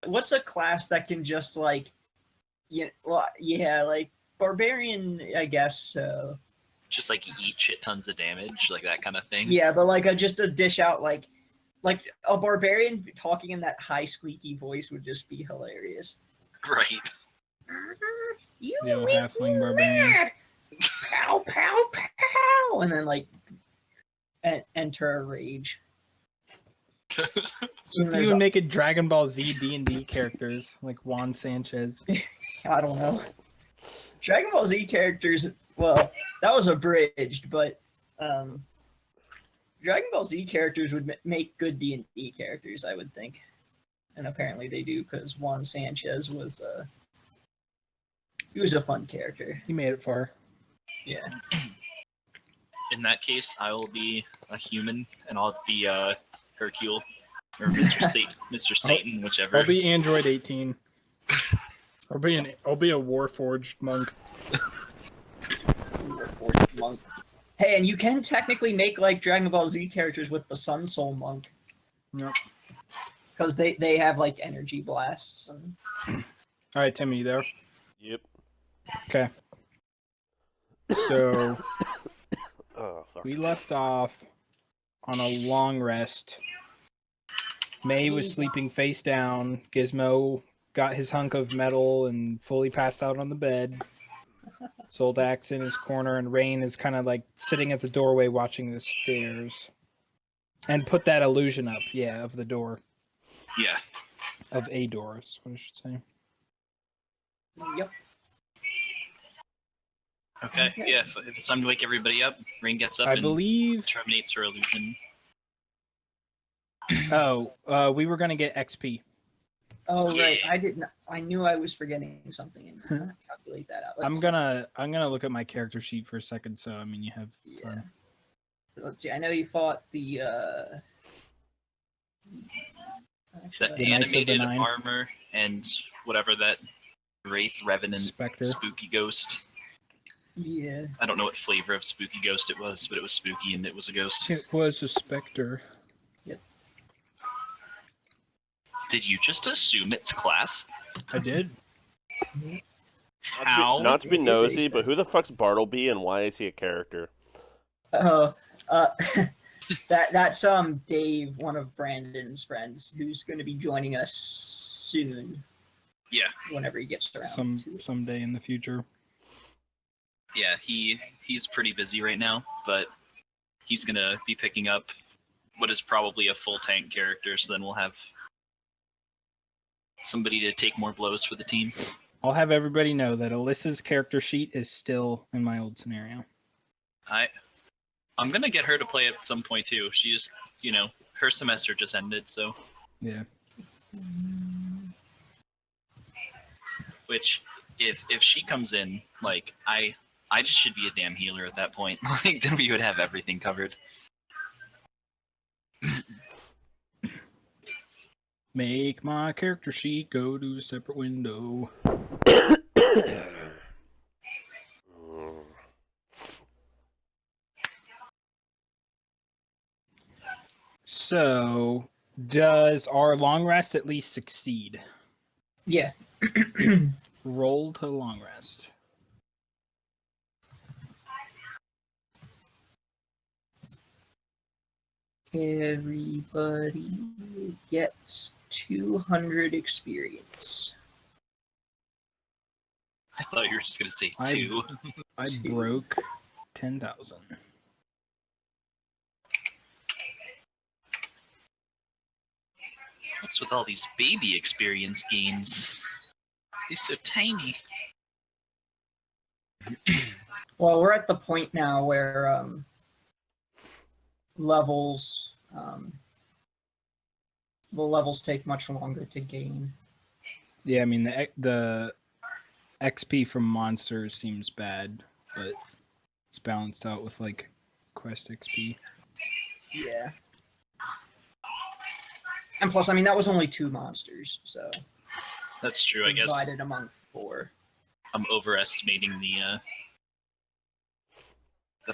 what's a class that can just like, like barbarian, I guess so. Just like eat shit tons of damage, like that kind of thing. Yeah, but like just a dish out like a barbarian talking in that high squeaky voice would just be hilarious. Right. You The old halfling barbarian. Pow pow pow, and then like enter a rage. You would make it Dragon Ball Z D&D characters like Juan Sanchez. I don't know. Dragon Ball Z characters. Well, that was abridged, but Dragon Ball Z characters would make good D&D characters, I would think, and apparently they do because Juan Sanchez was he was a fun character. He made it far. Yeah. In that case, I will be a human, and I'll be Hercule or Mr. Satan, whichever. I'll be Android 18. I'll be a Warforged monk. Warforged monk. Hey, and you can technically make like Dragon Ball Z characters with the Sun Soul monk. Yep. Because they have like energy blasts. And... All right, Timmy, you there? Yep. Okay. So Oh, fuck. we left off on a long rest. May was sleeping face down. Gizmo got his hunk of metal and fully passed out on the bed. Soldak's in his corner, and Rain is kind of like sitting at the doorway watching the stairs. And put that illusion up, yeah, of the door. Yeah. Of a door, is what I should say. Yep. Okay. Yeah. If it's time to wake everybody up, Rain gets up I and believe. terminates her illusion. We were gonna get XP. Oh Yeah. right, I didn't. I knew I was forgetting something and did not calculate that out. I'm gonna look at my character sheet for a second. So I mean, you have. Yeah. So let's see. I know you fought the. The The Knights of the animated Nine. armor and whatever that Wraith Revenant Spectre. Spooky Ghost. Yeah. I don't know what flavor of Spooky Ghost it was, but it was spooky and it was a ghost. It was a specter. Yep. Did you just assume it's class? I did. How? Not to be It is nosy, a but who the fuck's Bartleby and why is he a character? That's Dave, one of Brandon's friends, who's going to be joining us soon. Yeah. Whenever he gets around. Someday in the future. Yeah, he's pretty busy right now, but he's gonna be picking up what is probably a full tank character, so then we'll have somebody to take more blows for the team. I'll have everybody know that Alyssa's character sheet is still in my old scenario. I'm gonna get her to play at some point too. She just, her semester just ended, so. Yeah. Which, if she comes in, like, I just should be a damn healer at that point. Like, then we would have everything covered. Make my character sheet go to a separate window. So, does our long rest at least succeed? Yeah. Roll to long rest. Everybody gets 200 experience. I thought you were just gonna say I- 2. I broke 10,000. What's with all these baby experience gains? They're so tiny. Well, we're at the point now where levels, the levels take much longer to gain. Yeah, I mean the XP from monsters seems bad, but it's balanced out with like quest XP. Yeah. And plus, I mean, that was only 2 monsters, so That's true, I guess. divided among 4. I'm overestimating the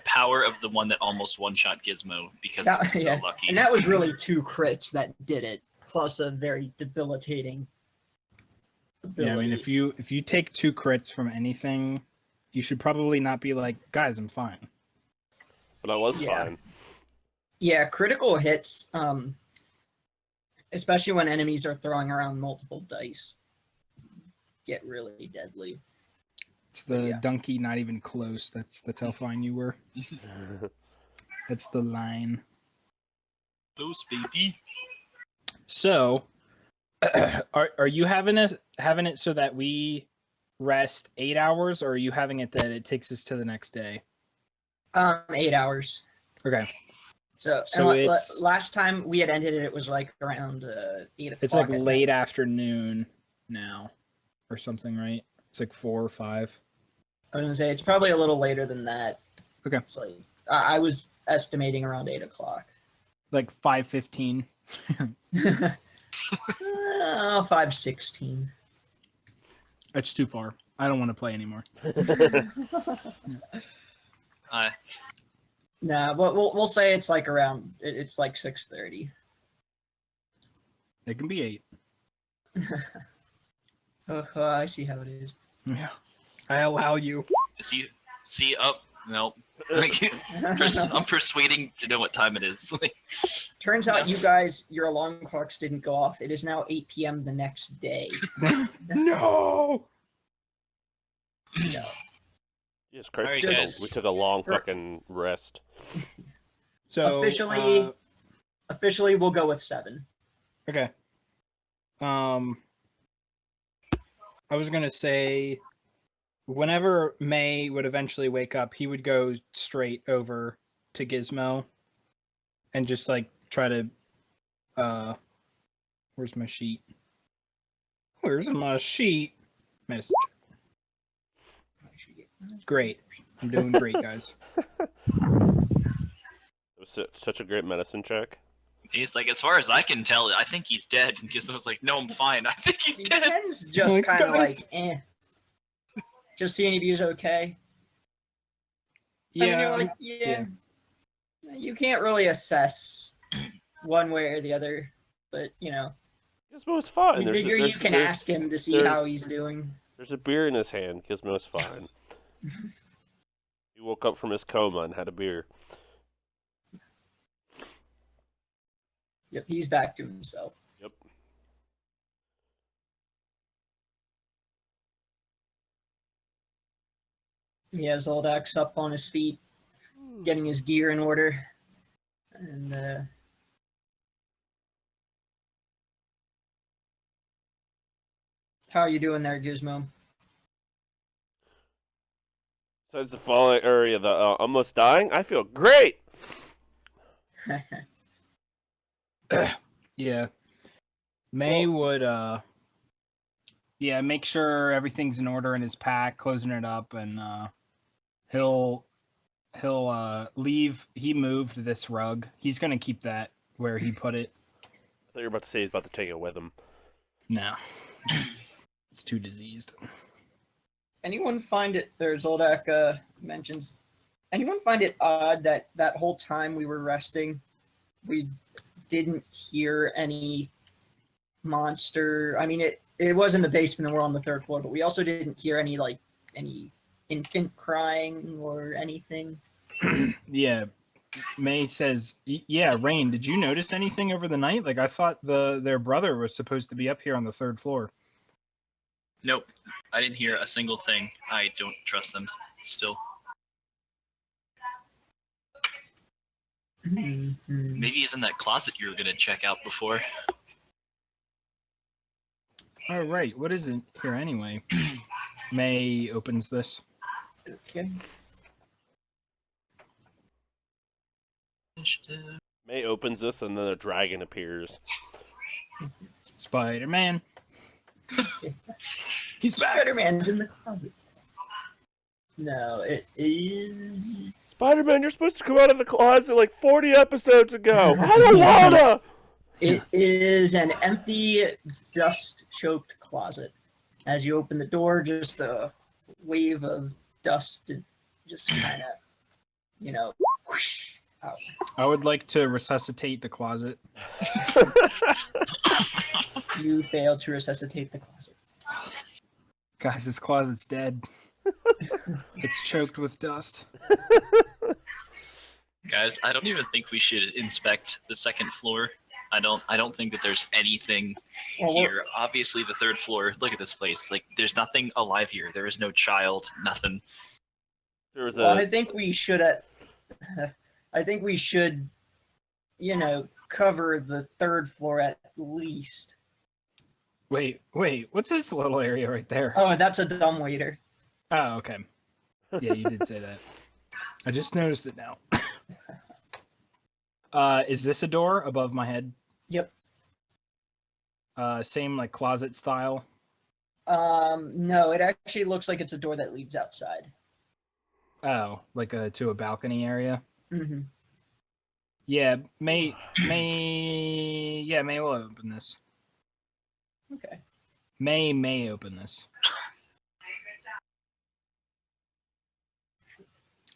power of the one that almost one-shot Gizmo because he's so lucky. And that was really 2 crits that did it, plus a very debilitating ability. Yeah, I mean, if you take 2 crits from anything, you should probably not be like, guys, I'm fine. But I was Yeah. fine. Yeah, critical hits, especially when enemies are throwing around multiple dice, get really deadly. It's the Yeah. donkey, not even close. That's how fine you were. That's the line. Those baby. So, are you having it so that we rest 8 hours, or are you having it that it takes us to the next day? 8 hours. Okay, So it's last time we had ended it, it was like around 8 o'clock. it's like I think. late afternoon now, or something, right? It's like 4 or 5. I was gonna say it's probably a little later than that. Okay. It's like I was estimating around 8 o'clock. Like 5:15. 5:16. It's too far. I don't want to play anymore. Nah, but we'll say it's like around. It's like 6:30. It can be 8. I see how it is. Yeah, I allow you. See up. Nope. I'm persuading to know what time it is. Turns out you guys, your alarm clocks didn't go off. It is now 8 p.m. the next day. No. No. Jesus Christ, Alright, guys. we took a long fucking rest. So Officially, we'll go with 7. okay. I was gonna say, whenever May would eventually wake up, he would go straight over to Gizmo, and just like try to, where's my sheet? Where's my sheet? Missed. Great. I'm doing great, guys. It was such a great medicine check. He's like, as far as I can tell, I think he's dead. And Gizmo's like, no, I'm fine. I think he's dead. Ken's just Like, kind of like, guys. Just seeing if he's okay. I mean, Yeah. you're like, yeah. You can't really assess one way or the other, but Gizmo's fine. you figure you can ask him to see how he's doing. There's a beer in his hand. Gizmo's fine. He woke up from his coma and had a beer. Yep, he's back to himself. Yep. He has Zoldax up on his feet, getting his gear in order, and how are you doing there, Gizmo? Besides the falling area, the almost dying, I feel great. Yeah. May would make sure everything's in order in his pack, closing it up, and he'll leave. He moved this rug. He's gonna keep that where he put it. I thought you were about to say he's about to take it with him. No. It's too diseased. Anyone find it, or Zoldak mentions, anyone find it odd that whole time we were resting, we didn't hear any monster? I mean, it was in the basement and we're on the 3rd floor, but we also didn't hear any infant crying or anything. Yeah. May says, yeah, Rain, did you notice anything over the night? Like, I thought their brother was supposed to be up here on the 3rd floor. Nope. I didn't hear a single thing. I don't trust them still. Maybe he's in that closet you were going to check out before. All right, what is it here anyway? May opens this. Okay. May opens this, and then a dragon appears. Spider-Man. He's back. Spider-Man's in the closet. No, it is... Spider-Man, you're supposed to come out of the closet like 40 episodes ago. I don't wanna! It is an empty, dust-choked closet. As you open the door, just a wave of dust just kind of, whoosh out. I would like to resuscitate the closet. You failed to resuscitate the closet. Guys, this closet's dead. It's choked with dust. Guys, I don't even think we should inspect the second floor. I don't think that there's anything here. Obviously, the third floor. Look at this place. Like, there's nothing alive here. There is no child. Nothing. I think we should. I think we should. Cover the third floor at least. Wait. What's this little area right there? Oh, that's a dumbwaiter. Oh, okay. Yeah, you did say that. I just noticed it now. Is this a door above my head? Yep. Same like closet style? No, it actually looks like it's a door that leads outside. Oh, like to a balcony area? Mm-hmm. Yeah, May will open this. Okay. May open this.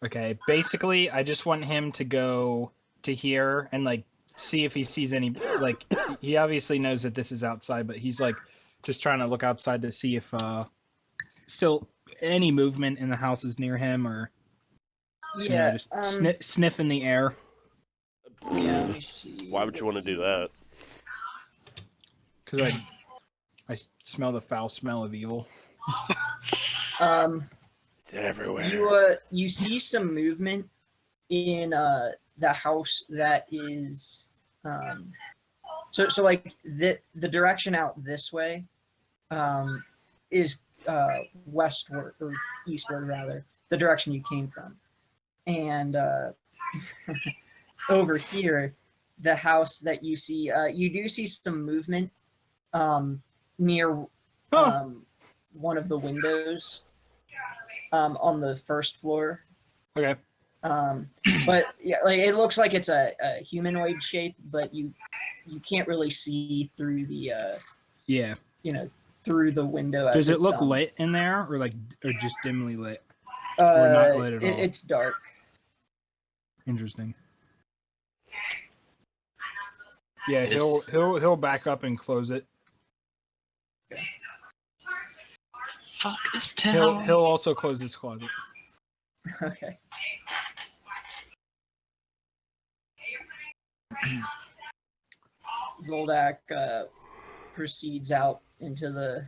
Okay, basically, I just want him to go to here and like see if he sees any. Like, he obviously knows that this is outside, but he's like just trying to look outside to see if still any movement in the houses near him, or Yeah, just sniff in the air. Yeah, let me see. Why would you want to do that? Because I smell the foul smell of evil. It's everywhere. You see some movement in the house that is so like the direction out this way is westward or eastward rather, the direction you came from, and over here, the house that you see, you do see some movement near one of the windows on the first floor. Okay. But yeah, like it looks like it's a humanoid shape, but you can't really see through the through the window. Does it look lit in there, or just dimly lit, or not lit at all? It's dark. Interesting. Yeah, he'll back up and close it. Fuck this town. He'll also close his closet. Okay. Zoldak proceeds out into the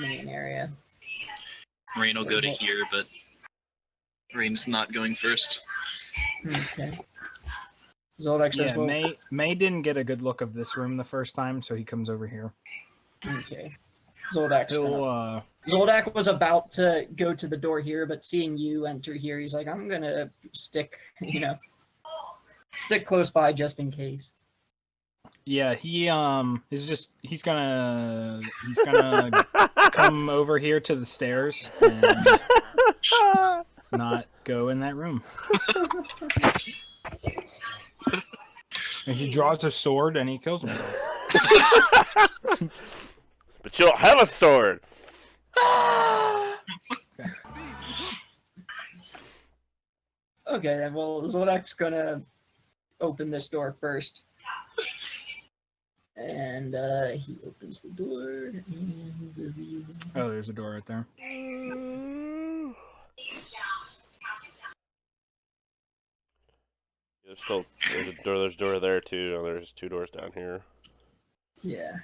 main area. Rain will go to here, but Rain's not going first. Okay. Zoldak says, yeah, May didn't get a good look of this room the first time, so he comes over here. Okay. Zoldak was about to go to the door here, but seeing you enter here, he's like, I'm gonna stick close by just in case. Yeah, he's gonna come over here to the stairs and not go in that room. And he draws a sword and he kills himself. But you don't have a sword. Okay, then. Well, Zodak's gonna open this door first, and he opens the door. Oh, there's a door right there. There's a door there too. And there's two doors down here. Yeah.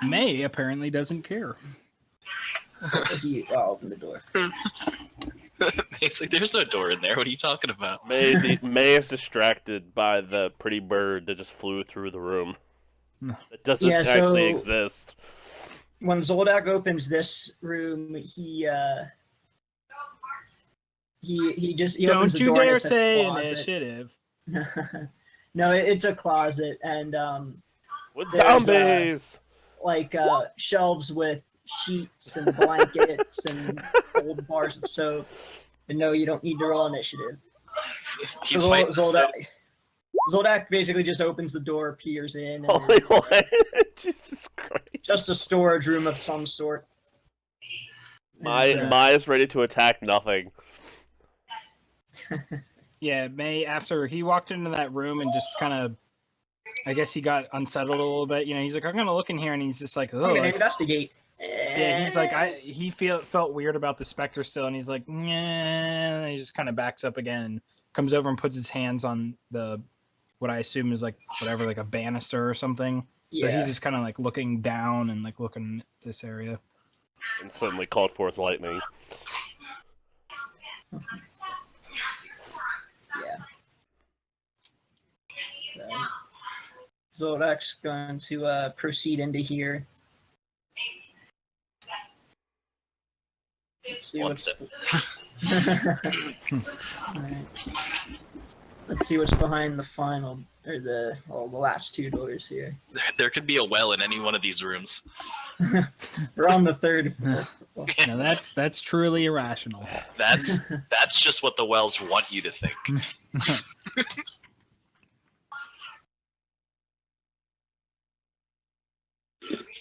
May apparently doesn't care. I'll open the door. It's like, there's no door in there. What are you talking about? May is distracted by the pretty bird that just flew through the room. It doesn't actually exist. When Zoldak opens this room, he just Don't opens the you door. dare say initiative. No, it's a closet, and with zombies, shelves with sheets and blankets and old bars of soap. And no, you don't need to roll initiative. Zoldak basically just opens the door, peers in. And Jesus Christ! Just a storage room of some sort. Maya's ready to attack nothing. Yeah, May, after he walked into that room and just kind of, I guess he got unsettled a little bit. You know, he's like, I'm going to look in here, and he's just like, oh. I'm going to investigate. Yeah, he's like, he felt weird about the specter still, and he's like, nah, and he just kind of backs up again and comes over and puts his hands on what I assume is like whatever, like a banister or something. So he's just kind of like looking down and like looking at this area. And suddenly called forth lightning. Yeah. Zolak's going to proceed into here. Let's see what's Right. Let's see what's behind the final or the last two doors here. There could be a well in any one of these rooms. We're on the third. Now that's truly irrational. That's just what the wells want you to think.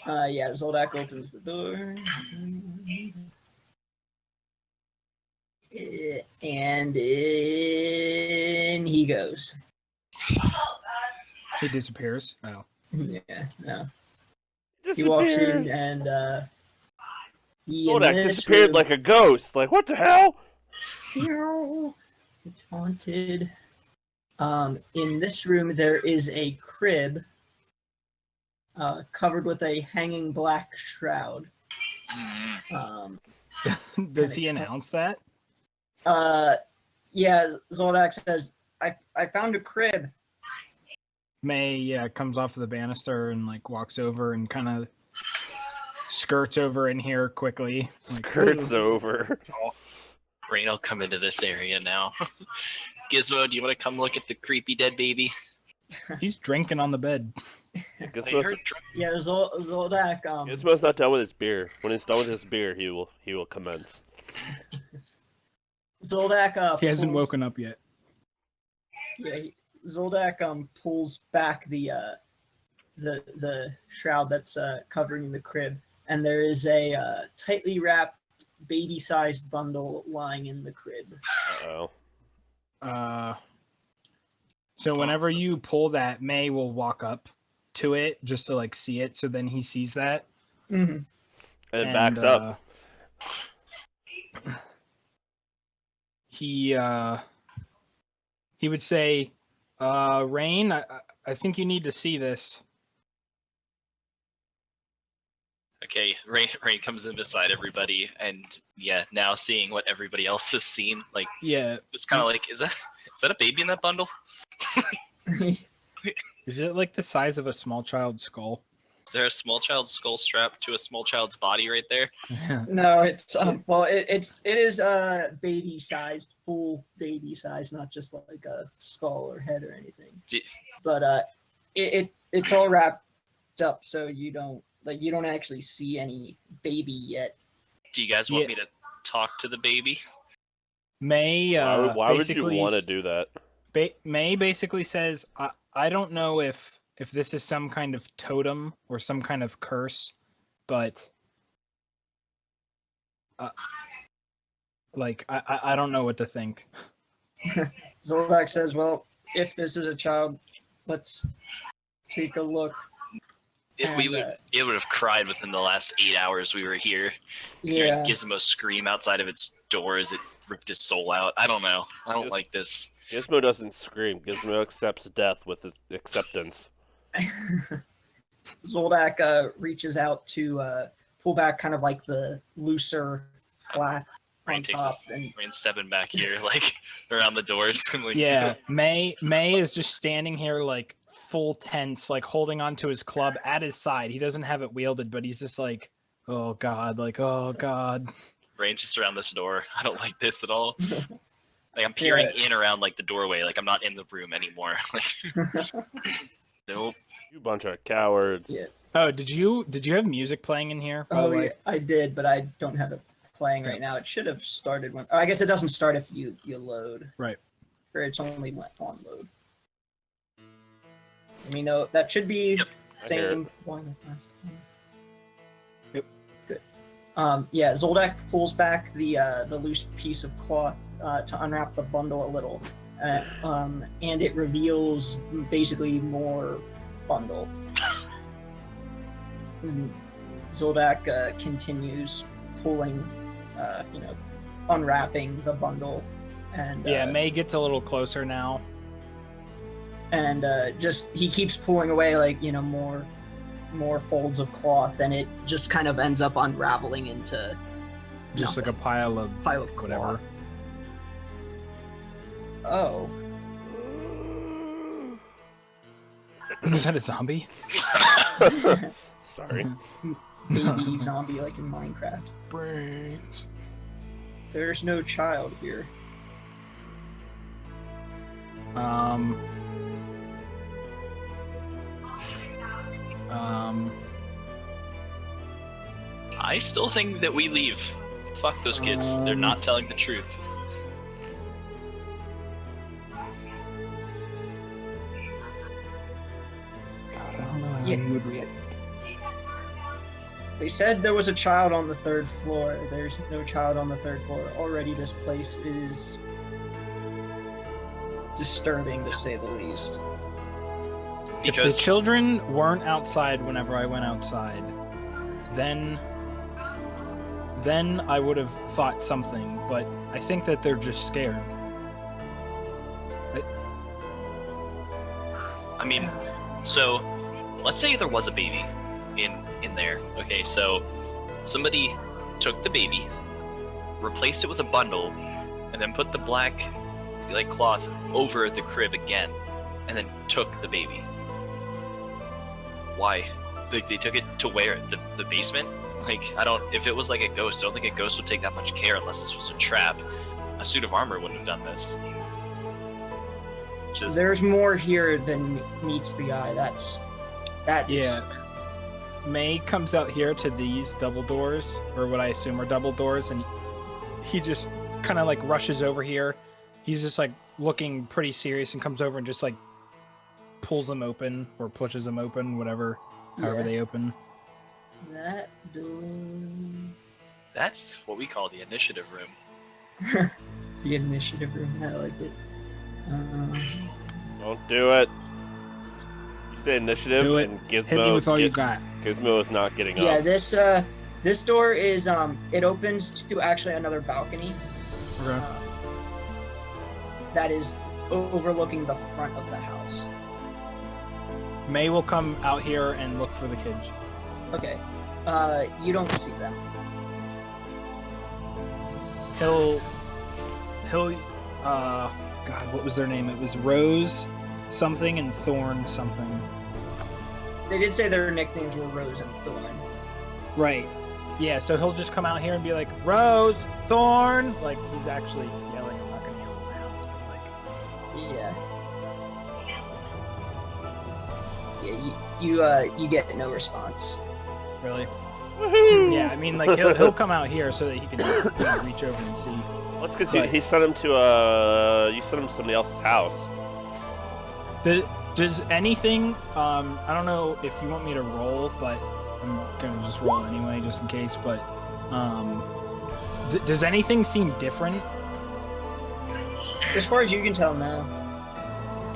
Yeah, Zoldak opens the door. And in he goes. He disappears. Oh. Yeah, no. He walks in and Zoldak disappeared like a ghost. Like, what the hell? It's haunted. In this room there is a crib covered with a hanging black shroud. Does he announce that? Yeah, Zoldak says, I found a crib. May comes off of the banister and like walks over and kind of skirts over in here quickly. Like, Skirts over. Rain will come into this area now. Gizmo, do you want to come look at the creepy dead baby? He's drinking on the bed. Yeah, Zoldak. Gizmo's not done with his beer. When he's done with his beer, he will commence. Zoldak. He hasn't woken up yet. Yeah, Zoldak pulls back the shroud that's covering the crib, and there is a tightly wrapped, baby-sized bundle lying in the crib. Uh-oh. So whenever you pull that, May will walk up to it just to like see it. So then he sees that, Mm-hmm. And backs up. He would say, Rain, I think you need to see this. Okay, Rain comes in beside everybody, and yeah, now seeing what everybody else has seen, like, Yeah, it's kind of like, is that a baby in that bundle? is it like the size of a small child's skull? Is there a small child's skull strapped to a small child's body right there? No, it's it is baby sized, full baby size, not just like a skull or head or anything. But it's all wrapped up, so you don't actually see any baby yet. Do you guys want me to talk to the baby? May why would you want to do that? May basically says, I don't know if this is some kind of totem or some kind of curse, but like I don't know what to think. Zoldak says, well, if this is a child, let's take a look. It would have cried within the last 8 hours we were here. Yeah. Hearing Gizmo scream outside of its door as it ripped his soul out. I don't know. I don't like this. Gizmo doesn't scream. Gizmo accepts death with his acceptance. Zoldak reaches out to pull back kind of like the looser flap on top. Rain's stepping back here, like around the doors. Like, yeah, May is just standing here like full tense, like holding onto his club at his side. He doesn't have it wielded, but he's just like, oh god, like oh god. Rain's just around this door. I don't like this at all. Like I'm peering in around like the doorway, like I'm not in the room anymore. Nope. You bunch of cowards. Yeah. Oh, did you have music playing in here? Oh yeah, I did, but I don't have it playing right now. It should have started when. Oh, I guess it doesn't start if you load. Right. Or it's only on load. Let me know. That should be same one as last time. Yep. Good. Yeah, Zoldak pulls back the loose piece of cloth to unwrap the bundle a little, and it reveals basically more bundle. Zoldak continues pulling, unwrapping the bundle, and May gets a little closer now, and just he keeps pulling away, like more folds of cloth, and it just kind of ends up unraveling into just nothing. like a pile of Cloth. whatever. Oh. Is that a zombie? Sorry. Baby zombie like in Minecraft. Brains. There's no child here. I still think that we leave. Fuck those kids. They're not telling the truth. God, I don't know how Yeah. you would react. They said there was a child on the 3rd floor. There's no child on the 3rd floor. Already this place is disturbing, to say the least. If the children weren't outside whenever I went outside, then I would have thought something, but I think that they're just scared. I mean, so let's say there was a baby in there. Okay, so somebody took the baby, replaced it with a bundle, and then put the black cloth over the crib again, and then took the baby. Why? They took it to where? The basement? If it was like a ghost, I don't think a ghost would take that much care unless this was a trap. A suit of armor wouldn't have done this. There's more here than meets the eye. That is... Yeah. May comes out here to these double doors, or what I assume are double doors, and he just kind of rushes over here. He's just looking pretty serious and comes over and just pulls them open or pushes them open, however they open. That door. That's what we call the initiative room. The initiative room. I like it. Don't do it. You say initiative, Do it. and Gizmo. Hit me with all you got. Gizmo is not getting Yeah, up. this door is it opens to actually another balcony. Okay. That is overlooking the front of the house. May will come out here and look for the kids. Okay. You don't see them. He'll God, what was their name? It was Rose something and Thorn something. They did say their nicknames were Rose and Thorn. Right. Yeah, so he'll just come out here and be like, Rose, Thorn! He's actually yelling. I'm not gonna yell in the house, but Yeah. Yeah, you get no response. Really? Woohoo! Yeah, I mean, he'll come out here so that he can reach over and see. That's because he sent him to you sent him to somebody else's house. Does anything, I don't know if you want me to roll, but I'm gonna just roll anyway, just in case, but, does anything seem different? As far as you can tell, no.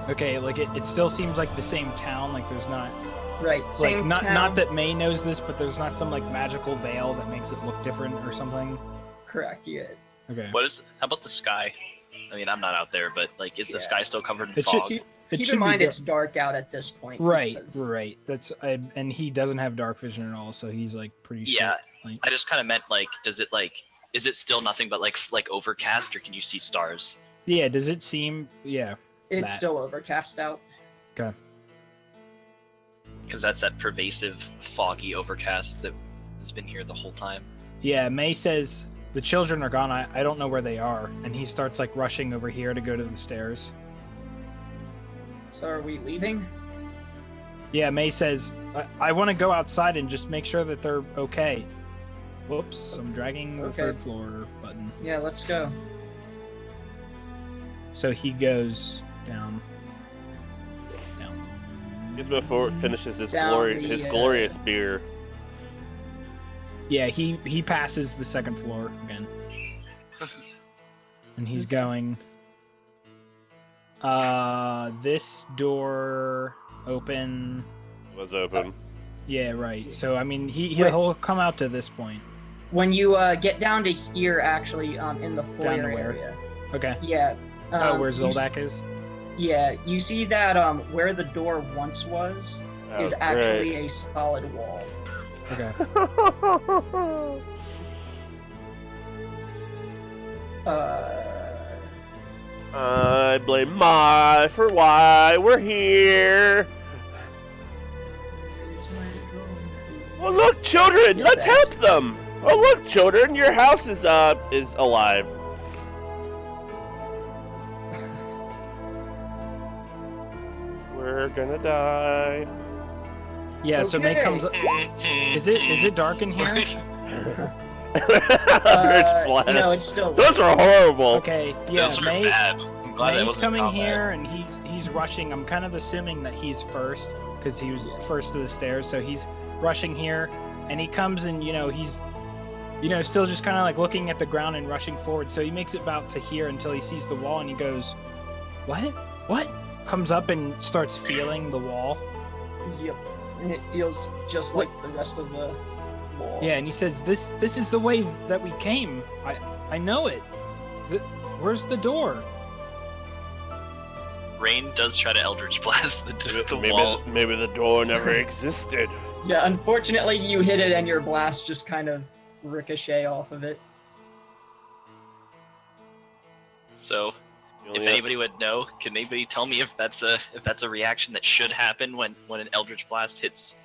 Okay, it still seems like the same town, there's not... Right, same town. Not that May knows this, but there's not some, magical veil that makes it look different or something? Correct, yeah. Okay. How about the sky? I mean, I'm not out there, but is the sky still covered in It fog? should- Keep in mind it's dark out at this point. Right, because- right. And he doesn't have dark vision at all, so he's pretty Yeah, shit. I just kind of meant does it is it still nothing but overcast, or can you see stars? Yeah, does it seem... Yeah. It's that. still overcast out. Okay. Because that's that pervasive, foggy overcast that has been here the whole time. Yeah, May says, the children are gone, I don't know where they are. And he starts rushing over here to go to the stairs. So are we leaving? Yeah, May says, I want to go outside and just make sure that they're okay. Whoops, I'm dragging the Okay. 3rd floor button. Yeah, let's go. So he goes down. Gizmo finishes his Down his the, glorious beer. Yeah, he passes the 2nd floor again. And he's going... this door open... Was open. Yeah, right. So I mean, he'll come out to this point. When you get down to here, actually, in the foyer Down to where? area. Okay. Yeah. Where Zoldak is? Yeah, you see that where the door once was is actually a solid wall. Okay. I blame my for why we're here. Oh look, children! Yeah, Let's thanks. help them. Oh look, children! Your house is alive. We're gonna die. Yeah. So May Okay. comes. Is it dark in here? No, it's still. Those are horrible. Okay. Yeah. Those are bad. I'm glad that May's wasn't coming combat. here and he's rushing. I'm kind of assuming that he's first because he was first to the stairs, so he's rushing here, and he comes and he's still just kind of like looking at the ground and rushing forward. So he makes it about to here until he sees the wall and he goes, "What?" Comes up and starts feeling the wall. Yep, and it feels just like the rest of the wall. Yeah, and he says, "This is the way that we came. I know it. Where's the door?" Rain does try to Eldritch Blast the wall. Maybe the door never existed. Yeah, unfortunately, you hit it and your blast just kind of ricochet off of it. So, if anybody would know, can anybody tell me if that's a reaction that should happen when an Eldritch Blast hits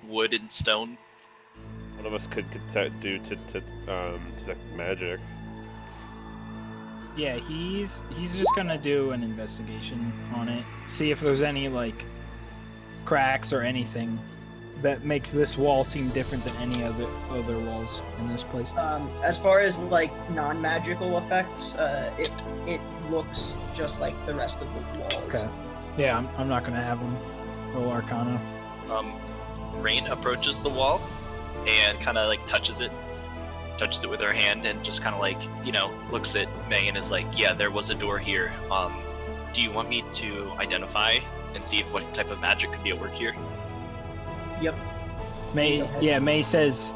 wood and stone? One of us could detect magic. Yeah, he's just gonna do an investigation on it, see if there's any like cracks or anything that makes this wall seem different than any other walls in this place. As far as like non-magical effects, it looks just like the rest of the walls. Okay. Yeah, I'm not gonna have him roll Arcana. Rain approaches the wall and kind of like touches it with her hand and just kind of like looks at May and is like, yeah, there was a door here. Do you want me to identify and see what type of magic could be at work here? Yep. May says,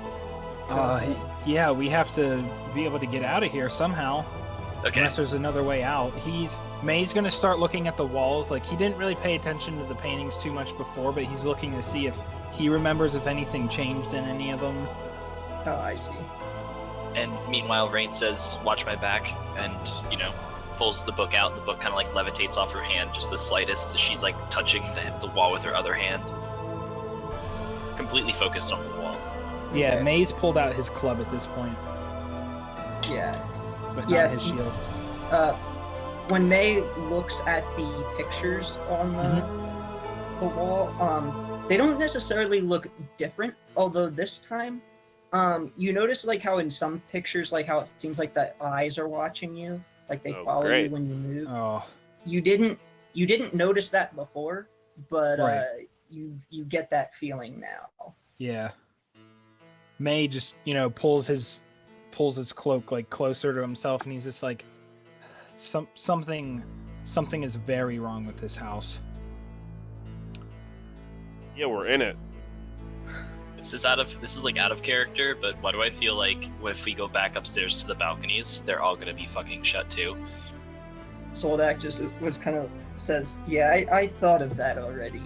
yeah, we have to be able to get out of here somehow. Okay. Unless there's another way out. May's gonna start looking at the walls. Like, he didn't really pay attention to the paintings too much before, but he's looking to see if he remembers if anything changed in any of them. Oh, I see. And meanwhile, Rain says, watch my back, and, pulls the book out, and the book kind of like levitates off her hand, just the slightest, as she's like touching the wall with her other hand. Completely focused on the wall. Yeah, Okay. May's pulled out his club at this point, Yeah. but Yeah. not his shield. When May looks at the pictures on the wall, they don't necessarily look different, although this time, you notice like how in some pictures, like how it seems like the eyes are watching you, like they follow you when you move. Oh, You didn't notice that before, but Right. you get that feeling now. yeah. May just, pulls his cloak like closer to himself, and he's just like, something is very wrong with this house. Yeah, we're in it. This is out of character, but why do I feel like if we go back upstairs to the balconies, they're all gonna be fucking shut too? Soldak just was kind of says, yeah, I thought of that already.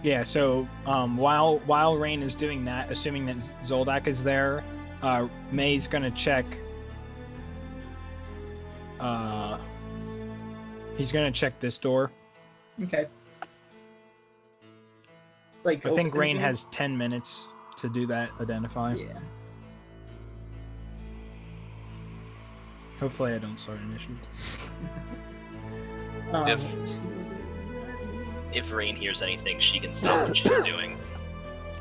Yeah, so while Rain is doing that, assuming that Zoldak is there, May's gonna check. He's gonna check this door. Okay. Like I think open Rain it? has 10 minutes to do that. Identify. Yeah. Hopefully, I don't start initiative. If Rain hears anything, she can stop what she's doing.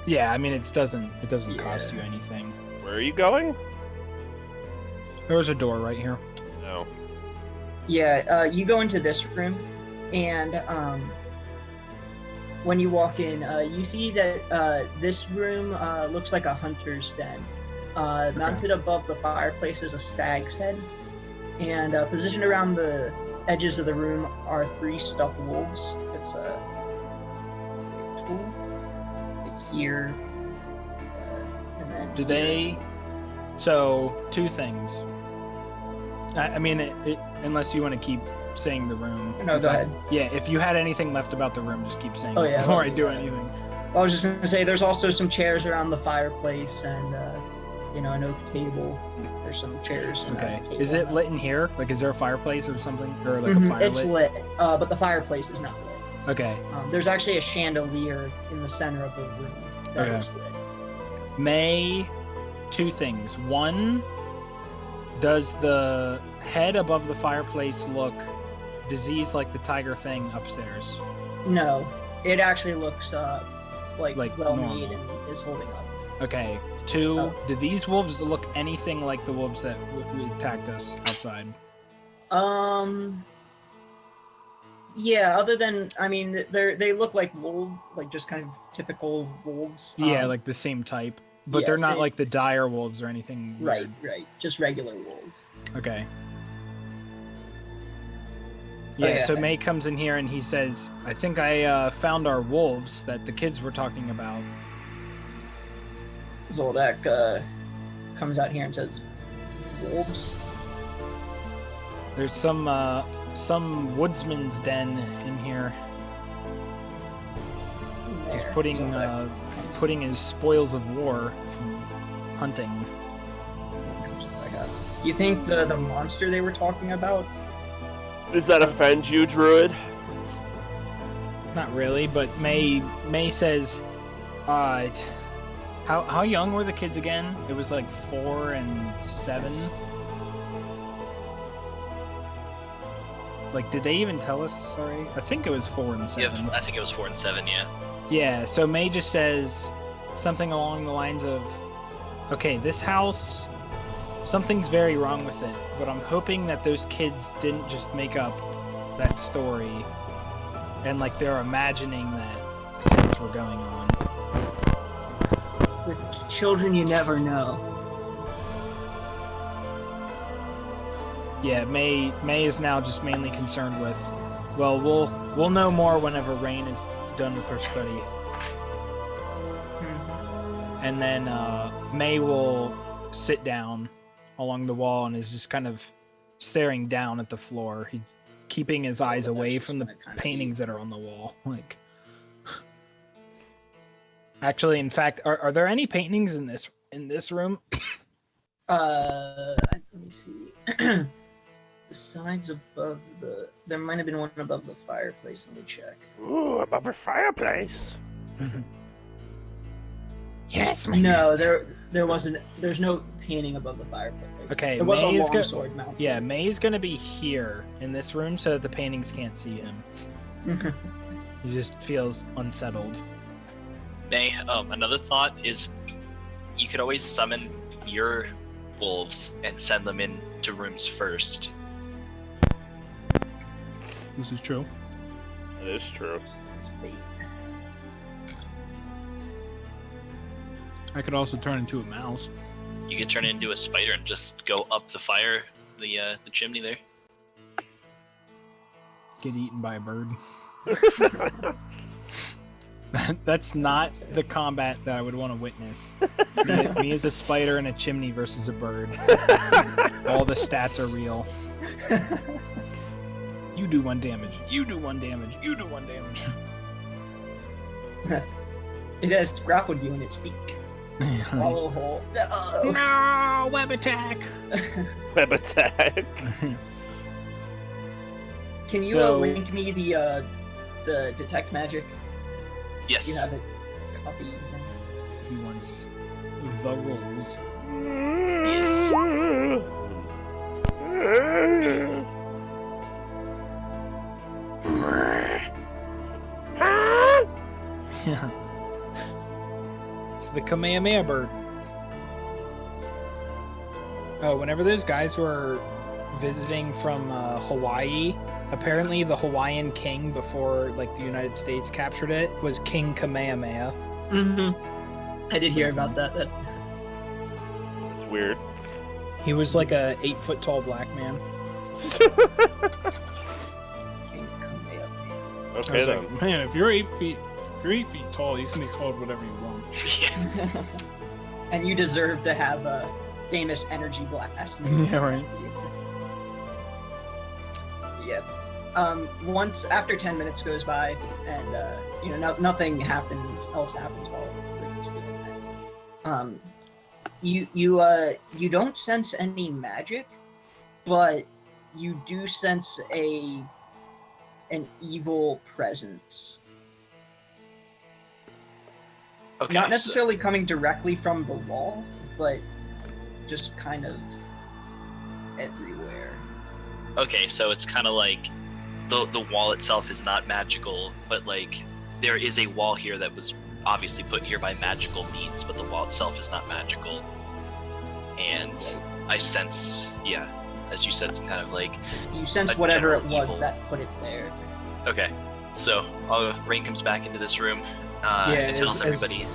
Yeah, I mean it doesn't cost you anything. Where are you going? There's a door right here. No. Yeah, you go into this room, and when you walk in, you see that this room looks like a hunter's den. Mounted above the fireplace is a stag's head, and positioned around the edges of the room are 3 stuffed wolves. It's a tool here, and then Do here. they? So 2 things. I mean, unless you want to keep saying the room. No, go ahead. Yeah, if you had anything left about the room, just keep saying Oh, it yeah, before let I me do go. anything. I was just gonna say, there's also some chairs around the fireplace, and an oak table. There's some chairs. And Okay. a table Is it and lit in here? Like, is there a fireplace or something, or like a fire It's lit? lit, but the fireplace is not lit. Okay. There's actually a chandelier in the center of the room that Okay. is lit. May, 2 things. 1, does the head above the fireplace look diseased like the tiger thing upstairs? No, it actually looks like well normal. made and is holding up. Okay. 2, Oh. do these wolves look anything like the wolves that attacked us outside? Yeah, other than, I mean, they look like wolves, like just kind of typical wolves. Yeah, like the same type. But yeah, they're not same. like the dire wolves or anything Right, weird. just regular wolves. Okay. Oh, Yeah, yeah. so May comes in here and he says, I think I found our wolves that the kids were talking about. Zoldak comes out here and says, wolves? There's some woodsman's den in here. He's There. putting Zoldak putting his spoils of war from hunting. comes back up. You think the monster they were talking about? Does that offend you, Druid? Not really, but May says, how young were the kids again? It was like 4 and 7. Yes. Like, did they even tell us? Sorry, I think it was 4 and 7. Yeah, I think it was 4 and 7. Yeah. Yeah. So May just says something along the lines of, "Okay, this house, something's very wrong with it, but I'm hoping that those kids didn't just make up that story, and like they're imagining that things were going on." With children, you never know. Yeah, May is now just mainly concerned with, well, we'll know more whenever Rain is done with her study. And then May will sit down along the wall and is just kind of staring down at the floor. He's keeping his eyes away from the paintings that are on the wall. Like, actually, in fact, are there any paintings in this room? Let me see. The signs above there might have been one above the fireplace. Let me check. Ooh, above a fireplace. Yes, No, there wasn't. There's no painting above the fireplace. Okay, there was May a is long sword mounted. Yeah, May's gonna be here in this room so that the paintings can't see him. He just feels unsettled. May, another thought is you could always summon your wolves and send them into rooms first. This is true. It is true. I could also turn into a mouse. You could turn it into a spider and just go up the chimney there. Get eaten by a bird. That's not the combat that I would want to witness. Me as a spider in a chimney versus a bird. All the stats are real. You do 1 damage. You do 1 damage. You do 1 damage. It has grappled you in its beak. Swallow hole. No, web attack. Web attack. Can you So- link me the detect magic? Yes. You have it copied. He wants the rolls. Yes. Yeah. It's the Kamehameha bird. Oh, whenever those guys were visiting from Hawaii, apparently the Hawaiian king before like the United States captured it was King Kamehameha. I did hear about that. It's weird. He was like a 8 foot tall black man. King Okay then. like, man, if you're 8 feet tall, you can be called whatever you want. Yeah. And you deserve to have a famous energy blast. Yeah, right. Yep. Once after 10 minutes goes by, and nothing else happens while Ricky's doing that. You don't sense any magic, but you do sense an evil presence. Okay. Not necessarily coming directly from the wall, but just kind of everywhere. Okay, so it's kind of like the wall itself is not magical, but like there is a wall here that was obviously put here by magical means, but the wall itself is not magical. And I sense, yeah, as you said, some kind of like you sense whatever it was evil that put it there. Okay, so Rain comes back into this room and tells everybody.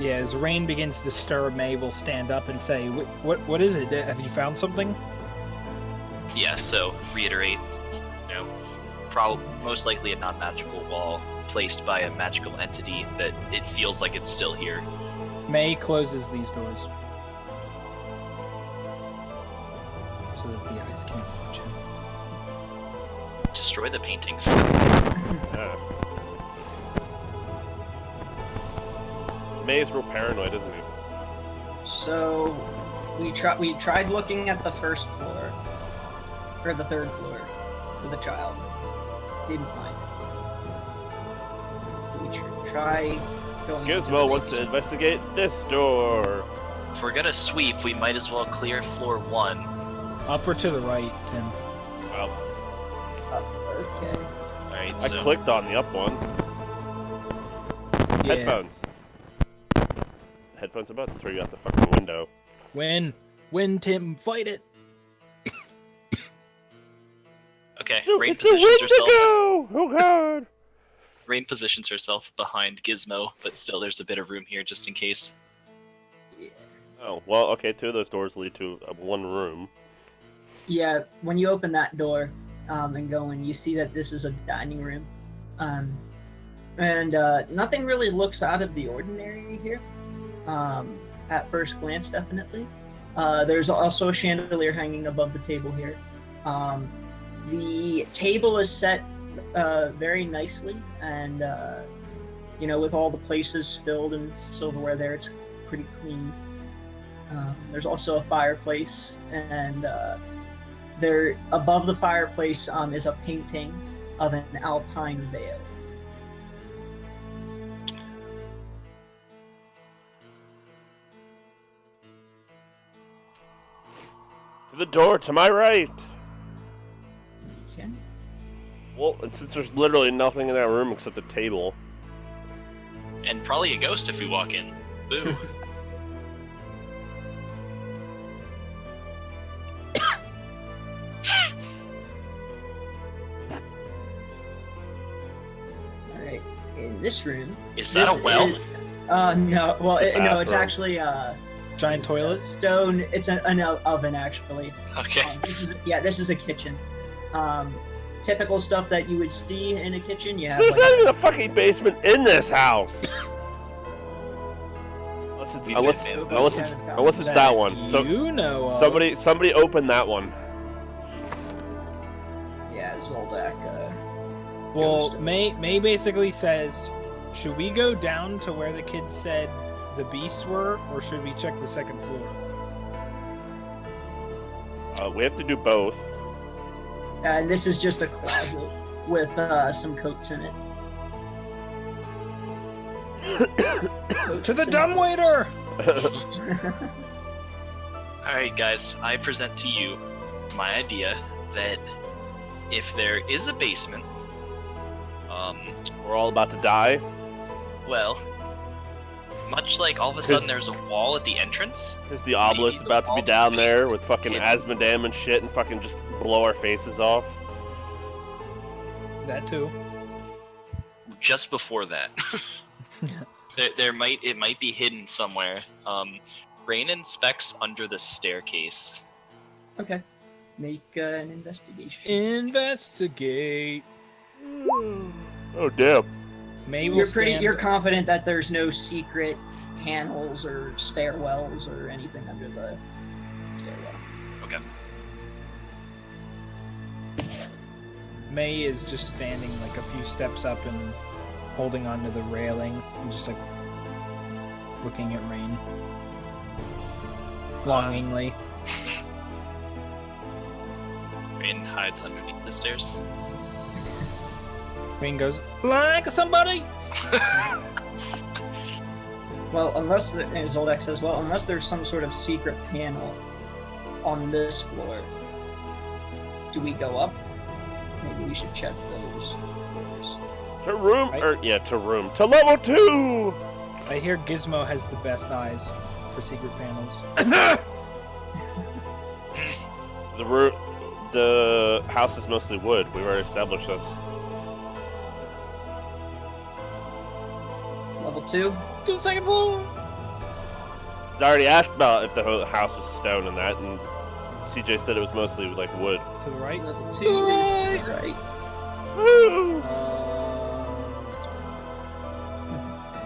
As Rain begins to stir, May will stand up and say, "What is it? Have you found something?" Yeah, so reiterate, most likely a non-magical wall placed by a magical entity that it feels like it's still here. May closes these doors so that the eyes can't watch him. Destroy the paintings. Yeah. May's real paranoid, isn't he? So we tried looking at the first floor, or the third floor, for the child. Didn't find it. We try going. Gizmo wants to investigate this door. If we're gonna sweep, we might as well clear floor 1. Up or to the right, Tim? Well, Okay. Alright, I so clicked on the up one. Yeah. Headphones. Headphones are about to throw you out the fucking window. Win, Tim, fight it. okay, So Rain it's a positions herself. Wendigo! Oh god! Rain positions herself behind Gizmo, but still there's a bit of room here just in case. Oh, well, okay, 2 of those doors lead to one room. Yeah, when you open that door and go in, you see that this is a dining room. And nothing really looks out of the ordinary here. At first glance, definitely. There's also a chandelier hanging above the table here. The table is set very nicely, and with all the places filled and silverware there, it's pretty clean. There's also a fireplace, and there above the fireplace is a painting of an alpine vale. To the door to my right! Okay. Well, and since there's literally nothing in that room except a table. And probably a ghost if we walk in. Boo. Alright, in this room... Is that a well? No. Well, no, it's Bathroom. actually Giant a toilet. stone. It's an oven, actually. Okay. This is a kitchen. Typical stuff that you would see in a kitchen. You have There's like, not even a fucking basement in this house! We've Unless been unless it's that one. So, You know of. somebody open that one. yeah, Zoldak. Well, ghost. May basically says, should we go down to where the kids said the beasts were, or should we check the second floor? We have to do both. And this is just a closet with some coats in it. To the dumbwaiter! Alright, guys, I present to you my idea that if there is a basement, We're all about to die. well, much like all of a sudden there's a wall at the entrance, Is the obelisk Maybe the about to be walls down be there with fucking hidden. Asmodam and shit and fucking just blow our faces off? That too. just before that. It might be hidden somewhere. Rain inspects under the staircase. Okay. Make an investigation. Investigate. Oh damn! May will stand. You're confident that there's no secret panels or stairwells or anything under the stairwell. Okay. May is just standing like a few steps up and holding onto the railing and just like looking at Rain longingly. Rain hides underneath the stairs. Rain goes, like somebody! Well, unless, as Zoldak says, unless there's some sort of secret panel on this floor, do we go up? Maybe we should check those floors. To room, to level 2! I hear Gizmo has the best eyes for secret panels. The house is mostly wood. We've already established this. Level 2? To the second floor! I already asked about if the whole house was stone and that, and CJ said it was mostly like wood. To the right? Level 2 To the is to the right. Woo! This one.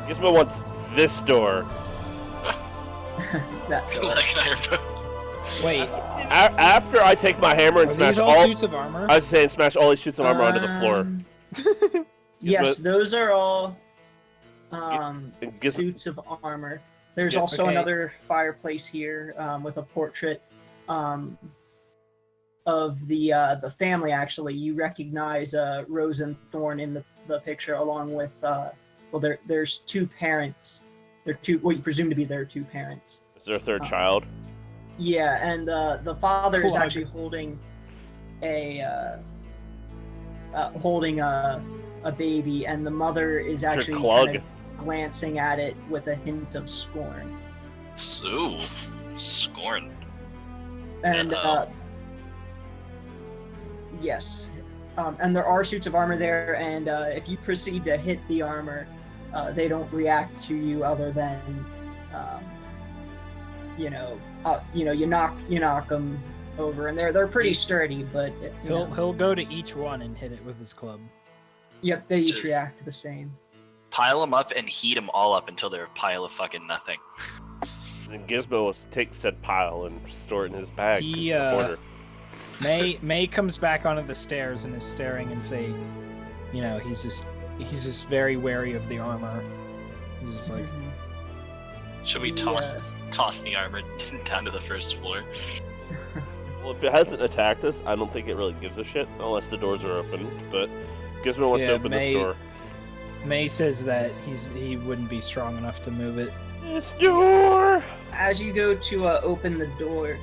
Gizmo wants this door. That's So cool. Wait, After I take my hammer and are smash these all suits of armor? I was saying smash all these suits of armor onto the floor. Yes, those are all Gizmo- suits of armor. There's Yeah, also okay. another fireplace here with a portrait of the family. Actually, you recognize Rose and Thorn in the picture, along with there's two parents. They're two what you presume to be their two parents. Is there a third child? Yeah, and the father is Plug. actually holding a baby, and the mother is actually Clug. kind of glancing at it with a hint of scorn. So, scorn. And Uh-oh. yes, and there are suits of armor there, and if you proceed to hit the armor, they don't react to you other than, you knock them over, and they're pretty sturdy, but He'll go to each one and hit it with his club. Yep, they each Just- react the same. Pile them up and heat them all up until they're a pile of fucking nothing. And Gizmo will take said pile and store it in his bag. He, in the corner. May comes back onto the stairs and is staring and say, he's just very wary of the armor. He's just like, Should we toss the armor down to the first floor? Well, if it hasn't attacked us, I don't think it really gives a shit unless the doors are open. But Gizmo wants to open this door. May says that he wouldn't be strong enough to move it. This door. As you go to open the door,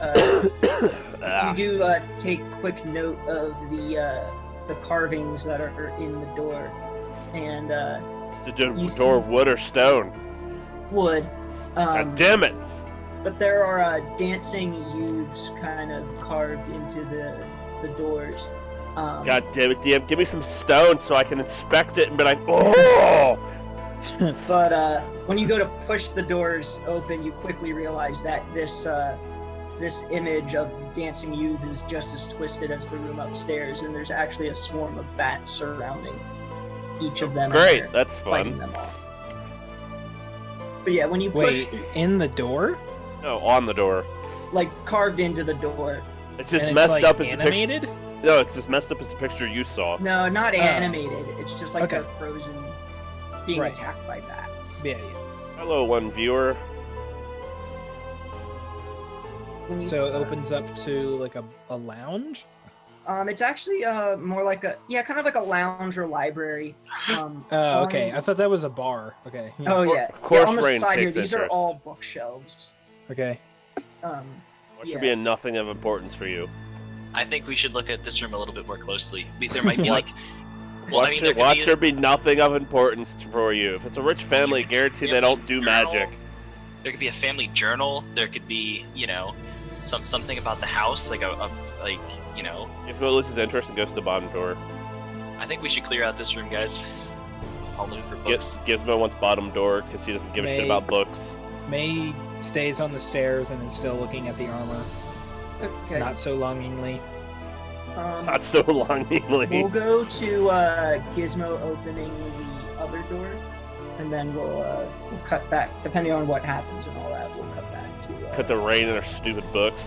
you do take quick note of the carvings that are in the door, and Is the you door see- wood or stone? wood. God damn it! But there are dancing youths kind of carved into the doors. God damn it, DM! Give me some stone so I can inspect it and be like, oh! But when you go to push the doors open, you quickly realize that this image of dancing youths is just as twisted as the room upstairs, and there's actually a swarm of bats surrounding each of them. Great, and they're that's fighting fun. them off. But yeah, when you push, Wait, in the door? No, on the door. like carved into the door. It's just And messed like up as the picture. animated? No, it's as messed up as the picture you saw. No, not animated. It's just like Okay. a frozen being Right. attacked by bats. Yeah. Hello, one viewer. When you- So it opens up to like a lounge? It's actually more like kind of like a lounge or library. Oh, okay. on- I thought that was a bar. Okay. Oh yeah. Of course, yeah, on the Rain side here, takes these are interest. all bookshelves. Okay. Um, What yeah. should be a nothing of importance for you? I think we should look at this room a little bit more closely. There might be What? like, well, I mean, there What could be, should be nothing of importance for you? If it's a rich family, guarantee they don't do magic. there could be a family journal. There could be, something about the house, like Gizmo loses interest and goes to the bottom door. I think we should clear out this room, guys. I'll look for books. Gizmo wants bottom door because he doesn't give a shit May- about books. May stays on the stairs and is still looking at the armor, okay. not so longingly. Not so long, Emily. We'll go to Gizmo opening the other door, and then we'll cut back. Depending on what happens and all that, we'll cut back to... Cut to Rain and her stupid books.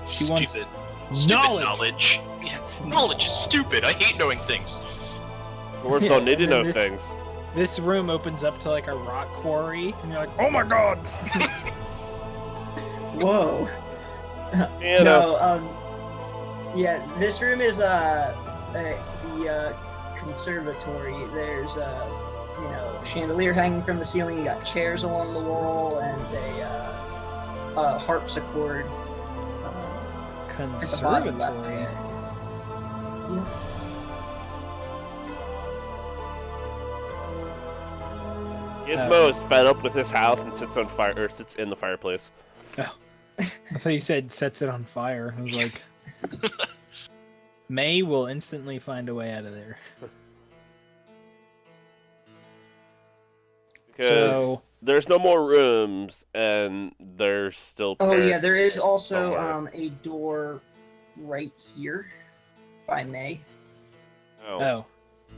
She wants Stupid knowledge. Yeah, knowledge is stupid. I hate knowing things. Dwarves don't need to know things. This room opens up to like a rock quarry, and you're like, oh my god! Whoa. Yeah, this room is the conservatory. There's chandelier hanging from the ceiling. You got chairs along the wall and a harpsichord. Conservatory. Yeah. Gizmo is fed up with his house and sits in the fireplace. Oh. I thought you said sets it on fire. I was like, May will instantly find a way out of there. Because there's no more rooms, and there's still... Oh yeah, there is also a door right here by May. Oh.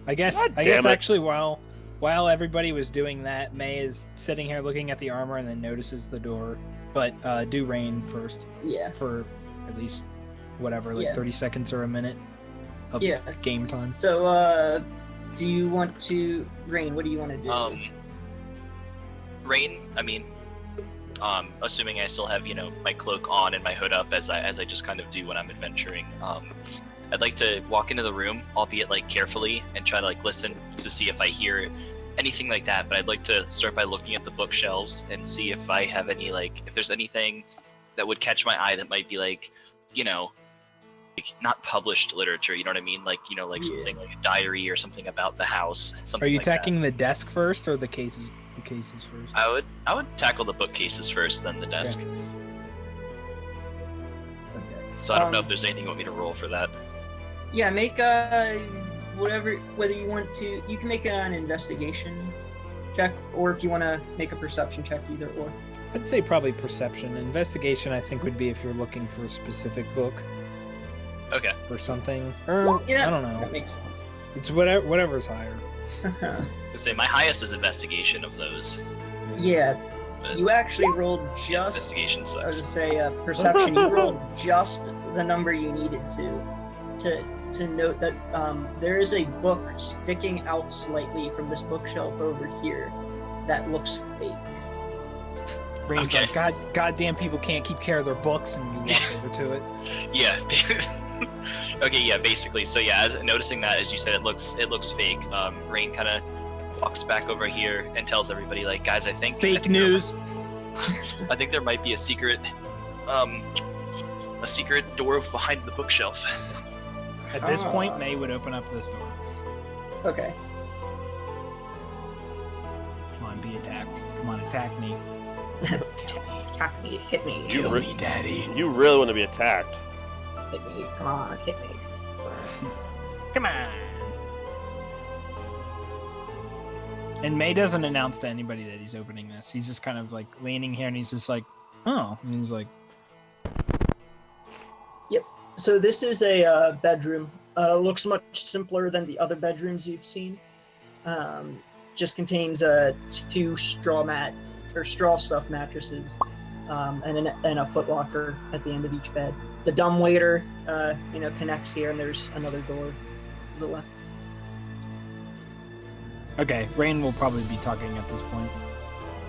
I guess actually while everybody was doing that, May is sitting here looking at the armor and then notices the door. But do Rain first. Yeah. For at least 30 seconds or a minute of game time. So do you want to... Rain, what do you want to do? Rain, I mean, assuming I still have, my cloak on and my hood up as I just kind of do when I'm adventuring, I'd like to walk into the room, albeit carefully, and try to listen to see if I hear anything like that. But I'd like to start by looking at the bookshelves and see if I have any if there's anything that would catch my eye that might be not published literature. You know what I mean? Something like a diary or something about the house. Something. Are you like that. attacking the desk first or the cases? The cases first. I would tackle the bookcases first, then the desk. Okay. So I don't know if there's anything you want me to roll for that. Yeah, make whether you want to, you can make an investigation check, or if you want to make a perception check, either or. I'd say probably perception. Investigation, I think, would be if you're looking for a specific book. Okay. Or something. Or, yeah, I don't know. That makes sense. It's whatever's higher. I say my highest is investigation of those. Yeah, But you actually rolled just... investigation I was sucks. going to say perception. You rolled just the number you needed to note that there is a book sticking out slightly from this bookshelf over here that looks fake. Rain's Okay. like, goddamn people can't keep care of their books, and you walk over to it. Yeah. Okay. Yeah. Basically. So yeah, noticing that, as you said, it looks fake. Rain kind of walks back over here and tells everybody, guys, I think News. I think there might be a secret door behind the bookshelf. At this point, May would open up this door. Okay. Come on, be attacked. Come on, attack me. Attack me, hit me, Kill me, Daddy. You really want to be attacked. hit me, come on, hit me. Come on. And May doesn't announce to anybody that he's opening this. He's just kind of leaning here, and he's just like, oh. And he's like... So this is a bedroom. Looks much simpler than the other bedrooms you've seen. Just contains 2 straw stuffed mattresses, and a footlocker at the end of each bed. The dumbwaiter, connects here, and there's another door to the left. Okay, Rain will probably be talking at this point.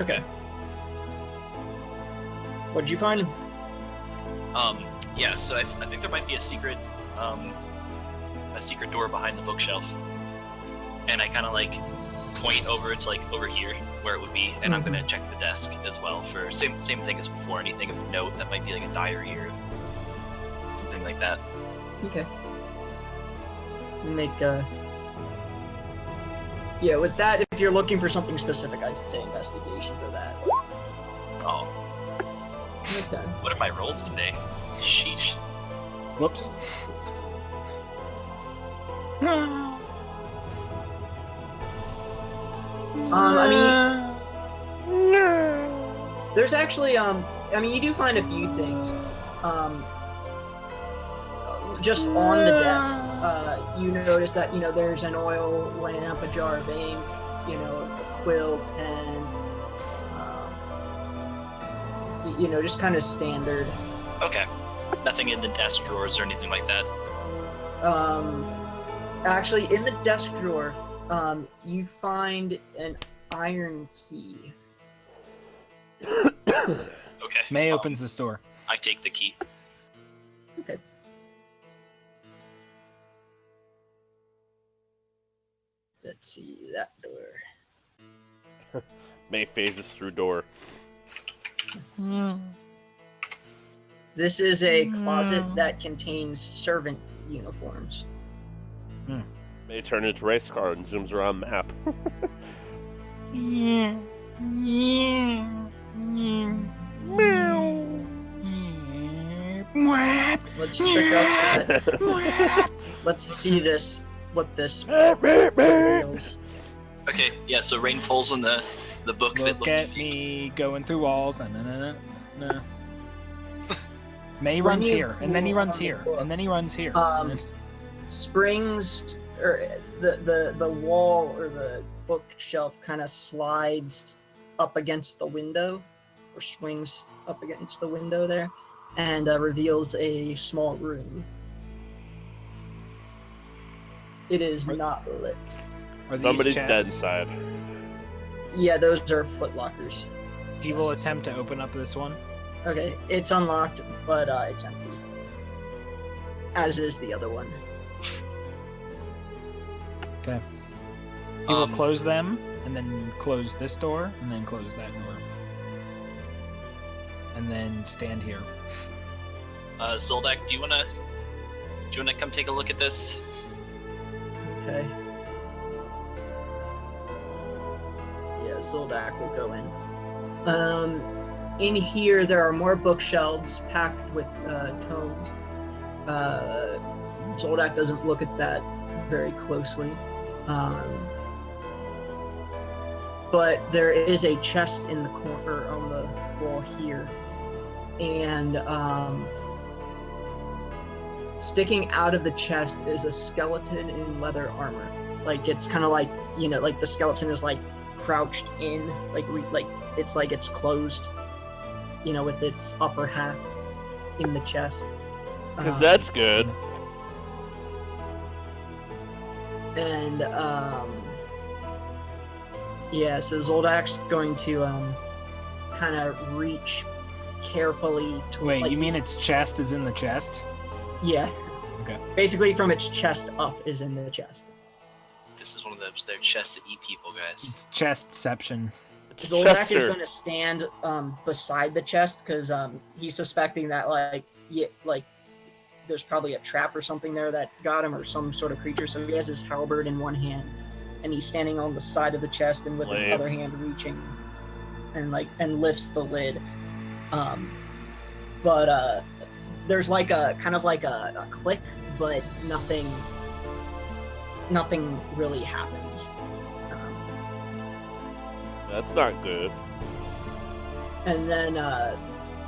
Okay. What'd you find? Yeah. So I think there might be a secret door behind the bookshelf, and I kind of point over to over here where it would be, and I'm gonna check the desk as well for same thing as before. Anything of note that might be a diary or something like that. Okay. Make yeah, with that, if you're looking for something specific, I'd say investigation for that. Oh. Okay. What are my rolls today? Sheesh. Whoops. There's actually, you do find a few things. just on the desk, you notice that there's an oil lamp, a jar of ink, a quill, pen, just kind of standard. Okay. Nothing in the desk drawers or anything like that. Actually, in the desk drawer, you find an iron key. Okay. May opens this door. I take the key. Okay. Let's see that door. May phases through door. This is a closet that contains servant uniforms. May turns into race car and zooms around map. Let's check out that. Let's see what this reveals. Okay, yeah, so Rain pulls in the book that Look looked at fake. me going through walls. Nah. May When runs you here, and then he pull runs on the here, book, and then he runs here. Springs, or the wall or the bookshelf kind of slides up against the window, or swings up against the window there, and reveals a small room. It is not lit. Are these Somebody's dead chests? inside. Yeah, those are footlockers. He will attempt to open up this one. Okay, it's unlocked, but it's empty. As is the other one. Okay. He will close them, and then close this door, and then close that door. And then stand here. Zoldak, do you wanna come take a look at this? Okay. Yeah, Zoldak will go in. In here, there are more bookshelves packed with tomes. Zoldak doesn't look at that very closely. But there is a chest in the corner on the wall here. And sticking out of the chest is a skeleton in leather armor. Like, it's kind of like, like the skeleton is like crouched in, like it's closed, with its upper half in the chest. Because that's good. And yeah, so Zoldak's going to kind of reach carefully to. Wait, you mean its chest is in the chest? Yeah. Okay. Basically, from its chest up is in the chest. This is one of those their chests that eat people, guys. It's chestception. Zoldak is going to stand beside the chest because he's suspecting that there's probably a trap or something there that got him, or some sort of creature. So he has his halberd in one hand, and he's standing on the side of the chest, and with his other hand reaching, and lifts the lid. But there's like a kind of like a click, but nothing really happens. That's not good. And then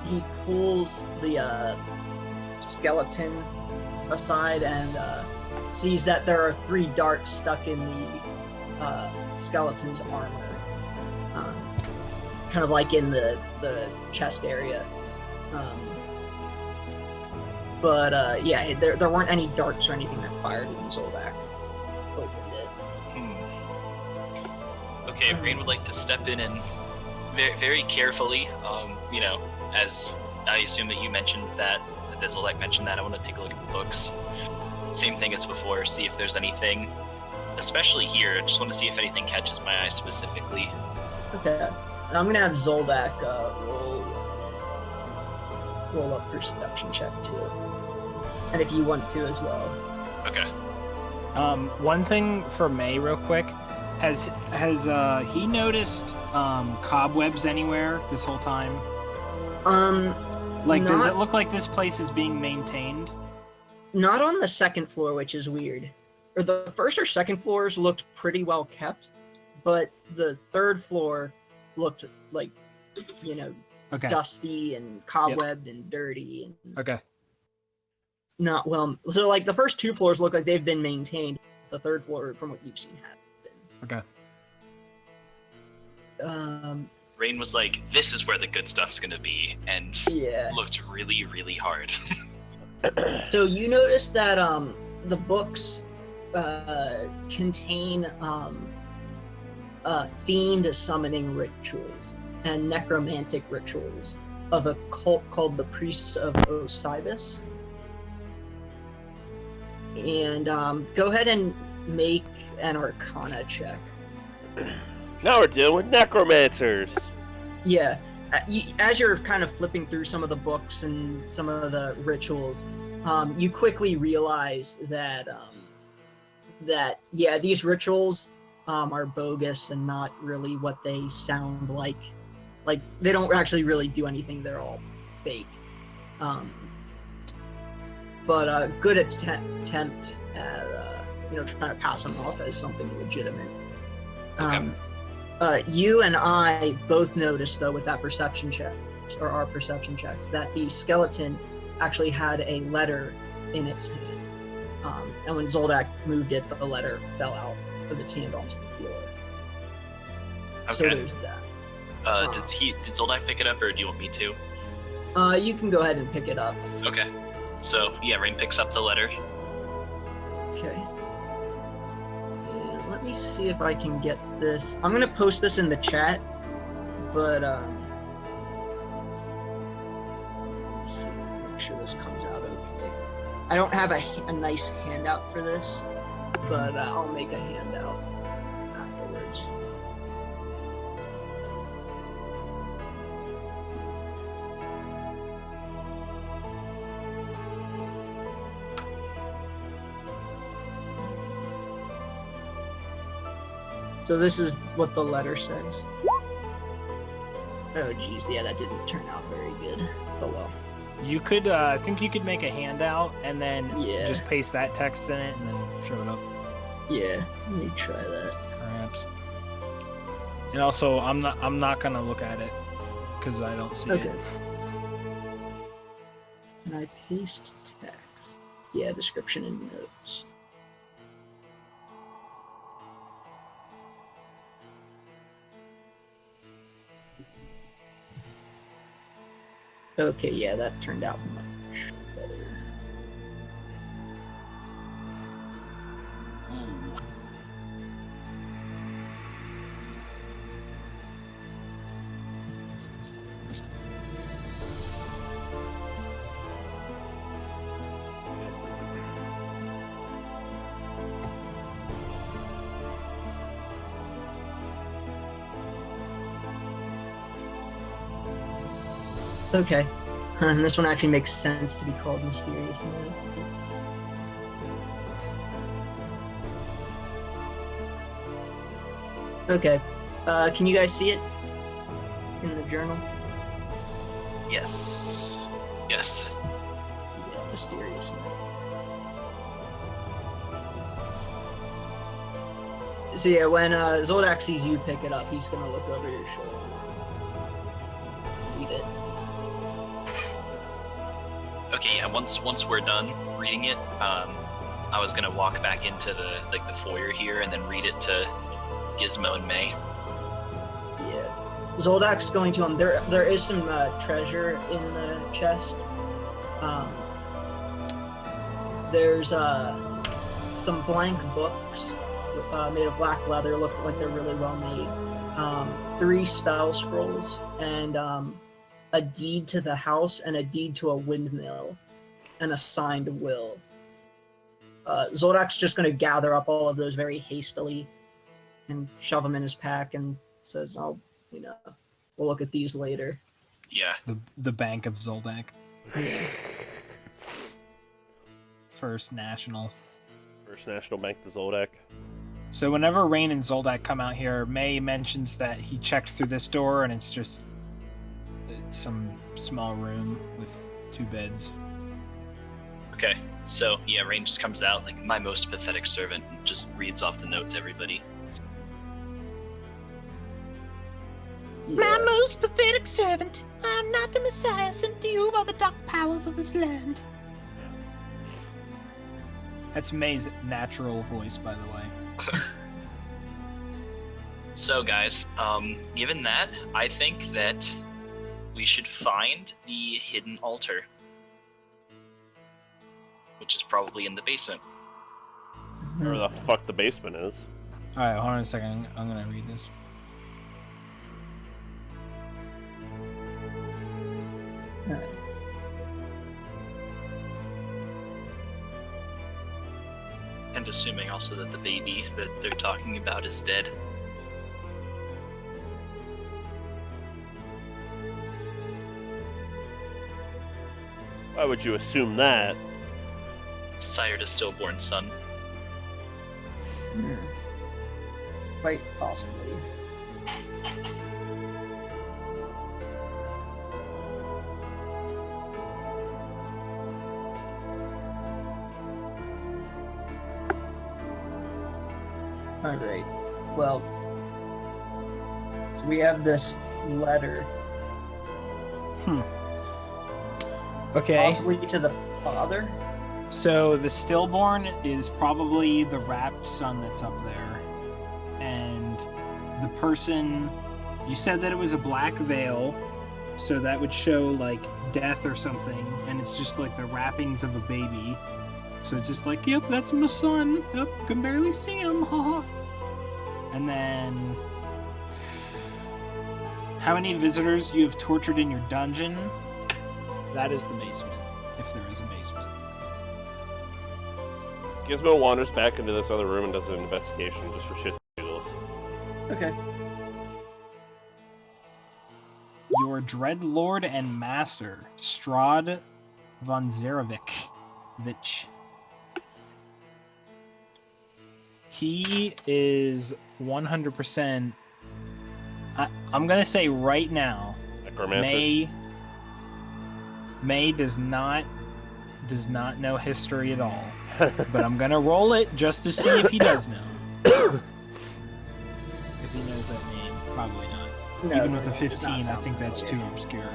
he pulls the skeleton aside and sees that there are 3 darts stuck in the skeleton's armor, kind of like in the chest area. But yeah, there weren't any darts or anything that fired when Zoldak opened it. Okay, Rain would like to step in and very, very carefully, as I assume that you mentioned that Zoldak mentioned that, I want to take a look at the books. Same thing as before, see if there's anything, especially here, I just want to see if anything catches my eye specifically. Okay, and I'm going to have Zoldak roll up perception check too. And if you want to as well. Okay. One thing for May, real quick. Has he noticed cobwebs anywhere this whole time? Does it look like this place is being maintained? Not on the second floor, which is weird. Or the first or second floors looked pretty well kept, but the third floor looked like, Okay. dusty and cobwebbed and dirty. And... Okay. not well. So like the first 2 floors look like they've been maintained. The 3rd floor, from what you've seen, has been. Okay. Rain was like, "This is where the good stuff's gonna be," and looked really, really hard. So you notice that the books contain fiend summoning rituals and necromantic rituals of a cult called the Priests of Osiris. And go ahead and make an Arcana check. Now we're dealing with necromancers. Yeah. As you're kind of flipping through some of the books and some of the rituals, you quickly realize that these rituals are bogus and not really what they sound like. Like, they don't actually really do anything. They're all fake. But good attempt at trying to pass them off as something legitimate. Okay. You and I both noticed, though, with that perception check, or our perception checks, that the skeleton actually had a letter in its hand. And when Zoldak moved it, the letter fell out of its hand onto the floor. Okay. So there's that. Did Zoldak pick it up, or do you want me to? You can go ahead and pick it up. Okay. So, yeah, Rain picks up the letter. Okay. And let me see if I can get this. I'm gonna post this in the chat, but let's see, make sure this comes out okay. I don't have a nice handout for this, but I'll make a handout afterwards. So this is what the letter says. Oh geez, yeah, that didn't turn out very good. Oh well. You could, I think you could make a handout and then Yeah. just paste that text in it and then show it up, Yeah, let me try that. perhaps. And also, I'm not gonna look at it because I don't see Okay. it. Can I paste text? Yeah, description and notes. Okay, yeah, that turned out much better. Okay. And this one actually makes sense to be called Mysterious Note. Okay. Can you guys see it in the journal? Yes. Yes. Yeah, Mysterious Note. So yeah, when Zoldak sees you pick it up, he's gonna look over your shoulder. Read it. Okay, yeah, once we're done reading it, I was gonna walk back into the foyer here and then read it to Gizmo and May. Yeah. Zoldak's going to there is some treasure in the chest. There's some blank books made of black leather, look like they're really well made. 3 spell scrolls and a deed to the house and a deed to a windmill and a signed will. Zoldak's just going to gather up all of those very hastily and shove them in his pack and says, "Oh, we'll look at these later." Yeah. The Bank of Zoldak. Yeah. First National Bank, the Zoldak. So whenever Rain and Zoldak come out here, May mentions that he checked through this door and it's just some small room with 2 beds. Okay, so yeah, Rain just comes out like my most pathetic servant and just reads off the note to everybody. My most pathetic servant, I am not the Messiah sent to you by the dark powers of this land. That's May's natural voice, by the way. So, guys, given that, I think that we should find the hidden altar, which is probably in the basement. Where the fuck the basement is. Alright, hold on a second. I'm gonna read this. And assuming also that the baby that they're talking about is dead. Why would you assume that? Sire to stillborn son. Quite possibly. Alright, well, so we have this letter. Okay. Possibly to the father? So the stillborn is probably the wrapped son that's up there. And the person, you said that it was a black veil, so that would show like death or something, and it's just like the wrappings of a baby. So it's just like, yep, that's my son. Yep, can barely see him. Haha. And then, how many visitors you have tortured in your dungeon? That is the basement, if there is a basement. Gizmo wanders back into this other room and does an investigation just for shit giggles. Okay. Your dread lord and master, Strahd von Zarevic. He is 100%. I'm gonna say right now, Necromancer. May does not know history at all. But I'm gonna roll it just to see if he does know. If he knows that name, probably not. No, Even with a it does 15, not I sound think that's too familiar. obscure.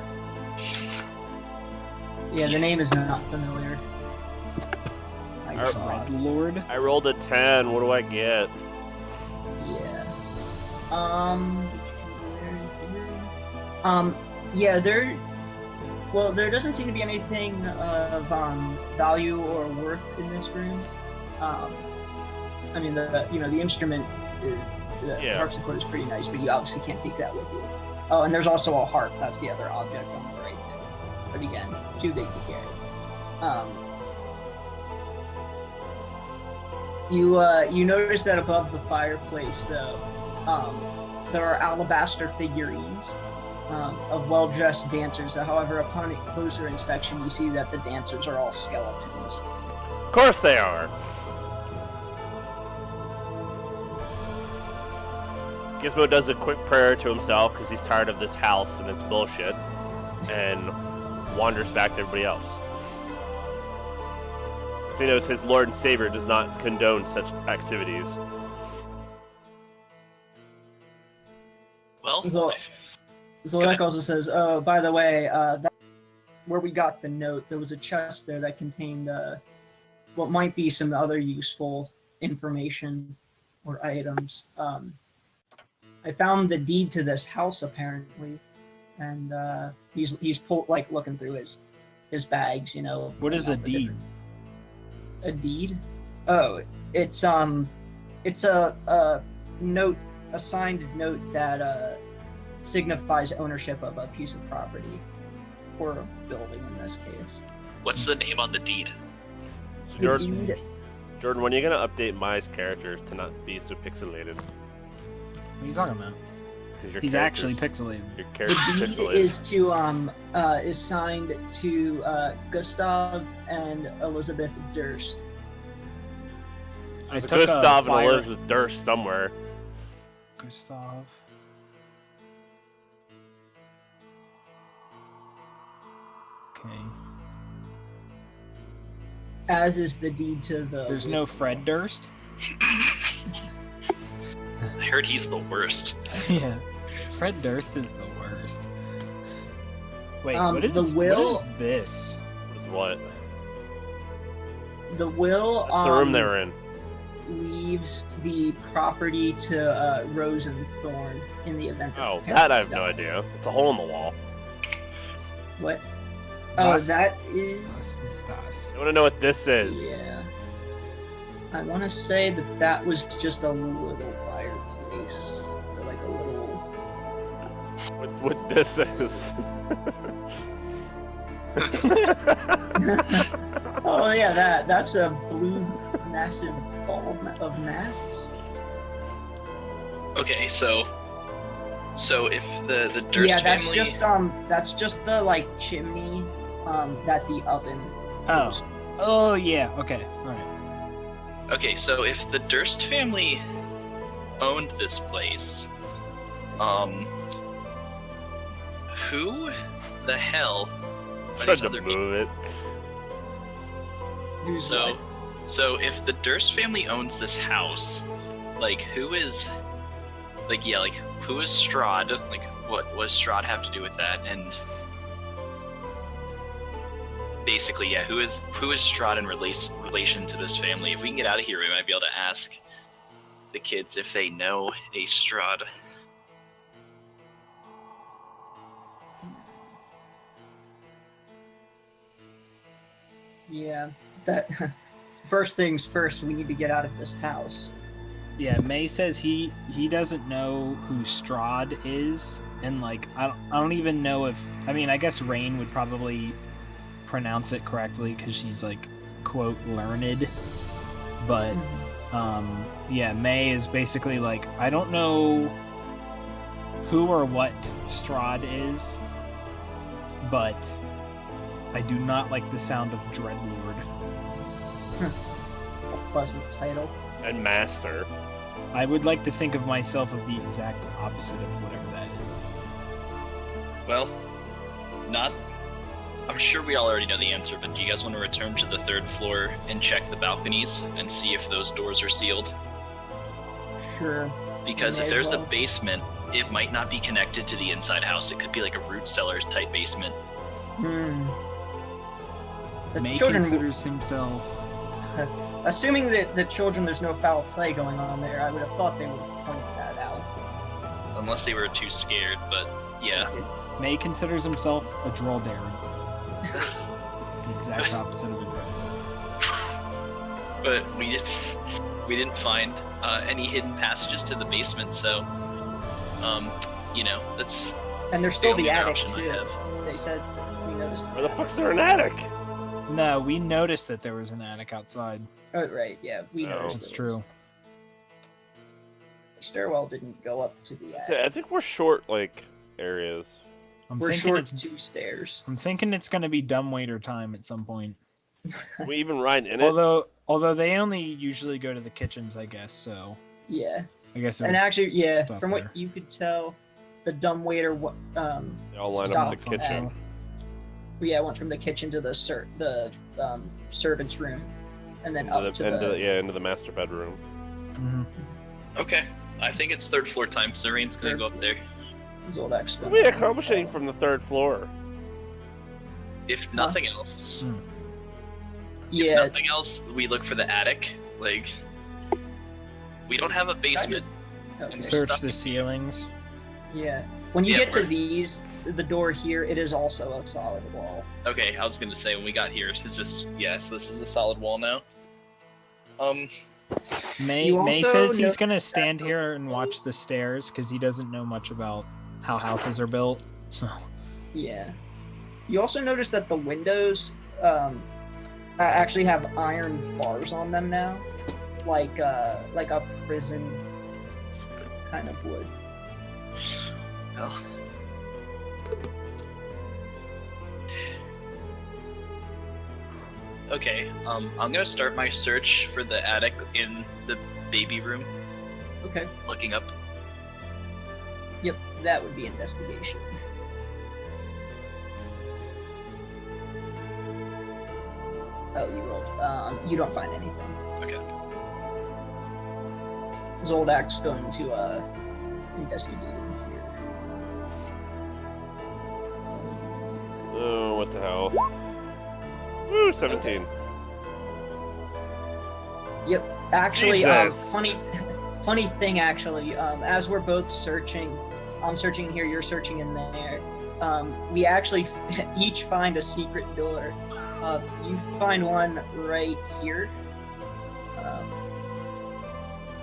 Yeah, the name is not familiar. Dread Lord? I rolled a 10. What do I get? Yeah. Yeah, there doesn't seem to be anything of value or worth in this room. I mean, the instrument, the harpsichord is pretty nice, but you obviously can't take that with you. Oh, and there's also a harp. That's the other object on the right there. But again, too big to carry. You notice that above the fireplace, though, there are alabaster figurines of well-dressed dancers. However, upon closer inspection, you see that the dancers are all skeletons. Of course they are! Gizmo does a quick prayer to himself because he's tired of this house and its bullshit, and wanders back to everybody else. So he knows his Lord and Savior does not condone such activities. Well, Zolek also says, "Oh, by the way, that where we got the note, there was a chest there that contained what might be some other useful information or items. I found the deed to this house apparently, and he's looking through his bags, you know. What is a deed? A deed? Oh, it's a note, a signed note that signifies ownership of a piece of property or a building in this case. What's the name on the deed? So Jordan, when are you gonna update Mai's character to not be so pixelated? What are you talking about? He's actually pixelated. Your The character's deed pixelated. is signed to Gustav and Elizabeth Durst. I There's took Gustav a and Elizabeth Durst somewhere. Gustav. Okay. As is the deed to the... There's no Fred Durst? I heard he's the worst. Yeah. Fred Durst is the worst. Wait, the what is will- what is this? What? The will That's the room they're in. leaves the property to Rose and Thorn in the event. Oh, that that I have no idea. It's a hole in the wall. What? Das. Oh, that Das is. is das. I want to know what this is. Yeah. I want to say that was just a little fireplace, or like a little. What this is? Oh yeah, that's a blue massive ball of masts. Okay, so if the Durst Yeah, that's family, that's just the like chimney that the oven. goes. Oh yeah. Okay. All right. okay, so if the Durst family owned this place, who the hell are Tried these to other move it. Who's So, what? so if the Durst family owns this house, like who is, like who is Strahd? Like what does Strahd have to do with that? And basically, yeah, who is Strahd in relation to this family? If we can get out of here, we might be able to ask the kids if they know a Strahd. Yeah, that. First things first, we need to get out of this house. Yeah, May says he doesn't know who Strahd is, and like I don't even know if I guess Rain would probably pronounce it correctly because she's like quote learned, but yeah, May is basically like I don't know who or what Strahd is, but I do not like the sound of Dreadlord. A pleasant title. And master. I would like to think of myself of the exact opposite of whatever that is. Well, I'm sure we all already know the answer, but do you guys want to return to the 3rd floor and check the balconies and see if those doors are sealed? Sure. Because May if as there's a well. basement, it might not be connected to the inside house. It could be like a root cellar type basement. The May children. considers himself. Assuming that the children, there's no foul play going on there, I would have thought they would point that out. Unless they were too scared, but yeah. May considers himself a Droldaren. The exact opposite of a Droldaren. But we didn't find any hidden passages to the basement, so that's And there's still the the only attic option I too. have. They said we noticed. Where the fuck's there an attic? No, we noticed that there was an attic outside. Oh right, yeah, we Oh. noticed. That's there was. true. The stairwell didn't go up to the I attic. think we're short, like, areas. We're short 2 stairs. I'm thinking it's gonna be dumbwaiter time at some point. We even ride in it. Although they only usually go to the kitchens, I guess. So Yeah, I guess. and actually, yeah, stuff from what there. you could tell, the dumbwaiter They all line up stopped in the kitchen. at- went from the kitchen to the servant's room, and then up to the. Into the master bedroom. Mhm. Okay. I think it's 3rd floor time, so Rain's gonna go up there. Zoldyck's What are we accomplishing from the 3rd floor? If nothing else. Hmm. If Yeah, nothing else, we look for the attic. Like, we don't have a basement. okay. Search stuff the in- ceilings. Yeah, when you Yeah, get to we're- these, the door here, it is also a solid wall. Okay, I was gonna say when we got here, so this is a solid wall now. May You May also says he's notice gonna stand here and watch the stairs because he doesn't know much about how houses are built. So Yeah. You also notice that the windows actually have iron bars on them now, like a prison kind of would. Well. Okay, I'm gonna start my search for the attic in the baby room, Okay. looking up. Yep, that would be investigation. Oh, you rolled. You don't find anything. Okay. Zoldak's going to investigate it here. Oh, what the hell? Woo, 17. Yep. Actually, Jesus. funny thing. Actually, as we're both searching, I'm searching here, you're searching in there. We actually each find a secret door. You find one right here,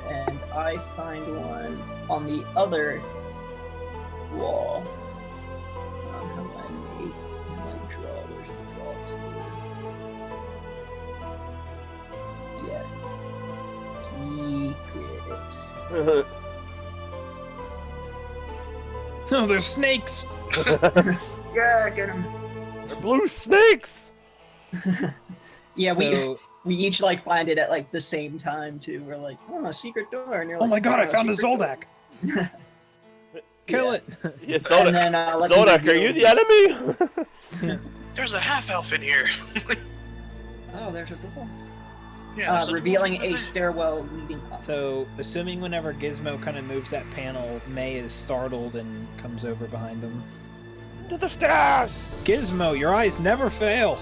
and I find one on the other wall. How do I draw? There's a draw tool. Yeah. Secret. Oh, there's snakes! Yeah, get him. They're blue snakes! Yeah, So, we each like find it at like the same time too. We're like, oh, a secret door, and you're like, oh my god, I found a secret door." Zoldak! Kill it! Yeah, And Zoldak, then let me Zoldak, are reveal- you the enemy? There's a half elf in here. Oh, there's a door. Yeah, there's a Revealing door. a stairwell leading up. So, assuming whenever Gizmo kind of moves that panel, May is startled and comes over behind them. To the stairs! Gizmo, your eyes never fail!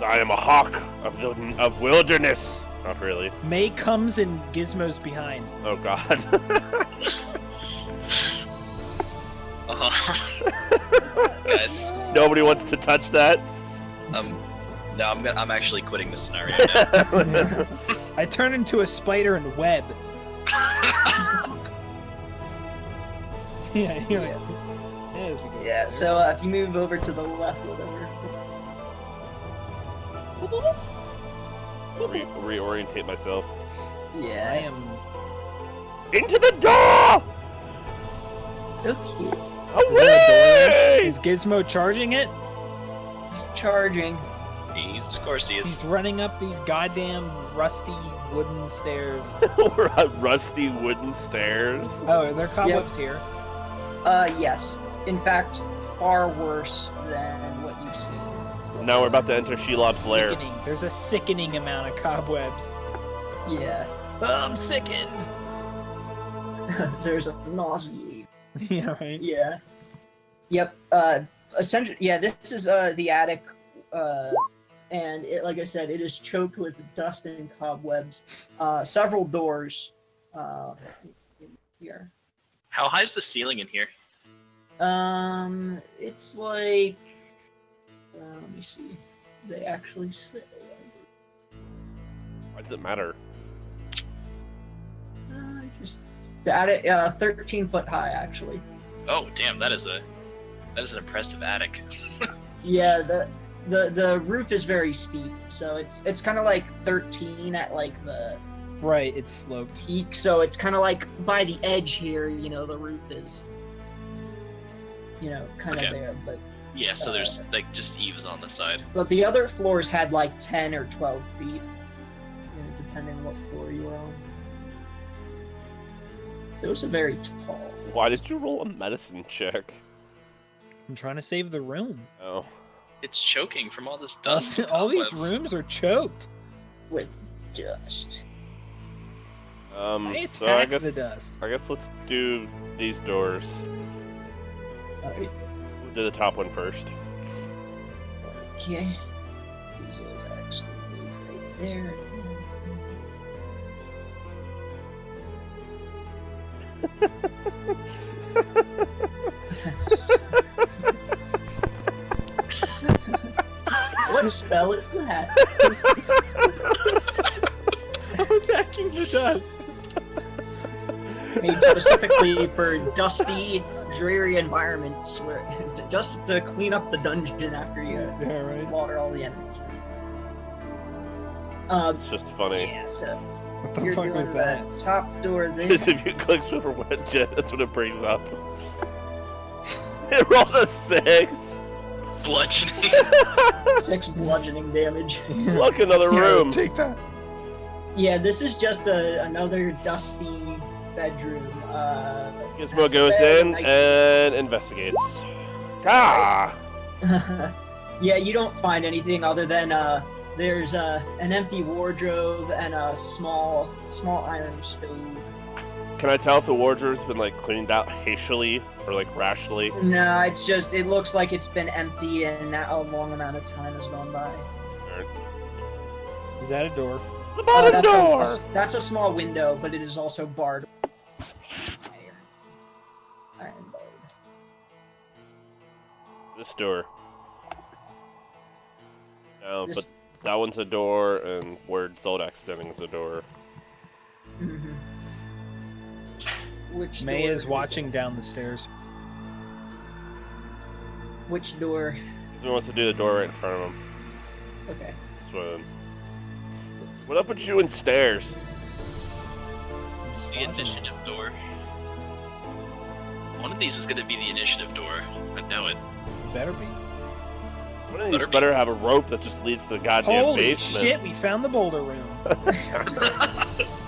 I am a hawk of wilderness. Not really. May comes and Gizmo's behind. Oh god. Guys, Nobody wants to touch that. no, I'm actually quitting the scenario now. I turn into a spider and web. Yeah, you're like, as we go Yeah. upstairs. So if you move over to the left, whatever. Reorientate myself. I Yeah. am. Into the door! Okay. Away! Is Gizmo charging it? He's charging. Of course he is. He's running up these goddamn rusty wooden stairs. We're on rusty wooden stairs. Oh, are there cobwebs here? Yes. In fact, far worse than what you've seen. Now we're about to enter Shelob's lair. Sickening. There's a sickening amount of cobwebs. Yeah. I'm sickened. There's a nauseating. Yeah, right. Yeah. Yep. Essentially, yeah. This is the attic, and like I said, it is choked with dust and cobwebs. Several doors. Here. How high is the ceiling in here? It's like. Let me see. They actually say. Why does it matter? Just the attic, 13 foot high, actually. Oh, damn, that is an impressive attic. Yeah, the roof is very steep, so it's kind of like 13 at like the Right, it's sloped. peak, so it's kind of like by the edge here, the roof is, kind of Okay. there, but Yeah, so there's like just eaves on the side. the other floors had like 10 or 12 feet, depending on what floor you were on. It was a very tall. Why did you roll a medicine check? I'm trying to save the room. Oh. It's choking from all this dust. and All these cobwebs. rooms are choked. With dust. I So I attack guess the dust. let's do these doors. Alright, We'll do the top one first. okay. These are actually right there. What spell is that? I'm attacking the dust. Made specifically for dusty, dreary environments where just to clean up the dungeon after you Yeah, right. slaughter all the enemies. It's just funny. Yeah, so What the you're fuck doing was that? the top door Because there. if you click super wet jet, that's what it brings up. It rolls a 6. Bludgeoning. 6 bludgeoning damage. Look, another Yeah, room. take that. Yeah, this is just another dusty bedroom. Gizmo has goes very in nice- and investigates. Ah! Yeah, you don't find anything other than there's an empty wardrobe and a small iron stove. Can I tell if the wardrobe's been like cleaned out hastily or like rashly? No, it looks like it's been empty and a long amount of time has gone by. Is that a door? The bottom door! That's a small window, but it is also barred. Iron barred. This door. No, but that one's a door, and where Zoldak's standing is a door. Mm-hmm. Which May door is watching down the stairs. Which door? He wants to do the door right in front of him. Okay. This one. What up with you and stairs? It's the initiative door. One of these is going to be the initiative door. I know it. Better be. One of these better have a rope that just leads to the goddamn Holy basement. shit, we found the boulder room.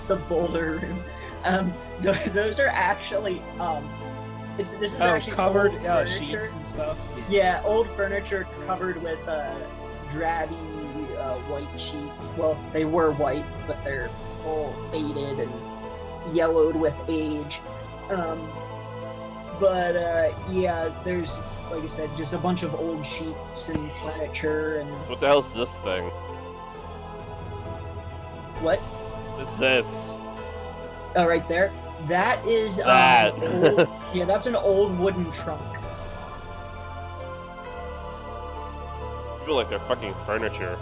The boulder room. Those are actually this is actually covered old furniture. sheets and stuff. Yeah, old furniture covered with drabby white sheets. Well, they were white, but they're all faded and yellowed with age. Yeah, there's, like I said, just a bunch of old sheets and furniture and. What the hell's this thing? What? What's this? Oh, right there. That is that. Old, yeah, that's an old wooden trunk. Feel like they're fucking furniture.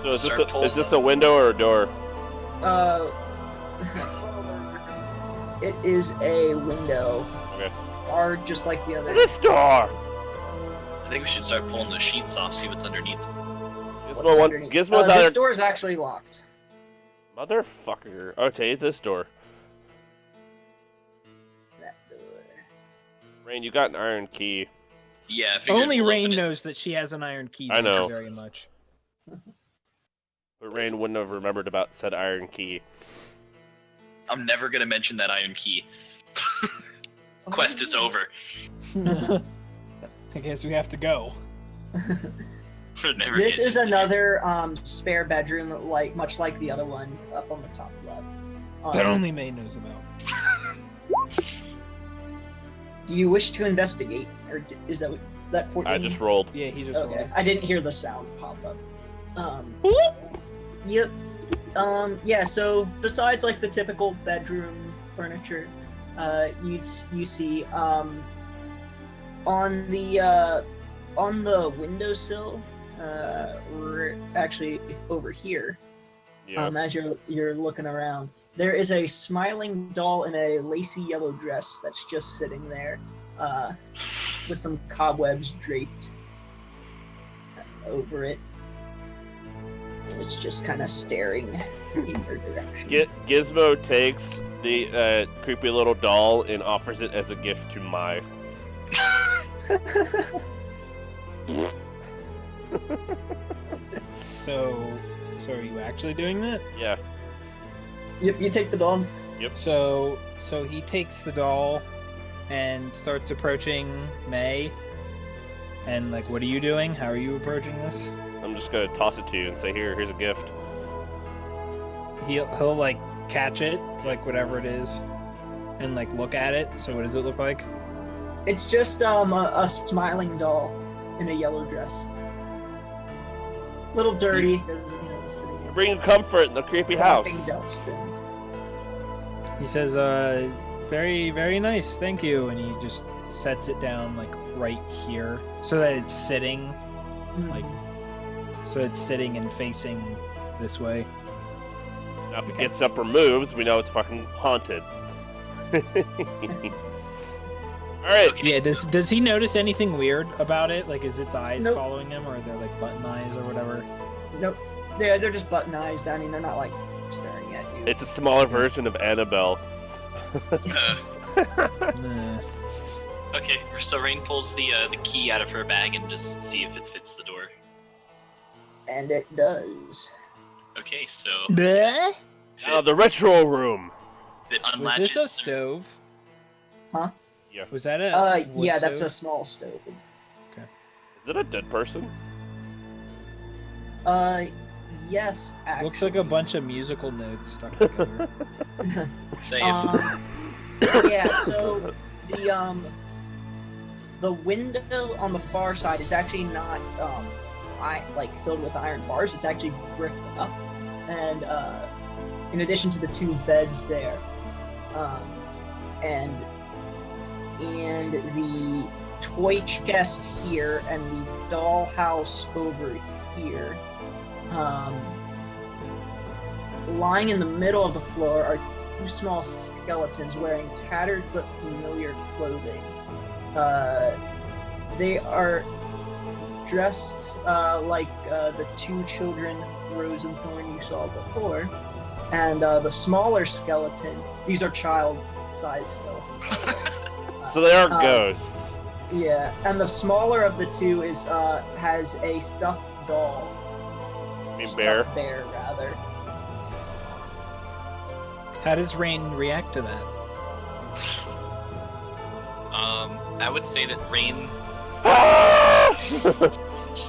So is this a window or a door? It is a window. Okay. Or just like the other. This door! I think we should start pulling the sheets off, see what's underneath. Gizmo's this door is actually locked. Motherfucker. Okay, this door. That door. Rain, you got an iron key. Yeah, I figured Only we'll Rain open it. knows that she has an iron key. I know. Very much. But Rain wouldn't have remembered about said iron key. I'm never gonna mention that iron key. Quest is over. I guess we have to go. This is another spare bedroom, much like the other one up on the top left. That only May knows about. Do you wish to investigate, or is that 14? I just rolled. Yeah, he just Okay, rolled. I didn't hear the sound pop up. Yep. Yeah. So besides like the typical bedroom furniture, you see on the windowsill, actually over here. Yeah. As you're looking around, there is a smiling doll in a lacy yellow dress that's just sitting there, with some cobwebs draped over it. It's just kind of staring in your direction. Gizmo takes the creepy little doll and offers it as a gift to Mai. So are you actually doing that? Yeah. Yep, you take the doll. Yep. So he takes the doll and starts approaching May. And like, what are you doing? How are you approaching this? I'm just gonna toss it to you and say, here's a gift. He'll like catch it, like whatever it is, and like look at it. So what does it look like? It's just a smiling doll in a yellow dress. Little dirty, because sitting in Bringing comfort in the creepy house. collecting dust and... He says, very, very nice, thank you. And he just sets it down like right here so that it's sitting, like, so it's sitting and facing this way. Now if it gets up or moves, we know it's fucking haunted. Alright. Okay. Yeah, does he notice anything weird about it? Like, is its eyes Nope. following him, or are they like button eyes or whatever? Nope. They're just button eyes. I mean, they're not like staring at you. It's a smaller version of Annabelle. Nah. Okay, so Rain pulls the key out of her bag and just see if it fits the door. And it does. Okay, so Bleh? Now the retro room. it Was unlatches. this a stove? Huh? Yeah. Was that a wood Yeah, that's a stove? small stove. Is it a dead person? Yes, actually. Looks like a bunch of musical notes stuck together. Save. Yeah, so the window on the far side is actually not filled with iron bars. It's actually bricked up, and in addition to the 2 beds there, and the toy chest here and the dollhouse over here. Lying in the middle of the floor are 2 small skeletons wearing tattered but familiar clothing. They are dressed like the 2 children, Rose and Thorn, you saw before. And the smaller skeleton, these are child-sized still. So they are ghosts. Yeah, and the smaller of the 2 is has a stuffed doll. I mean bear? Bear, rather. How does Rain react to that? I would say that Rain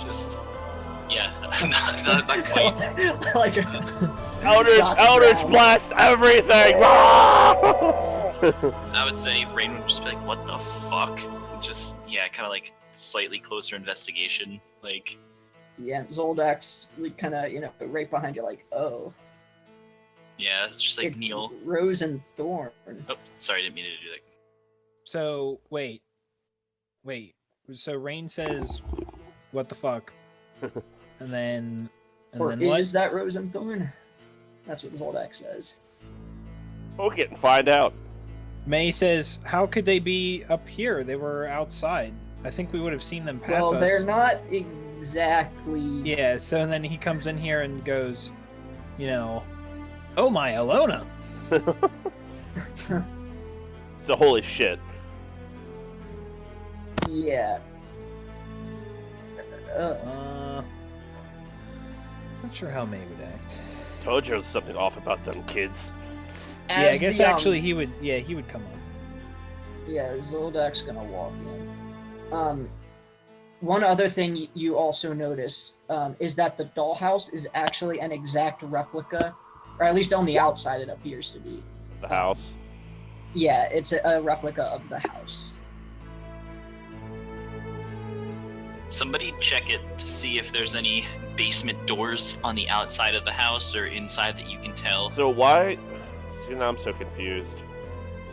just, yeah, not quite. Like Eldritch blast everything! I would say Rain would just be like, what the fuck? Just, yeah, kind of like slightly closer investigation, like. Yeah, Zoldak's kind of, right behind you, like, oh. Yeah, just like it's Neil. Rose and Thorn. Oh, sorry, I didn't mean to do that. So, wait. So Rain says, what the fuck? And then Or what? is that Rose and Thorn? That's what Zoldak says. We'll get and find out. May says, how could they be up here? They were outside. I think we would have seen them pass us. Well, they're not exactly... Yeah, so then he comes in here and goes, oh my, Alona! So holy shit. Yeah. Not sure how May would act. Told you there was something off about them kids. Yeah, I guess actually he would come up. Yeah, Zoldak's gonna walk in. One other thing you also notice is that the dollhouse is actually an exact replica, or at least on the outside it appears to be. The house? Yeah, it's a replica of the house. Somebody check it to see if there's any basement doors on the outside of the house or inside that you can tell. So why... See, now I'm so confused.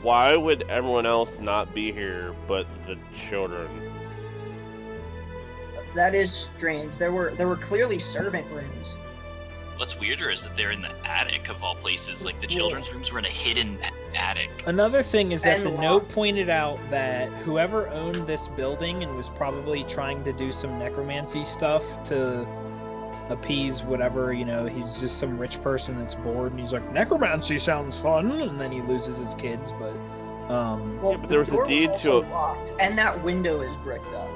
Why would everyone else not be here but the children? That is strange. There were clearly servant rooms. What's weirder is that they're in the attic of all places. Like the children's rooms were in a hidden attic. Another thing is that And the locked. note pointed out that whoever owned this building and was probably trying to do some necromancy stuff to appease whatever, he's just some rich person that's bored and he's like, necromancy sounds fun, and then he loses his kids, but Well, Yeah, but there was the a door deed was to also locked, and that window is bricked up.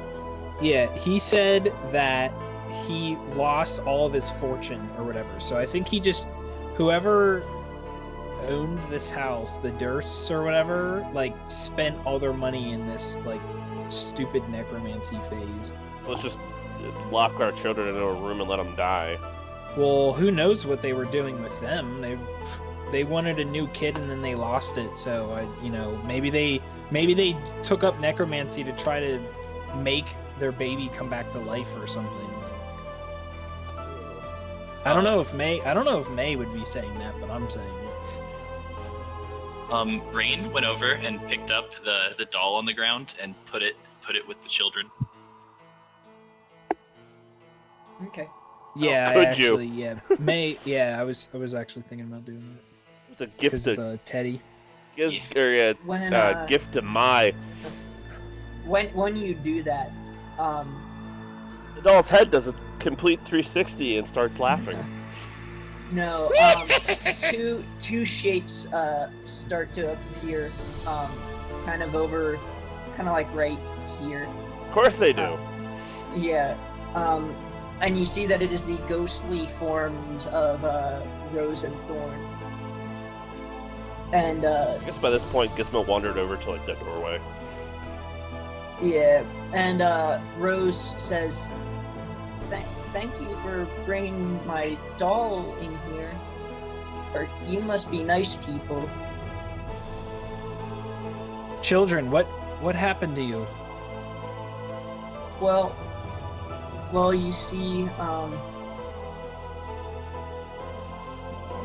yeah, he said that he lost all of his fortune or whatever. So I think whoever owned this house, the Dursts or whatever, spent all their money in this stupid necromancy phase. Let's just lock our children into a room and let them die. Well, who knows what they were doing with them? They wanted a new kid and then they lost it. So maybe they took up necromancy to try to make their baby come back to life or something. I don't know if May would be saying that, but I'm saying it. Rain went over and picked up the doll on the ground and put it with the children. Okay. Yeah, could actually, you? yeah. May, yeah, I was actually thinking about doing that. It's a gift Because to the Teddy. When gift to my. when you do that, The doll's head does a complete 360 and starts laughing. no, two shapes start to appear, kind of like right here. Of course they do. Yeah, and you see that it is the ghostly forms of Rose and Thorn. And I guess by this point, Gizmo wandered over to the doorway. yeah, and Rose says, "Thank you for bringing my doll in here. Or you must be nice people." Children, what happened to you? Well, Well, you see, let me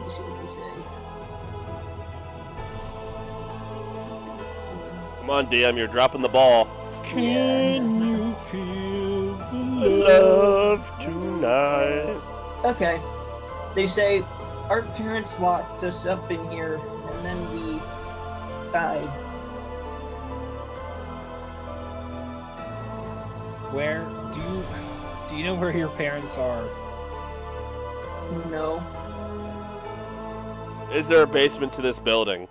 see what they say. Come on, DM, you're dropping the ball. Can you feel the Love tonight. Okay. They say, our parents locked us up in here, and then we died. Where do you know where your parents are? No. Is there a basement to this building?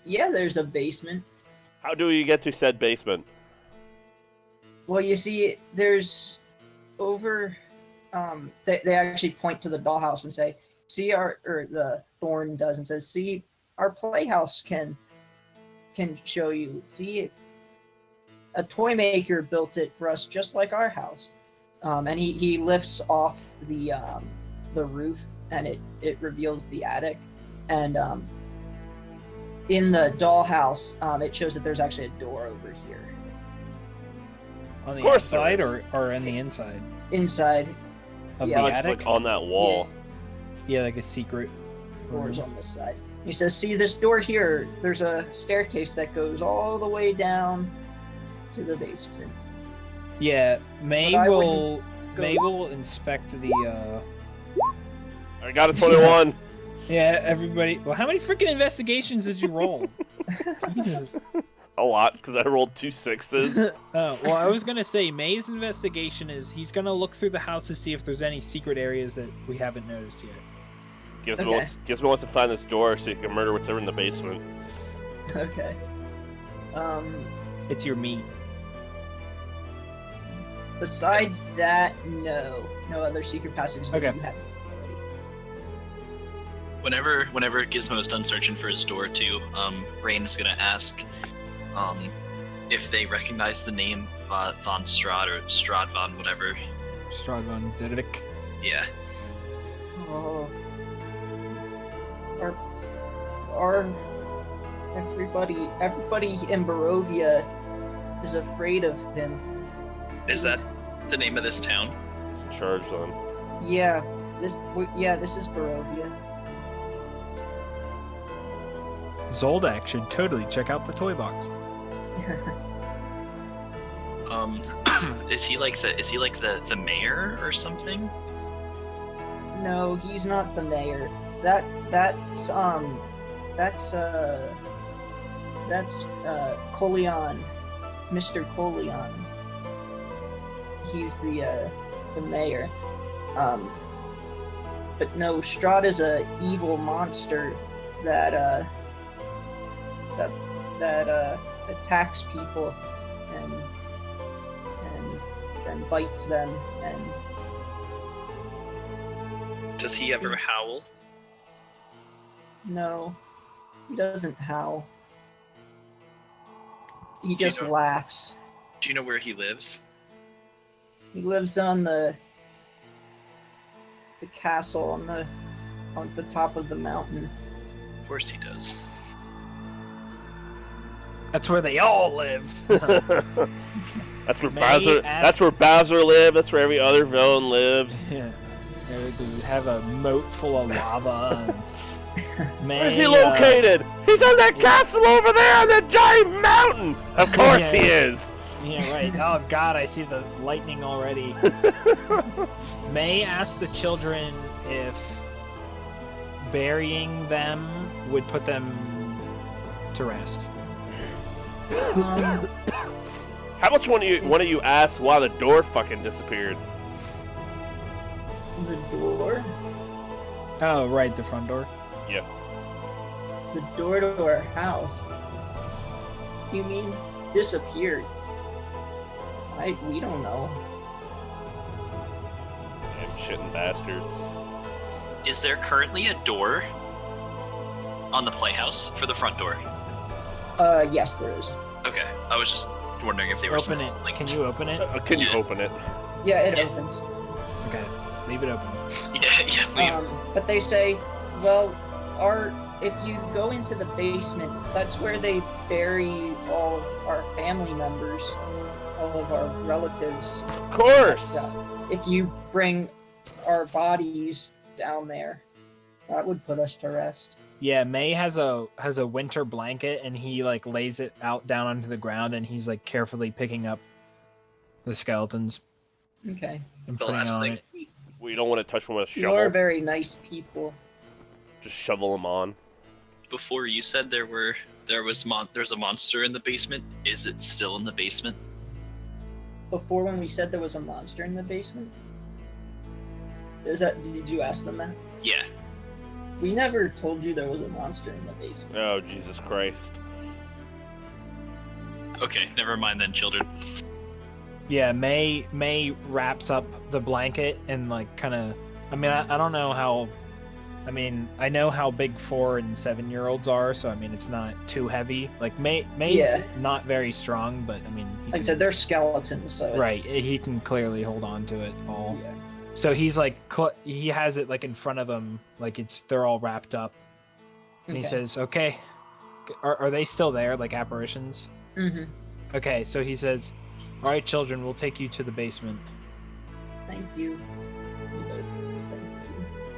Yeah, there's a basement. How do you get to said basement? Well, you see, there's over. They actually point to the dollhouse and say, "See or the Thorn does and says, see, our playhouse can show you. See, a toy maker built it for us, just like our house." And he lifts off the roof, and it reveals the attic, and in the dollhouse, it shows that there's actually a door over here. On the outside or on the inside? Inside. Of Yeah. the It's attic? like on that wall. Yeah, like a secret. Doors on this side. He says, see this door here, there's a staircase that goes all the way down to the basement. Yeah, May But I will go- inspect the I got a 21. yeah, everybody. Well, how many freaking investigations did you roll? Jesus. A lot, because I rolled 2 6s. Oh, well, I was gonna say May's investigation is he's gonna look through the house to see if there's any secret areas that we haven't noticed yet. Gizmo wants to find this door so you can murder whatever in the basement. Okay. It's your meat. Besides that, no other secret passages that Okay. you have. Whenever Gizmo's done searching for his door too, Rain is gonna ask if they recognize the name von Strad or Strad von whatever. Stragon Zedek. Yeah. Oh. Our everybody in Barovia is afraid of him. Is that the name of this town? It's charged on. Yeah, this is Barovia. Zoldak should totally check out the toy box. Is he like the mayor or something? No, he's not the mayor. That's Coleon, Mr. Coleon. He's the mayor. But no, Strahd a evil monster that attacks people and then bites them, and Does he ever howl? no, he doesn't howl. He you just know- laughs. Do you know where he lives? He lives on the castle on the top of the mountain. Of course he does. That's where they all live. That's where May Bowser. ask- That's where Bowser lives. That's where every other villain lives. Yeah. They have a moat full of lava. And Where's he located? He's on that castle over there on that giant mountain. Of course Yeah. he is. Yeah, right. Oh God, I see the lightning already. May asked the children if burying them would put them to rest. How much one of you asked why the door fucking disappeared? The door? Oh, right, the front door. Yeah. The door to our house? You mean disappeared? We don't know. Damn shitting bastards. Is there currently a door on the playhouse for the front door? Yes, there is. Okay, I was just wondering if they were Open it. somehow linked. Can you open it? Can you Yeah. open it? Yeah, it Yeah. opens. Okay, leave it open. Yeah. But they say, well, if you go into the basement, that's where they bury all of our family members. all of our relatives. Of course! If you bring our bodies down there, that would put us to rest. Yeah, May has a winter blanket, and he like lays it out down onto the ground, and he's like carefully picking up the skeletons. Okay. And The putting last on thing. it. We don't want to touch them with a You are shovel. very nice people. Just shovel them on. Before you said there's a monster in the basement. Is it still in the basement? Before, when we said there was a monster in the basement, did you ask them that? Yeah. We never told you there was a monster in the basement. Oh, Jesus Christ. Okay, never mind then, children. Yeah, May wraps up the blanket and like kind of. I mean, I don't know how. I mean, I know how big 4 and 7-year-olds are, so I mean, it's not too heavy. Like May's not very strong, but I mean, Like I said, they're skeletons, so it's... right, he can clearly hold on to it all. Yeah. So he's like, he has it like in front of him, like they're all wrapped up, and he says, "Okay, are they still there, like apparitions?" Mm-hmm. Okay, so he says, "All right, children, we'll take you to the basement." Thank you.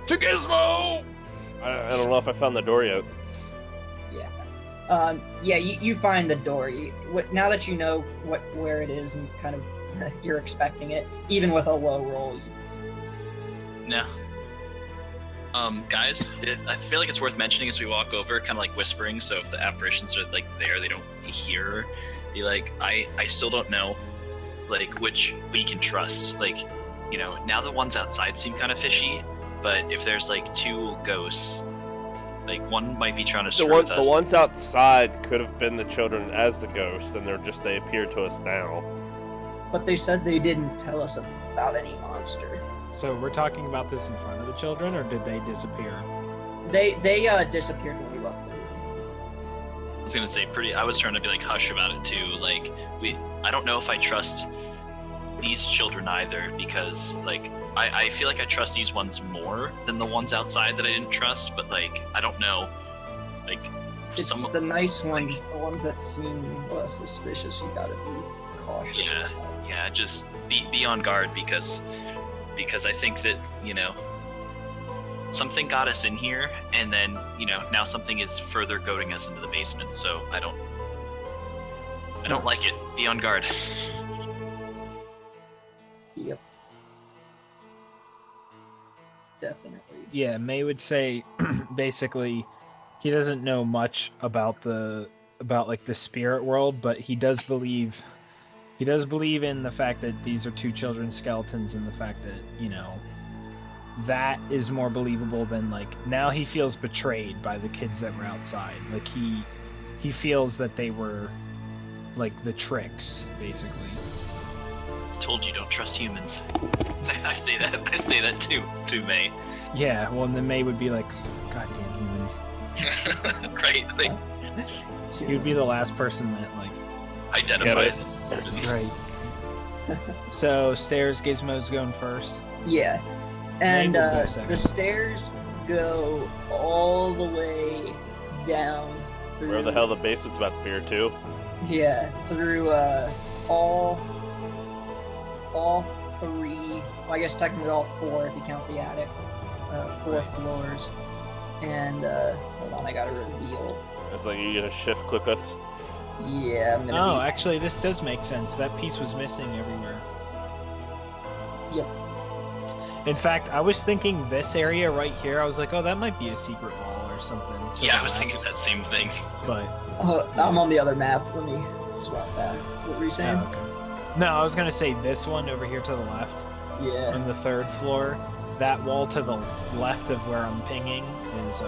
To Gizmo! I don't know if I found the door yet. Yeah. You find the door. Now that you know where it is and kind of you're expecting it, even with a low roll. No. Guys, I feel like it's worth mentioning as we walk over, kind of like whispering, so if the apparitions are like there, they don't hear. Be like, I still don't know, like, which we can trust. Like, you know, now the ones outside seem kind of fishy, but if there's like 2 ghosts, like one might be trying to screw with us. The ones outside could have been the children as the ghosts, and they appear to us now. But they said they didn't tell us about any monster. So we're talking about this in front of the children, or did they disappear? They disappeared when we left the room. I was gonna say I was trying to be like hush about it too. Like I don't know if I trust these children either, because like I feel like I trust these ones more than the ones outside that I didn't trust, but like I don't know. Like It's the nice ones, the ones that seem less suspicious, you gotta be cautious. Yeah, just be on guard because I think that, you know, something got us in here, and then, you know, now something is further goading us into the basement, so I don't like it. Be on guard. Yep. Definitely. Yeah, May would say basically he doesn't know much about like the spirit world, but he does believe in the fact that these are 2 children's skeletons, and the fact that, you know, that is more believable than like now he feels betrayed by the kids that were outside. Like he feels that they were like the tricks, basically. Told you don't trust humans. I say that to May. Yeah, well, and then May would be like, "Goddamn humans!" Right? Like He would be the last person that like identifies. right. So stairs, Gizmo's going first. Yeah. And May will go second. the stairs go all the way down through... Where the hell the basement's about to appear too? Yeah, through all 3, well, I guess technically all 4 if you count the attic, 4 floors. And hold on, I gotta reveal. It's like you gonna shift click us. Yeah, I'm gonna. Oh, actually, this does make sense. That piece was missing everywhere. Yep. In fact, I was thinking this area right here. I was like, oh, that might be a secret wall or something. to Yeah, the I was left. thinking that same thing. But I'm on the other map. Let me swap that. What were you saying? oh, okay. No, I was gonna say this one over here to the left Yeah. on the 3rd floor. That wall to the left of where I'm pinging is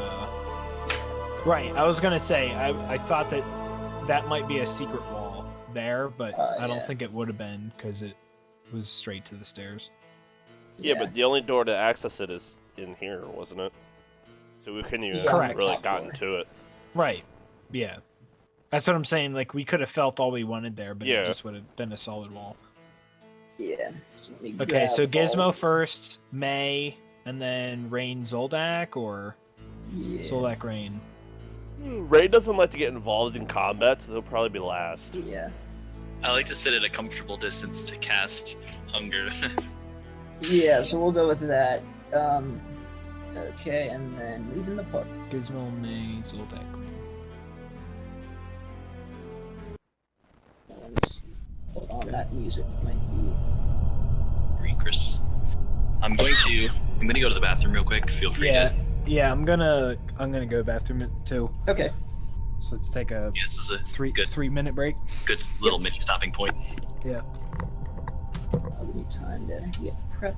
right. I was gonna say I thought that might be a secret wall there, but I don't yeah. think it would have been because it was straight to the stairs. Yeah, but the only door to access it is in here, wasn't it? So we couldn't even Correct. really gotten to it. Right. Yeah. That's what I'm saying. Like we could have felt all we wanted there, but Yeah. it just would have been a solid wall. Yeah. So let me Okay, so grab Gizmo all- first, May, and then Rain Zoldak, or Yeah. Zoldak Rain. Ray doesn't like to get involved in combat, so he'll probably be last. Yeah. I like to sit at a comfortable distance to cast Hunger. Yeah, so we'll go with that. Okay, and then leaving the park. Gizmo, May, Zoldak. Let me see. Hold on, that music might be. Chris. I'm going to go to the bathroom real quick. Feel free to. Yeah, I'm gonna go to the bathroom too. Okay. So let's take a Yeah, this is a good 3-minute break. good little mini stopping point. Yeah. I'll give me time to get prepped.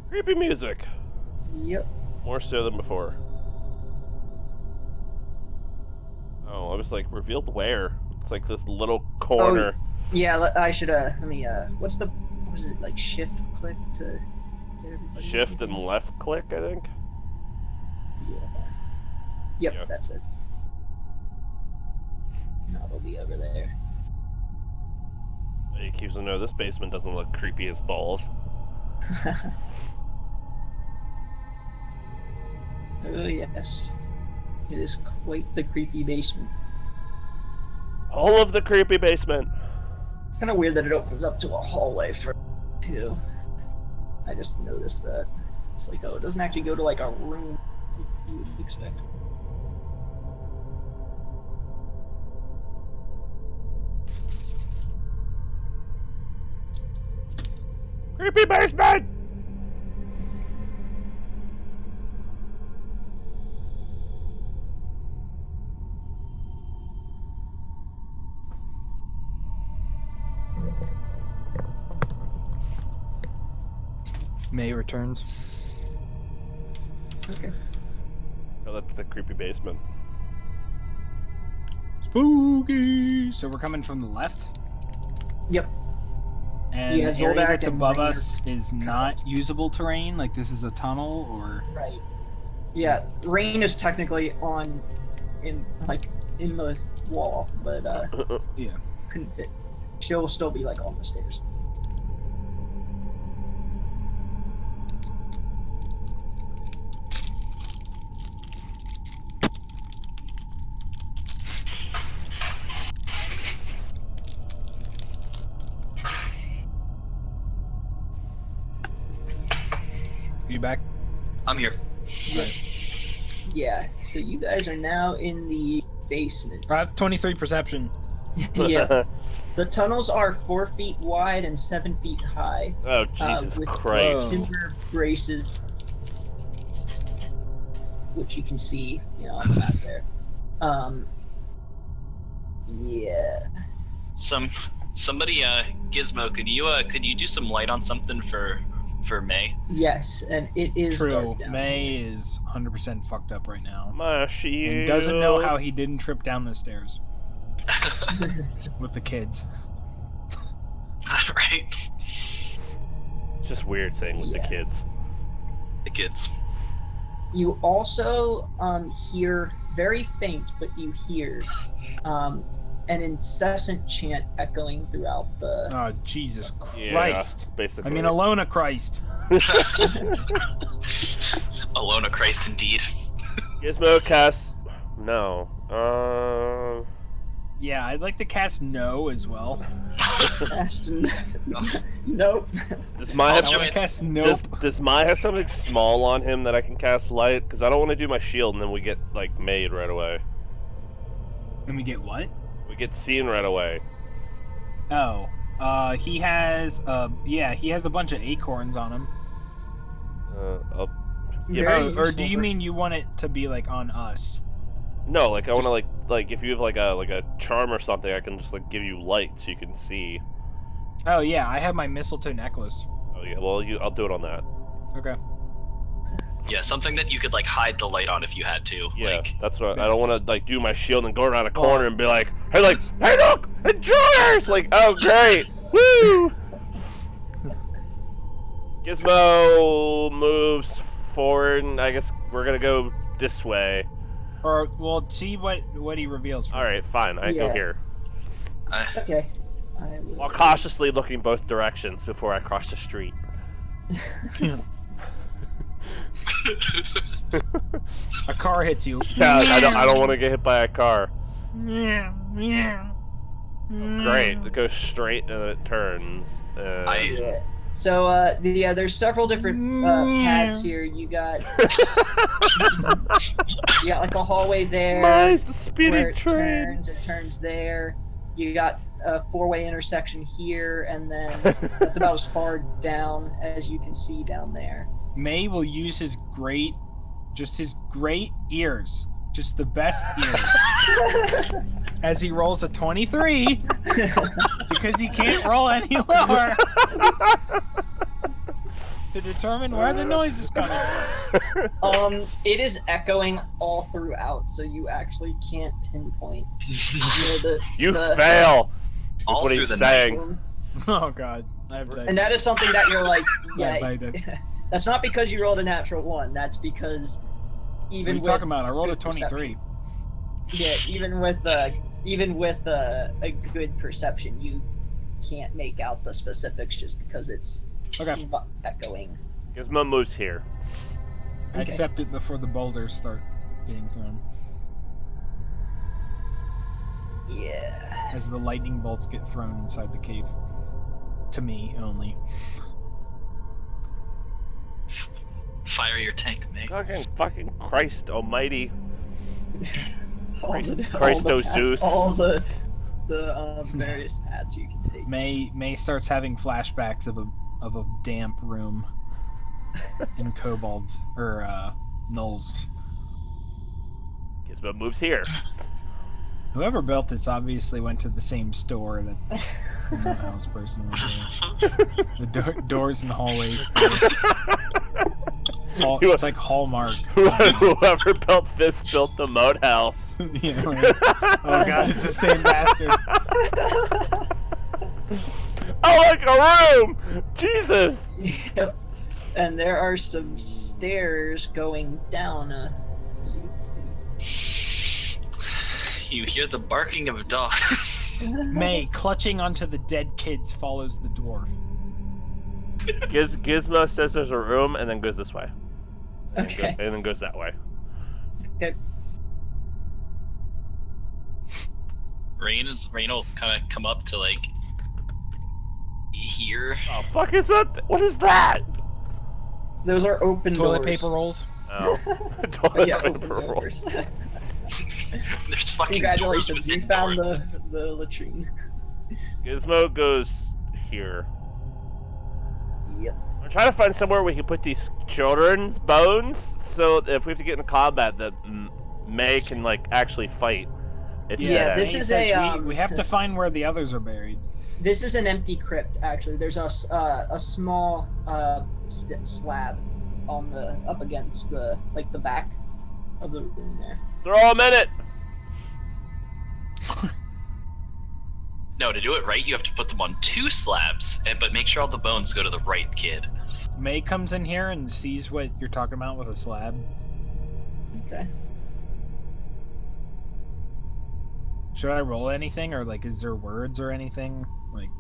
Creepy music. Yep. More so than before. Oh, I was like, revealed where? It's like this little corner. Oh, yeah, I should, let me, was it, like, shift click to get everybody? Shift and left click, I think. Yeah. Yep, Yeah. that's it. Now they'll be over there. You keep to know this basement doesn't look creepy as balls. Oh, yes. It is quite the creepy basement. All of the creepy basement. It's kind of weird that it opens up to a hallway for too. I just noticed that. It's like, oh, it doesn't actually go to like a room you would expect. Creepy basement! May returns. Okay. Oh, that's the creepy basement. Spooky! So we're coming from the left? Yep. And Yeah, the area Zoldak that's and above Rain us is not usable terrain? Like this is a tunnel, or...? Right. Yeah, Rain is technically in the wall, but Yeah. couldn't fit. She'll still be like on the stairs. Are you back? I'm here. Yeah, so you guys are now in the basement. I have 23 perception. Yeah. The tunnels are 4 feet wide and 7 feet high. Oh, Jesus with Christ. timber braces, which you can see, on the map there. Yeah. Somebody, Gizmo, could you do some light on something for May? Yes, and it is True. dark down May is 100% fucked up right now. My shield. And doesn't know how he didn't trip down the stairs with the kids. Right. It's just weird saying with the Yes. kids. The kids. You also hear, very faint, but you hear an incessant chant echoing throughout the... Oh, Jesus Yeah, Christ. basically. I mean, Alona Christ. Alona Christ, indeed. Gizmo cast. No. Yeah, I'd like to cast No as well. Nope. Does Mai I have want join. to cast Nope. Does Mai have something small on him that I can cast light? Because I don't want to do my shield and then we get like made right away. And we get what? We get seen right away. Oh. He has he has a bunch of acorns on him. Very Or do useful you for- mean you want it to be like on us? No, like I want to like if you have like a charm or something, I can just like give you light so you can see. Oh yeah, I have my mistletoe necklace. Oh yeah, well I'll do it on that. Okay. Yeah, something that you could like hide the light on if you had to. Yeah, Like, that's what I don't want to like do my shield and go around a corner and be like, hey look, intruders! Like, oh great, woo! Gizmo moves forward, and I guess we're gonna go this way. Or we'll see what he reveals. All right, fine, I go Yeah. here. Okay. While cautiously looking both directions before I cross the street. A car hits you. Yeah, I don't want to get hit by a car. Great, it goes straight and it turns. Yeah. So there's several different paths here. You got like a hallway there. Mine's the speeding where it train. It turns there. You got a four-way intersection here, and then that's about as far down as you can see down there. May will use his great ears, just the best ears, as he rolls a 23, because he can't roll any lower, to determine where the noise is coming from. It is echoing all throughout, so you actually can't pinpoint. You fail. Is all what through he's the saying. Oh god, I've died. And that is something that you're like, Yeah, yeah. That's not because you rolled a natural one. That's because What are even you with talking about? I rolled a good 23. Yeah, even with a good perception, you can't make out the specifics just because it's Okay. echoing. Gizmo moves here. I accept it before the boulders start getting thrown. Yeah. As the lightning bolts get thrown inside the cave. To me only. fire your tank, Meg. Fucking Christ almighty. Zeus. All the various paths you can take. May starts having flashbacks of a damp room in kobolds or gnolls. Gizmo moves here. Whoever built this obviously went to the same store that the house person was in. The doors and hallways. It's like Hallmark. Whoever built this built the moat house. Yeah, right. Oh god, it's the same bastard. I like a room! Jesus! Yep. And there are some stairs going down. You hear the barking of dogs. May, clutching onto the dead kids, follows the dwarf. Gizmo says there's a room and then goes this way. Okay. And then goes that way. Okay. Rain will kind of come up to like here. Oh fuck is that? What is that? Those are open Toilet doors. paper rolls. Oh. Toilet Yeah, paper open roll. doors. There's fucking Congratulations, doors you within found doors. the latrine. Gizmo goes here. Yep. I'm trying to find somewhere we can put these children's bones, so that if we have to get in combat, that May can like actually fight. Yeah, this May is says we have to find where the others are buried. This is an empty crypt. Actually, there's a small slab on the up against the back of the room there. Throw a minute. No, to do it right, you have to put them on 2 slabs, but make sure all the bones go to the right kid. May comes in here and sees what you're talking about with a slab. Okay. Should I roll anything, or like, is there words or anything? Like,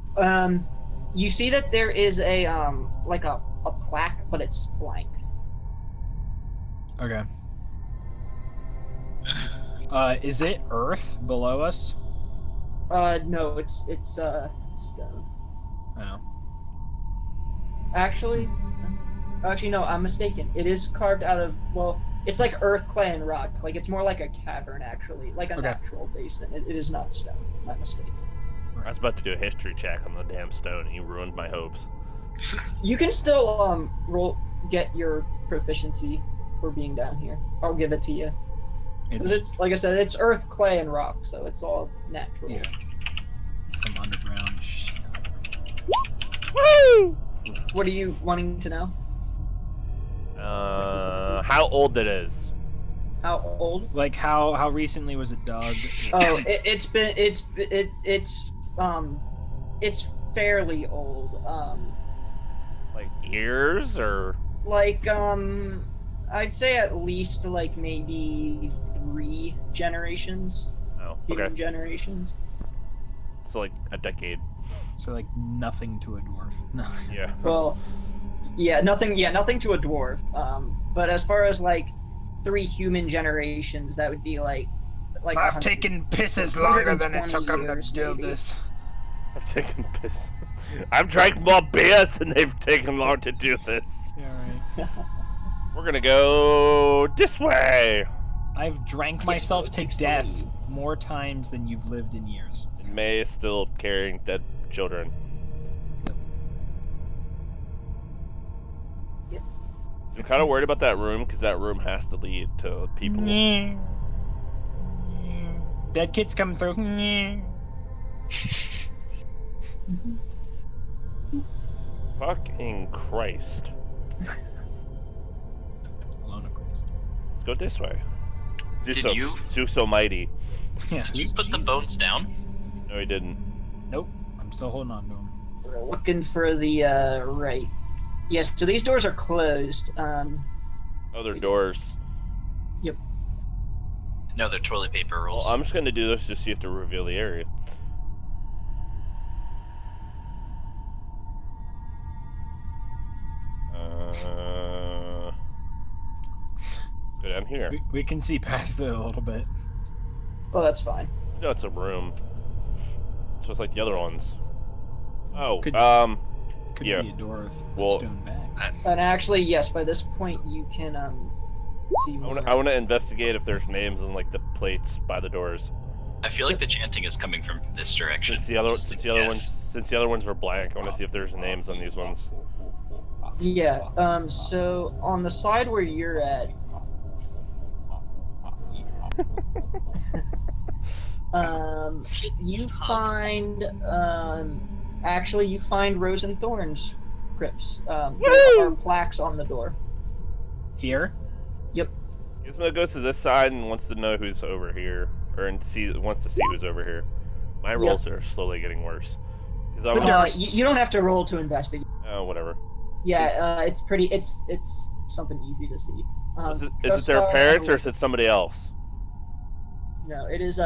You see that there is a like a plaque, but it's blank. okay. Is it earth below us? No, it's stone. Oh. Actually, no, I'm mistaken. It is carved out of, well, it's like earth, clay, and rock. Like, it's more like a cavern, actually. Like a natural basement. It is not stone. My mistake. Right. I was about to do a history check on the damn stone, and you ruined my hopes. You can still get your proficiency for being down here. I'll give it to you. Because it's, like I said, it's earth, clay, and rock, so it's all natural. Yeah. Some underground shit. Woo! What are you wanting to know? How old it is? How old? Like how recently was it dug? Oh, it's fairly old. Like years or? Like I'd say at least like maybe 3 generations. Oh, okay. Human generations. So like a decade. So like nothing to a dwarf. No. Yeah. Well, yeah, nothing to a dwarf. But as far as like 3 human generations, that would be like I've taken pisses longer than it took them to build maybe. this. I've taken piss. I've drank more beers than they've taken long to do this. Yeah, right. We're gonna go this way. I've drank myself to death more times than you've lived in years. And May is still carrying dead children. Yep. So I'm kind of worried about that room because that room has to lead to people. Dead kids coming through. Fucking Christ. Alone of Christ. Let's go this way. Did you? So mighty. Yeah. Did you put the bones down? No, he didn't. Nope. I'm still holding on to them. We're looking for the right. Yes, so these doors are closed. Other doors. Yep. No, they're toilet paper rolls. Well, I'm just gonna do this just so you have to reveal the area. Go down here. We can see past it a little bit. Oh, that's fine. No, it's a room. Just like the other ones. Oh, Could yeah. be a door with a Well, stone back. And actually, yes, by this point you can see more. I want to investigate if there's names on like the plates by the doors. I feel like the chanting is coming from this direction. Since the other ones were blank, I want to see if there's names on these ones. Yeah. So on the side where you're at, you find actually you find Rose and Thorns crypts. There are plaques on the door. Here? Yep. Gizmo goes to this side and wants to know who's over here, wants to see who's over here. My rolls are slowly getting worse. You don't have to roll to investigate. Oh, whatever. Yeah, it's pretty. It's something easy to see. Is it their parents or is it somebody else? No, it is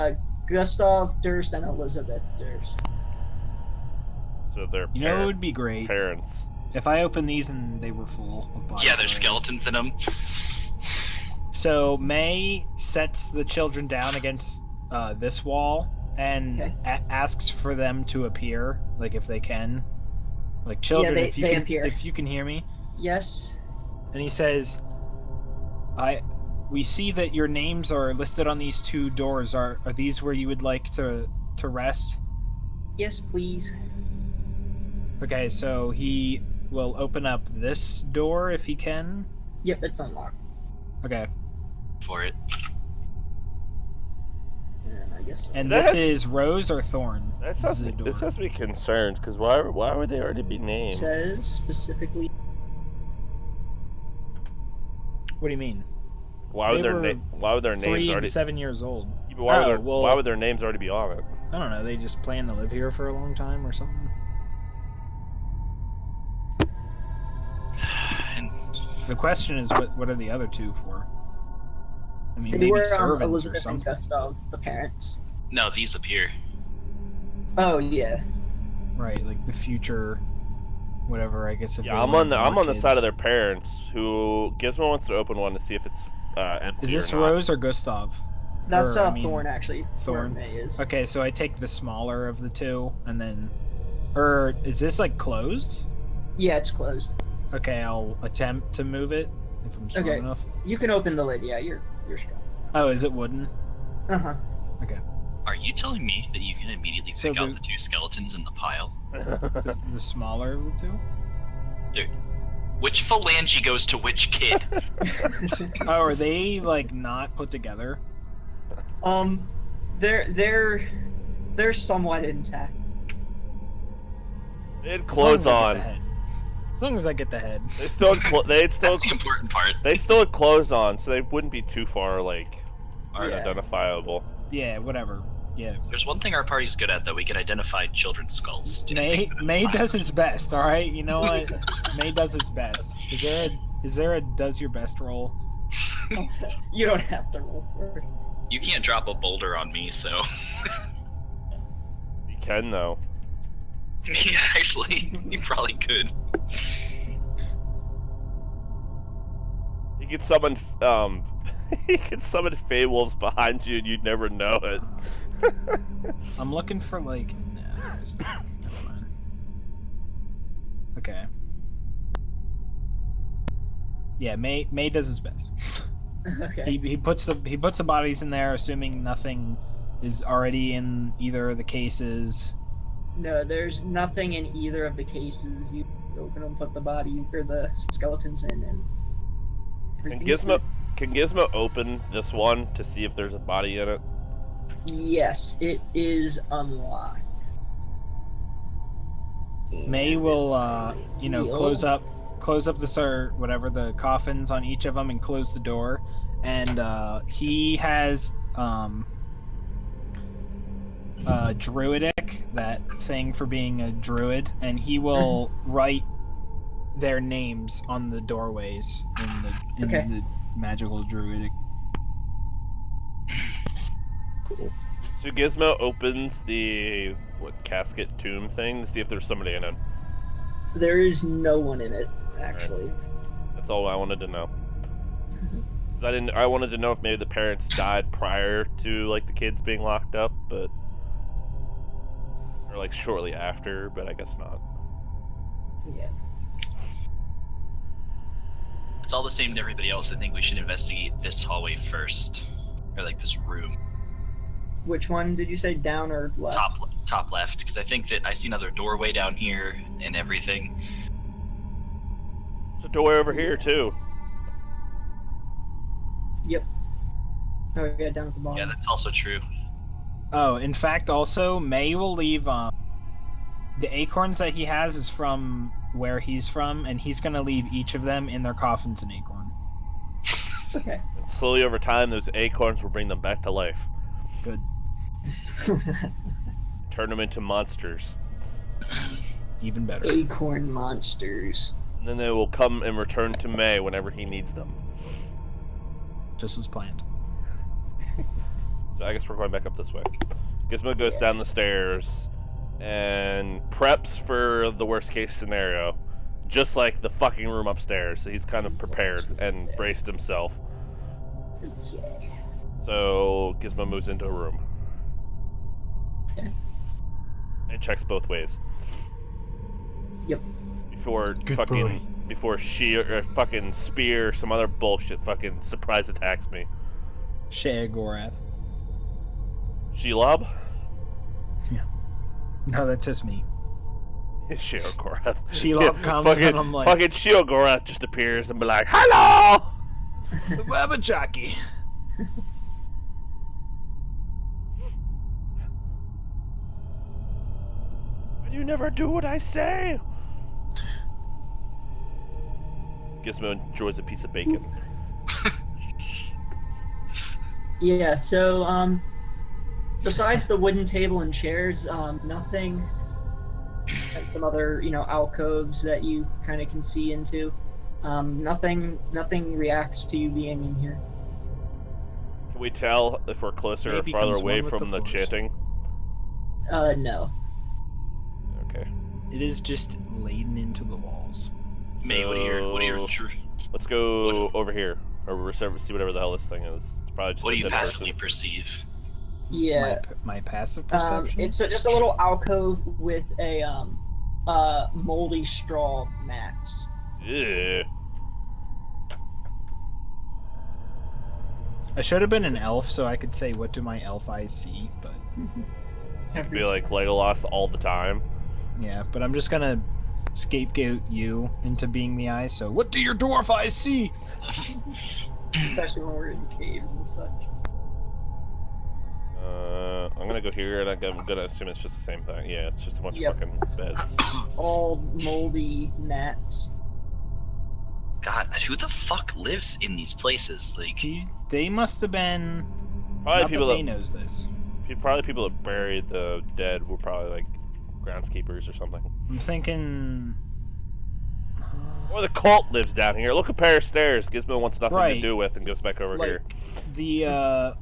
Gustav Durst and Elizabeth Durst. So they're You know, it would be great parents. if I opened these and they were full of bodies. Yeah, there's skeletons in them. So May sets the children down against this wall and asks for them to appear, like if they can. Like children, Yeah, they appear. if you can hear me. Yes. And he says, we see that your names are listed on these 2 doors. Are these where you would like to rest? Yes, please. Okay, so he will open up this door if he can. Yep, it's unlocked. Okay. For it. And I guess. And this is Rose or Thorn? This has me concerned because why would they already be named? It says specifically. What do you mean? Why would their names 3 already? and 7 years old. Yeah, but why would their names already be on it? I don't know. They just plan to live here for a long time or something. And The question is, what are the other 2 for? I mean, They maybe were servants or Elizabeth and something. Gustav, the parents. no, these appear. Oh yeah. Right, like the future, whatever. I guess if Yeah, they I'm were on the more kids. side of their parents. Who Gizmo wants to open one to see if it's empty. Is this or not. Rose or Gustav? That's Or, I mean, Thorn actually. Thorn. May is. Okay, so I take the smaller of the 2, and then, or is this like closed? Yeah, it's closed. Okay, I'll attempt to move it if I'm strong Okay. enough. You can open the lid. Yeah, you're strong. Oh, is it wooden? Uh huh. Okay. Are you telling me that you can immediately pick out the two skeletons in the pile? The smaller of the two? Which phalange goes to which kid? Oh, are they like not put together? They're somewhat intact. They had clothes on. As long as I get the head. They still had That's the important part. They still had clothes on, so they wouldn't be too far identifiable. Yeah, whatever. Yeah. There's one thing our party's good at, though. We can identify children's skulls. May does his best, all right? You know what? May does his best. Is there a does your best roll? You don't have to roll for it. You can't drop a boulder on me, so... You can, though. Yeah, actually, you probably could. You could summon, you could summon Fey Wolves behind you and you'd never know it. I'm looking for, like... Nah, never mind. Okay. Yeah, May does his best. Okay. He puts the bodies in there, assuming nothing is already in either of the cases. No, there's nothing in either of the cases. You open them, put the body or the skeletons in, and Can Gizmo open this one to see if there's a body in it? Yes, it is unlocked. May will, close up the whatever the coffins on each of them and close the door, and he has druidic, that thing for being a druid, and he will write their names on the doorways in the magical druidic. So Gizmo opens the casket tomb thing to see if there's somebody in it. There is no one in it, actually. Right. That's all I wanted to know. I wanted to know if maybe the parents died prior to like the kids being locked up, or like shortly after, but I guess not. Yeah. It's all the same to everybody else. I think we should investigate this hallway first, or like this room. Which one did you say, down or left? Top left, because I think that I see another doorway down here and everything. There's a doorway over here too. Yep. Oh yeah, down at the bottom. Yeah, that's also true. Oh, in fact, also May will leave. The acorns that he has is from where he's from, and he's gonna leave each of them in their coffins an acorn. Okay. And slowly over time, those acorns will bring them back to life. Good. Turn them into monsters. Even better. Acorn monsters. And then they will come and return to May whenever he needs them. Just as planned. So I guess we're going back up this way. Gizmo goes down the stairs and preps for the worst case scenario. Just like the fucking room upstairs. So he's kind of prepared and braced himself. Okay. So Gizmo moves into a room. Okay. And checks both ways. Yep. Before she or fucking spear or some other bullshit fucking surprise attacks me. Sheogorath. Shelob? Yeah. No, that's just me. Sheogorath. Shelob comes and I'm like... Fucking Sheogorath just appears and be like, hello! Wabachaki. You never do what I say! Gizmo enjoys a piece of bacon. Yeah, so, besides the wooden table and chairs, nothing, and some other, alcoves that you kind of can see into, nothing reacts to you being in here. Can we tell if we're closer or farther away from the chanting? No. Okay. It is just laden into the walls. May, what are your let's go over here, or see whatever the hell this thing is. It's probably just what do you passively perceive? Yeah. My passive perception? It's just a little alcove with a moldy straw mats. Yeah. I should have been an elf so I could say, what do my elf eyes see? But It'd be like Legolas all the time. yeah, but I'm just gonna scapegoat you into being the eye. So, what do your dwarf eyes see? Especially when we're in caves and such. I'm gonna go here, and I'm gonna assume it's just the same thing. Yeah, it's just a bunch of fucking beds. All moldy gnats. God, who the fuck lives in these places? Like, They must have been. Probably Not people that they that knows this. probably people that buried the dead were probably like groundskeepers or something. I'm thinking. Or the cult lives down here. Look, a pair of stairs. Gizmo wants nothing to Right. do with and goes back over here. The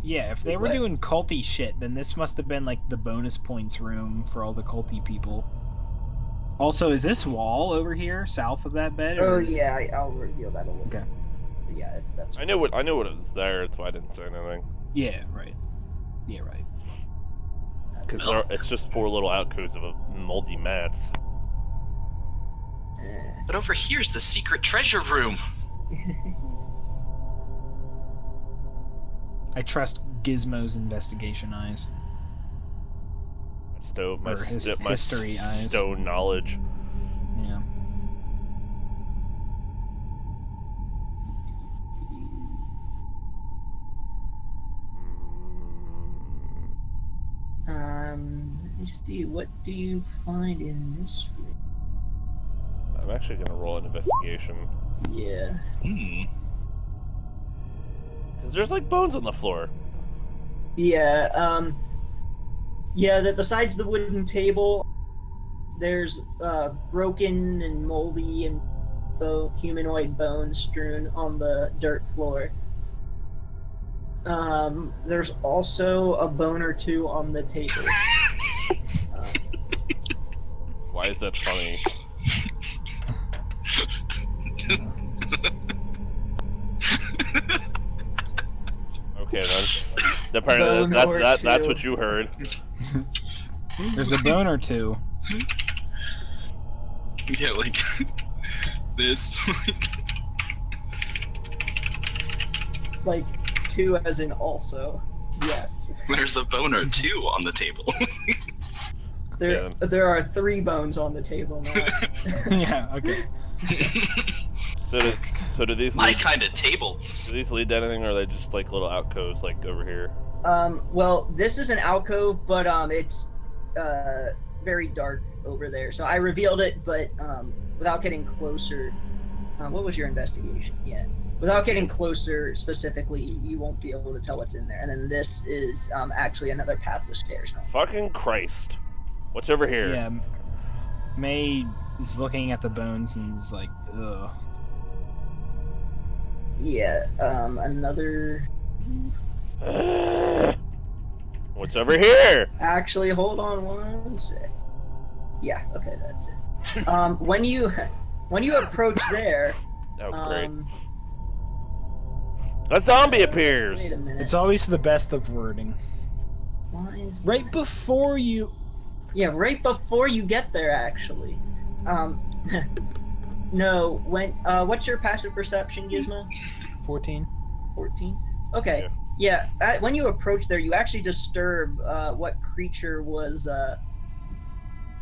yeah, if they were What? doing culty shit, then this must have been like the bonus points room for all the culty people. Also, is this wall over here south of that bed? Oh or- yeah, I'll reveal that a little. Okay. Yeah, that's. I knew what it was there. That's why I didn't say anything. Yeah, right. Yeah, right. Because it's just 4 little alcoves of moldy mats. but over here's the secret treasure room. I trust Gizmo's investigation eyes. My Or his history eyes. stone knowledge. Yeah. Let me see. What do you find in this room? I'm actually gonna roll an investigation. Yeah. Because there's like bones on the floor. Yeah. Yeah. That besides the wooden table, there's broken and moldy and humanoid bones strewn on the dirt floor. There's also a bone or two on the table. Why is that funny? Okay, then. Apparently, Bone or that's two. what you heard. There's a bone or two. Yeah, like this. Like two as in also. Yes. There's a bone or two on the table. There are 3 bones on the table now. Yeah, okay. So do these My lead, kind of table. do these lead to anything, or are they just like little alcoves like over here? Well, this is an alcove, but it's very dark over there. So I revealed it, but without getting closer. What was your investigation? Yeah. Without getting closer specifically, you won't be able to tell what's in there. And then this is actually another path with stairs. Fucking Christ! What's over here? Yeah. May is looking at the bones and is like, ugh. Yeah. Another. What's over here? Actually, hold on one sec. Yeah. Okay, that's it. When you approach there. Oh, great. A zombie appears! Wait a minute. It's always the best of wording. Why is Right that? before you. Yeah, right before you get there, actually. No, when, what's your passive perception, Gizmo? 14. 14? Okay, yeah, when you approach there, you actually disturb, what creature was,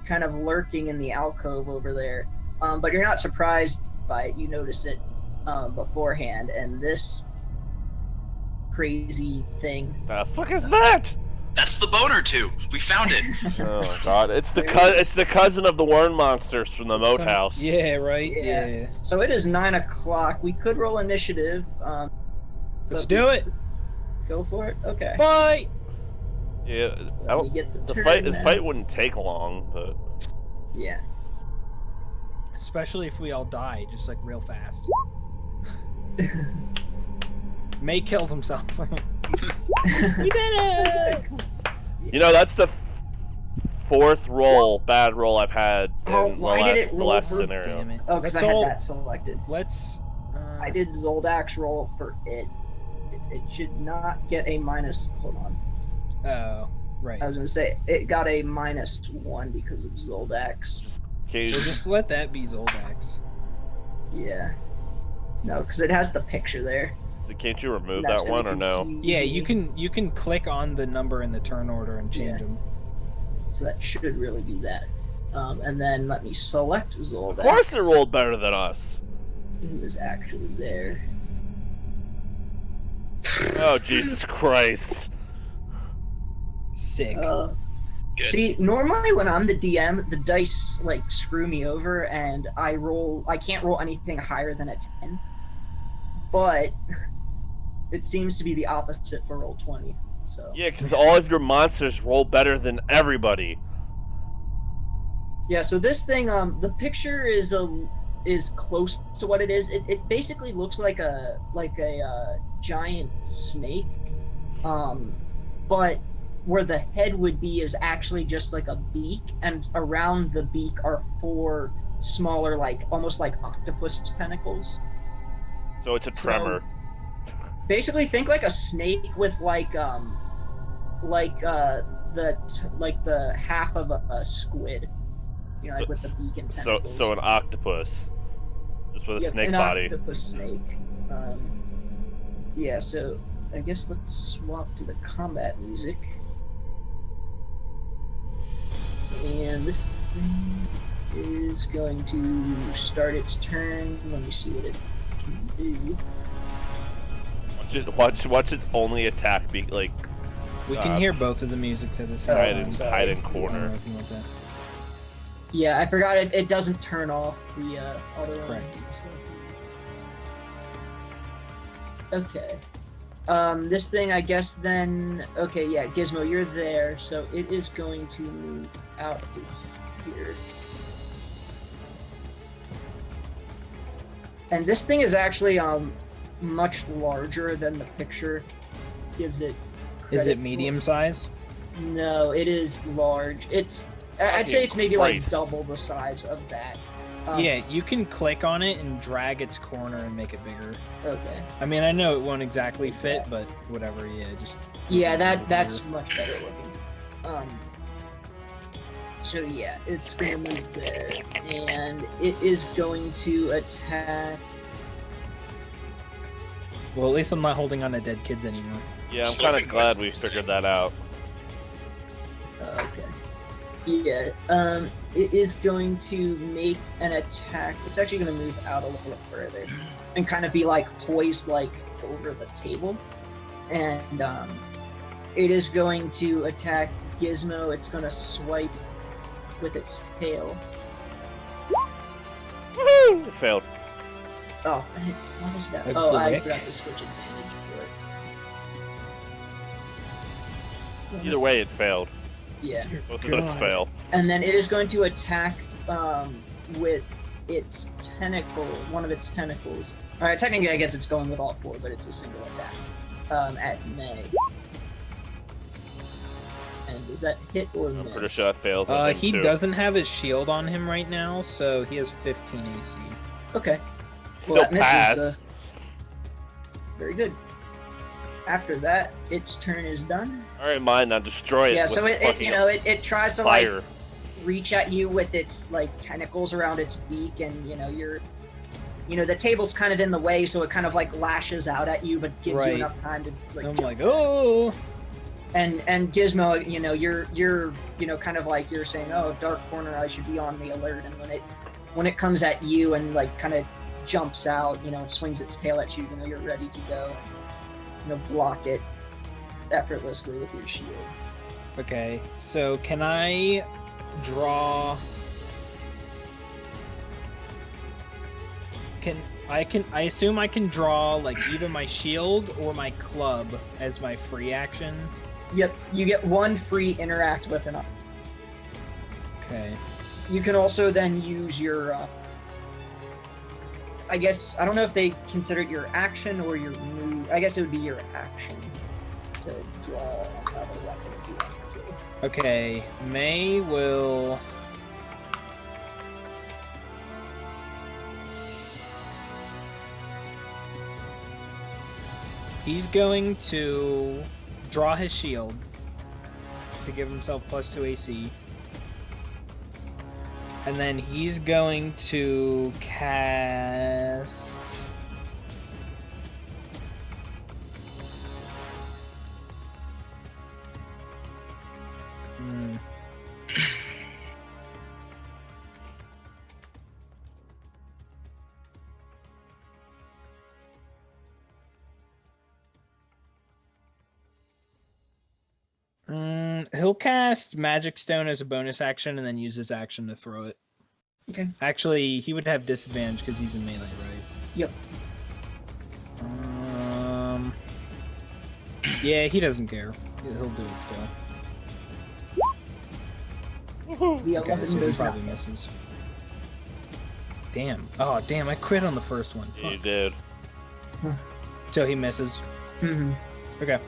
kind of lurking in the alcove over there. But you're not surprised by it, you notice it, beforehand, and this crazy thing. The fuck is that? That's the bone or two. We found it. Oh my god, it's the cousin of the worm monsters from the moat house. Yeah, right? Yeah. Yeah. So it is 9 o'clock. We could roll initiative. Let's but do it! Go for it. Okay. Fight! Yeah, Let me get the turn fight now. wouldn't take long, but Yeah. Especially if we all die, just like real fast. May kills himself. We did it! you know that's the 4th bad roll I've had in Oh, the why last, did it the roll last for- scenario. Damn it. Oh, because Let's I had all. that selected. Let's. I did Zoldak's roll for it. It should not get a minus. Hold on. Oh, right. I was gonna say it got a -1 because of Zoldak's. Okay, We'll just let that be Zoldax. Yeah. No, because it has the picture there. So can't you remove That's that gonna one or no? confuse Yeah, me. you can click on the number in the turn order and change Yeah. them. So that should really be that. And then let me select Of Zoldak. course it rolled better than us. Who is actually there? Oh, Jesus Christ. Sick. Good. See, normally when I'm the DM, the dice like screw me over, and I can't roll anything higher than a 10. But it seems to be the opposite for roll 20. So Yeah, because all of your monsters roll better than everybody. yeah, so this thing, the picture is close to what it is. It basically looks like a giant snake, but where the head would be is actually just like a beak, and around the beak are 4 smaller, like almost like octopus tentacles. So it's a tremor. Basically, think like a snake with the half of a squid, you know, like with the beak and tentacles. So an octopus, just with a Yep, snake an body. octopus snake. Yeah, so I guess let's swap to the combat music. And this thing is going to start its turn. Let me see what it can do. Watch its only attack be like. We can hear both of the musics at the same time. Hide in I don't corner. know if you want that. Yeah, I forgot it doesn't turn off the other one. Correct. Okay. This thing, I guess then... Okay, yeah, Gizmo, you're there, so it is going to move out to here. And this thing is actually much larger than the picture gives it credit Is it for. medium size? No, it is large. I'd say it's maybe like double the size of that. Yeah, you can click on it and drag its corner and make it bigger. Okay. I mean, I know it won't exactly fit, but whatever. Yeah, just. Yeah, that's much better looking. So yeah, it's gonna move there, and it is going to attack. Well, at least I'm not holding on to dead kids anymore. Yeah, I'm kind of glad we figured that out. Okay. Yeah. It is going to make an attack. It's actually going to move out a little further and kind of be like poised like over the table, and it is going to attack Gizmo. It's going to swipe with its tail. Woohoo! It failed. Oh, what was that? A Oh, I glick? forgot to switch advantage for it. Either way, it failed. Yeah. Both of those fail. And then it is going to attack with its tentacle, one of its tentacles. Alright, technically I guess it's going with all 4, but it's a single attack. At May. And does that hit or miss? I'm pretty sure that fails. He doesn't have his shield on him right now, so he has 15 AC. Okay. Still Well, that misses. pass. Very good. After that, its turn is done. All right, mine now. Destroy it. Yeah, with so it fucking it tries to fire. like reach at you with its like tentacles around its beak, and the table's kind of in the way, so it kind of like lashes out at you, but gives Right. you enough time to like. I'm jump like, back. oh. And Gizmo, you're kind of like you're saying, oh, dark corner, I should be on the alert. And when it comes at you and like kind of jumps out, swings its tail at you, you're ready to go. Block it effortlessly with your shield. Okay, so can I draw? I assume I can draw like either my shield or my club as my free action. Yep, you get 1 free interact with an. Okay. You can also then use your. I guess I don't know if they consider it your action or your move. I guess it would be your action to draw another weapon if you want to. Okay, May will. He's going to draw his shield to give himself +2 AC. And then he's going to cast Hmm. He'll cast Magic Stone as a bonus action and then use his action to throw it. Okay. Actually, he would have disadvantage because he's in melee, right? Yep. Yeah, he doesn't care. He'll do it still. The Okay, 11 so he does not. probably misses. Damn. Oh, damn, I crit on the first one. You Fuck. did. So he misses. Mm-hmm. Okay.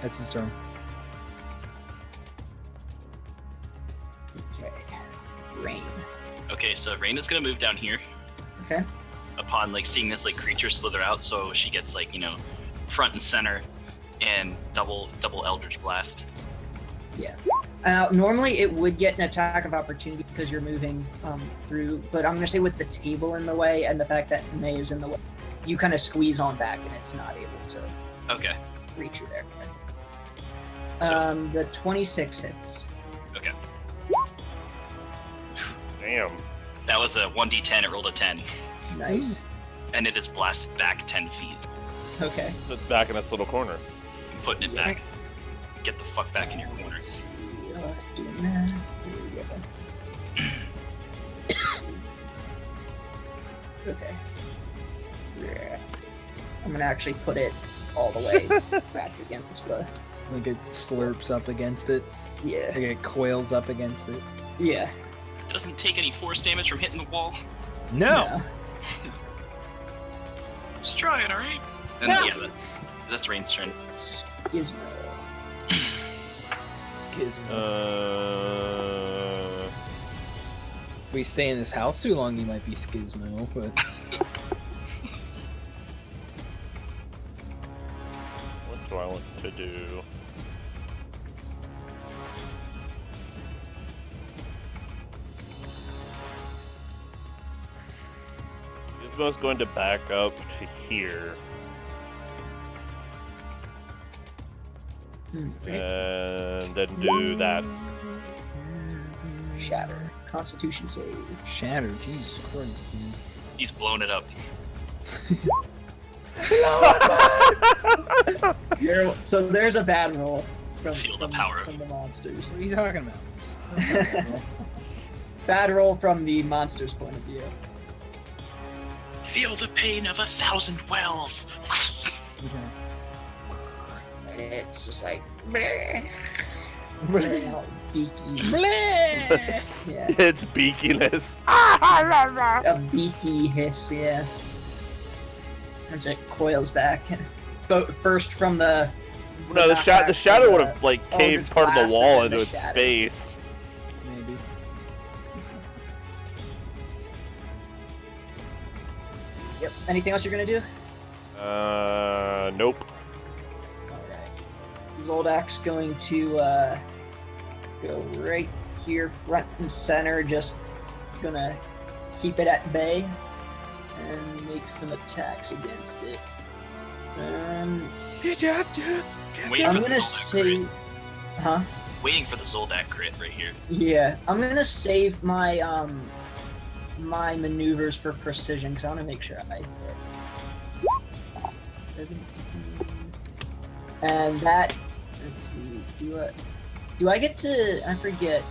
That's his turn. Okay. Rain. Okay, so Raina's gonna move down here Okay. upon like seeing this like creature slither out, so she gets like, you know, front and center and double Eldritch Blast. Yeah. Normally it would get an attack of opportunity because you're moving through, but I'm gonna say with the table in the way and the fact that May is in the way, you kind of squeeze on back and it's not able to Okay. reach you there. So- The 26 hits. Okay. Damn. That was a 1d10, it rolled a 10. Nice. And it is blasted back 10 feet. Okay. It's back in its little corner. I'm putting it Yeah. back. Get the fuck back in your corner. Let's see. Doing that. There we go. Okay. Yeah. I'm gonna actually put it all the way back against the. Like it slurps up against it. Yeah. Like it coils up against it. Yeah. Doesn't take any force damage from hitting the wall. No! Just try it, alright? And No. yeah, that's Rain's turn. Gizmo. Schism. If we stay in this house too long, he might be Schismo, but... What do I want to do? Gizmo's going to back up to here. And then do that. Shatter. Constitution save. Shatter, Jesus Christ, dude. He's blown it up. So there's a bad roll Feel the power. from the monsters. What are you talking about? Bad roll from the monster's point of view. Feel the pain of 1,000 wells. And it's just like beaky. Bleh! Yeah. It's beakiness. A beaky hiss, yeah. As it coils back. But first from the No, the shadow would have like Oh, caved it's part of the blasted wall in the into its shadow. face. Maybe. Yep. Anything else you're gonna do? Nope. Alright. Zoldak's going to go right here, front and center, just gonna keep it at bay and make some attacks against it. I'm I'm waiting for the gonna Zoldak say, crit. huh? Waiting for the Zoldak crit right here. Yeah, I'm gonna save my my maneuvers for precision because I want to make sure I hit. 17. And that, let's see, do I get to? I forget.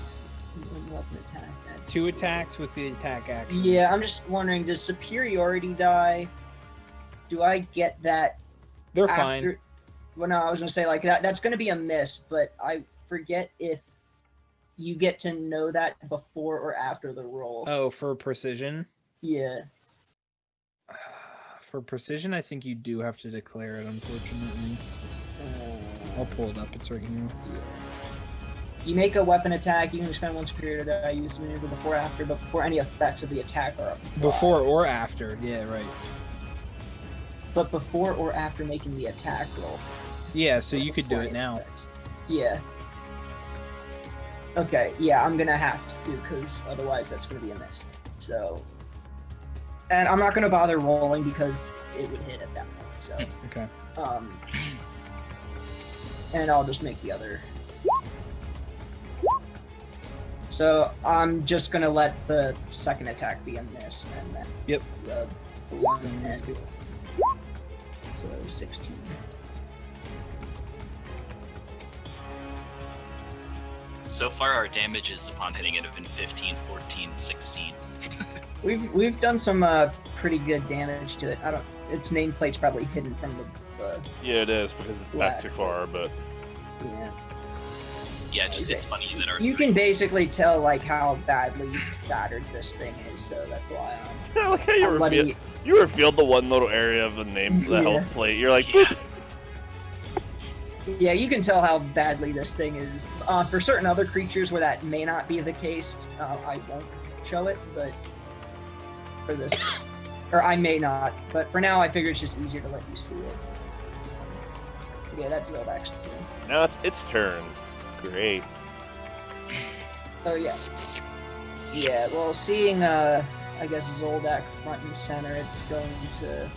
Weapon attack. 2 attacks with the attack action. Yeah, I'm just wondering, does superiority die? Do I get that? They're after... fine. Well, no, I was gonna say like that. That's gonna be a miss, but I forget if you get to know that before or after the roll. Oh, for precision? Yeah. For precision, I think you do have to declare it, unfortunately. I'll pull it up, it's right here. Yeah. You make a weapon attack, you can expend 1 superiority die, use maneuver before or after, but before any effects of the attack are applied. Before or after, yeah, right. But before or after making the attack roll. Yeah, so you could do Before it any now. effects. Yeah. Okay, yeah, I'm gonna have to, because otherwise that's gonna be a miss. So... And I'm not gonna bother rolling because it would hit at that point, so... Okay. And I'll just make the other... So I'm just gonna let the second attack be a miss, and then Yep. the one hit. So 16. So far, our damages upon hitting it have been 15, 14, 16. We've done some pretty good damage to it. I don't. Its nameplate's probably hidden from the Yeah, it is because it's back too far, but yeah. Yeah, just it's funny that our You can basically tell like how badly battered this thing is, so that's why I like how you I'm letting you revealed the one little area of the name, the Yeah. health plate. You're like, Yeah. Yeah, you can tell how badly this thing is. For certain other creatures where that may not be the case, I won't show it, but for this, or I may not, but for now I figure it's just easier to let you see it. Yeah, that's Zodak's turn. now it's its turn. Great. Oh yeah. Yeah, well, seeing, I guess Zoldak front and center, it's going to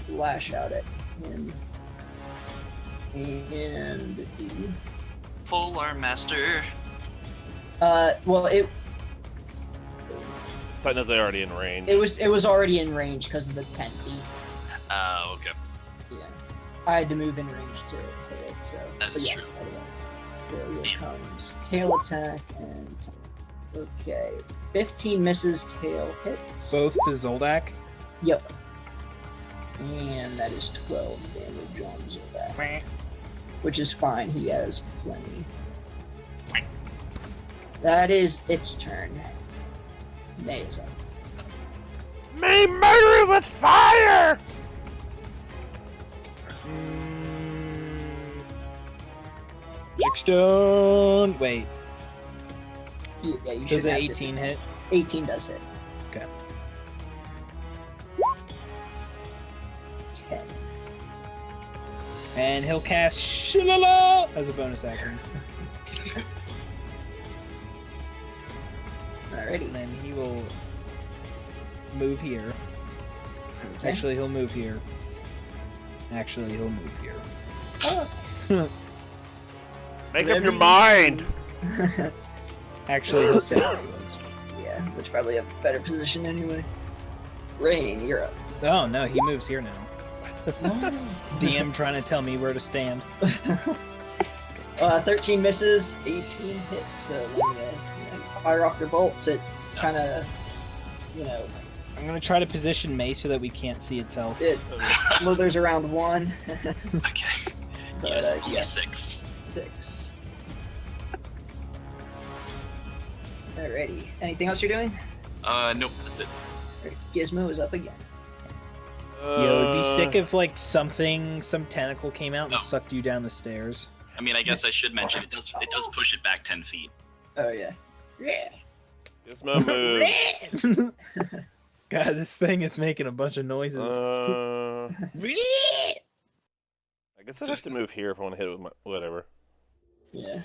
lash out at him. And Polar Master. well, It's technically already in range. it was already in range because of the 10 feet. Oh, okay. Yeah, I had to move in range to hit it. So That but is yeah, true. Anyway, here comes tail attack and okay, 15 misses, tail hits. Both to Zoldak. Yep. And that is 12 damage on Zoldak. Which is fine, he has plenty. That is its turn. May is up. May murder it with fire! Magic Stone. Wait, Yeah, you does should the have 18 hit? 18 does hit. Okay. 10. And he'll cast Shillala as a bonus action. Alrighty. And then he will move here. Okay. Actually, he'll move here. Actually, he'll move here. Oh. Make up your mind! Actually, he'll stay where he was. Yeah, which probably a better position anyway. Rain, you're up. Oh no, he moves here now. DM trying to tell me where to stand. 13 misses, 18 hits. So when you fire off your bolts, it kind of, you know, I'm gonna try to position May so that we can't see itself. it slithers around one. Okay. But, Yes, only yes. 6. 6. Alrighty. Anything else you're doing? Nope, that's it. Alright, Gizmo is up again. Yeah, it would be sick if like some tentacle came out and No. sucked you down the stairs. I mean, I guess I should mention it does push it back 10 feet. Oh yeah. Yeah. Gizmo move. God, this thing is making a bunch of noises. I guess I'd have to move here if I want to hit it with my whatever. Yeah.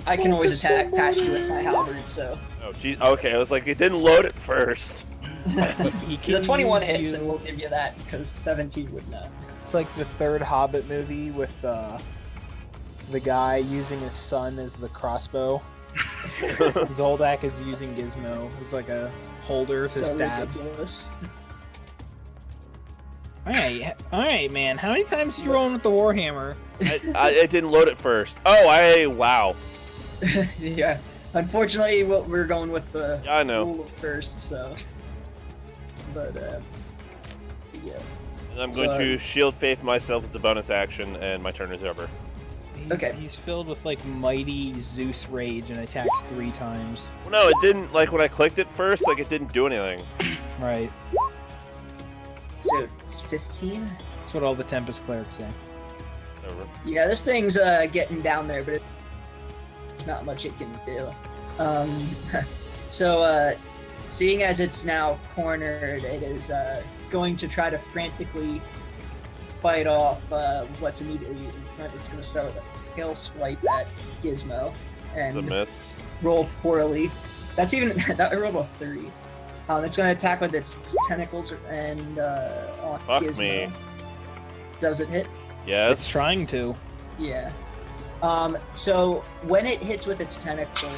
I can always attack past you with my halberd, so Oh, gee. Okay, I was like, it didn't load it first. He the can 21 use hits, you- and we'll give you that because 17 would not. It's like the third Hobbit movie with the guy using his son as the crossbow. Zoldak is using Gizmo as like a holder to So stab. ridiculous. Alright, man. How many times you rolling with the Warhammer? It didn't load it first. Oh, wow. Yeah. Unfortunately, we're going with the Yeah, I know. rule of first, so. But yeah. And I'm going to shield faith myself as a bonus action, and my turn is over. Okay. He's filled with like mighty Zeus rage and attacks 3 times. Well, no, it didn't. Like when I clicked it first, like it didn't do anything. Right. So it's 15. That's what all the Tempest clerics say. Over. Yeah, this thing's getting down there, but there's not much it can do. So seeing as it's now cornered, it is going to try to frantically fight off what's immediately in front. It's going to start with a tail swipe at Gizmo It's a and miss. roll poorly. That's even that I rolled a 3. It's going to attack with its tentacles and on Fuck Gizmo. me. Does it hit? Yes. It's trying to. Yeah. So when it hits with its tentacles,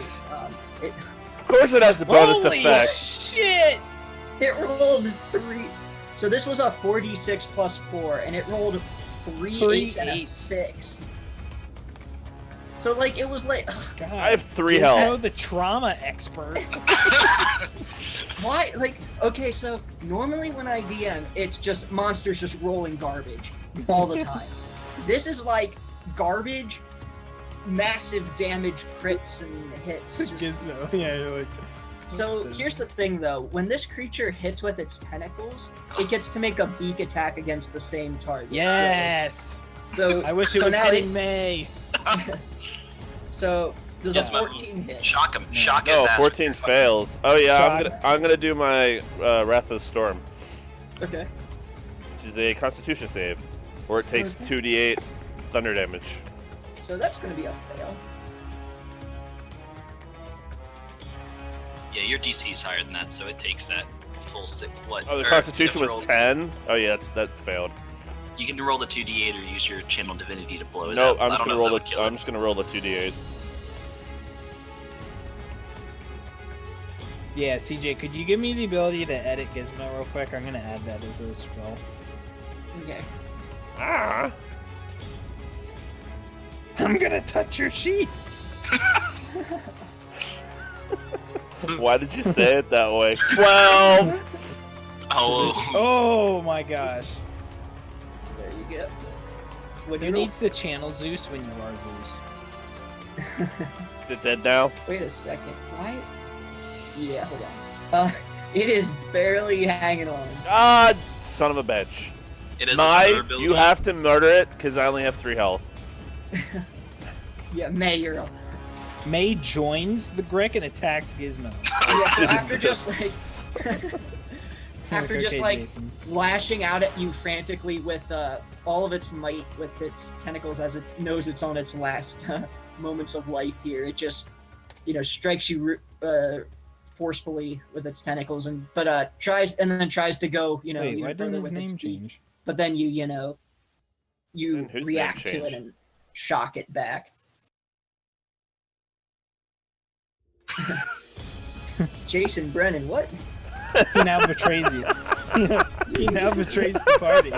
it Of course it has a bonus Holy effect. shit! it rolled 3. So this was a 4d6 plus 4, and it rolled 3 8s and a 6. So like it was like, ugh, God, I have 3 Gizmo, health. the trauma expert. why? Like, okay, so normally when I DM, it's just monsters just rolling garbage all the time. This is like garbage, massive damage, crits and hits. Just... Gizmo, yeah, you're like. So here's the thing, though: when this creature hits with its tentacles, it gets to make a beak attack against the same target. Yes. So I wish it so was now hitting May. So does Yes, a but- 14 hit? Shock him. Shock his No, ass. 14 fails. Oh yeah, Shot. I'm gonna do my Wrath of Storm, Okay. which is a Constitution save, where it takes Okay. 2d8 thunder damage. So that's gonna be a fail. Yeah, your DC is higher than that, so it takes that full six. What? Oh, the or Constitution you was roll- 10. Oh yeah, that failed. You can roll the 2d8 or use your channel divinity to blow it No, up. I'm I just don't gonna know roll if that would kill the. it. I'm just gonna roll the 2d8. Yeah, CJ, could you give me the ability to edit Gizmo real quick? I'm gonna add that as a spell. Okay. Ah. I'm gonna touch your sheet. Why did you say it that way? 12. Oh, Oh my gosh. There you go. What do Who you need? needs to channel Zeus when you are Zeus? Is it dead now? Wait a second. Why? Yeah, hold on. It is barely hanging on. Ah, son of a bitch. it is a My, survivability. you have to murder it because I only have 3 health. Yeah, May, you're up. May joins the Grick and attacks Gizmo. Yeah, so after just like after Like, just okay, like Jason. lashing out at you frantically with all of its might with its tentacles as it knows it's on its last moments of life here, it just strikes you forcefully with its tentacles and tries to go Wait, even why further didn't his with its name beak. change? But then you And whose name react to it changed? and shock it back. Jason Brennan, what? He now betrays you. He now betrays the party.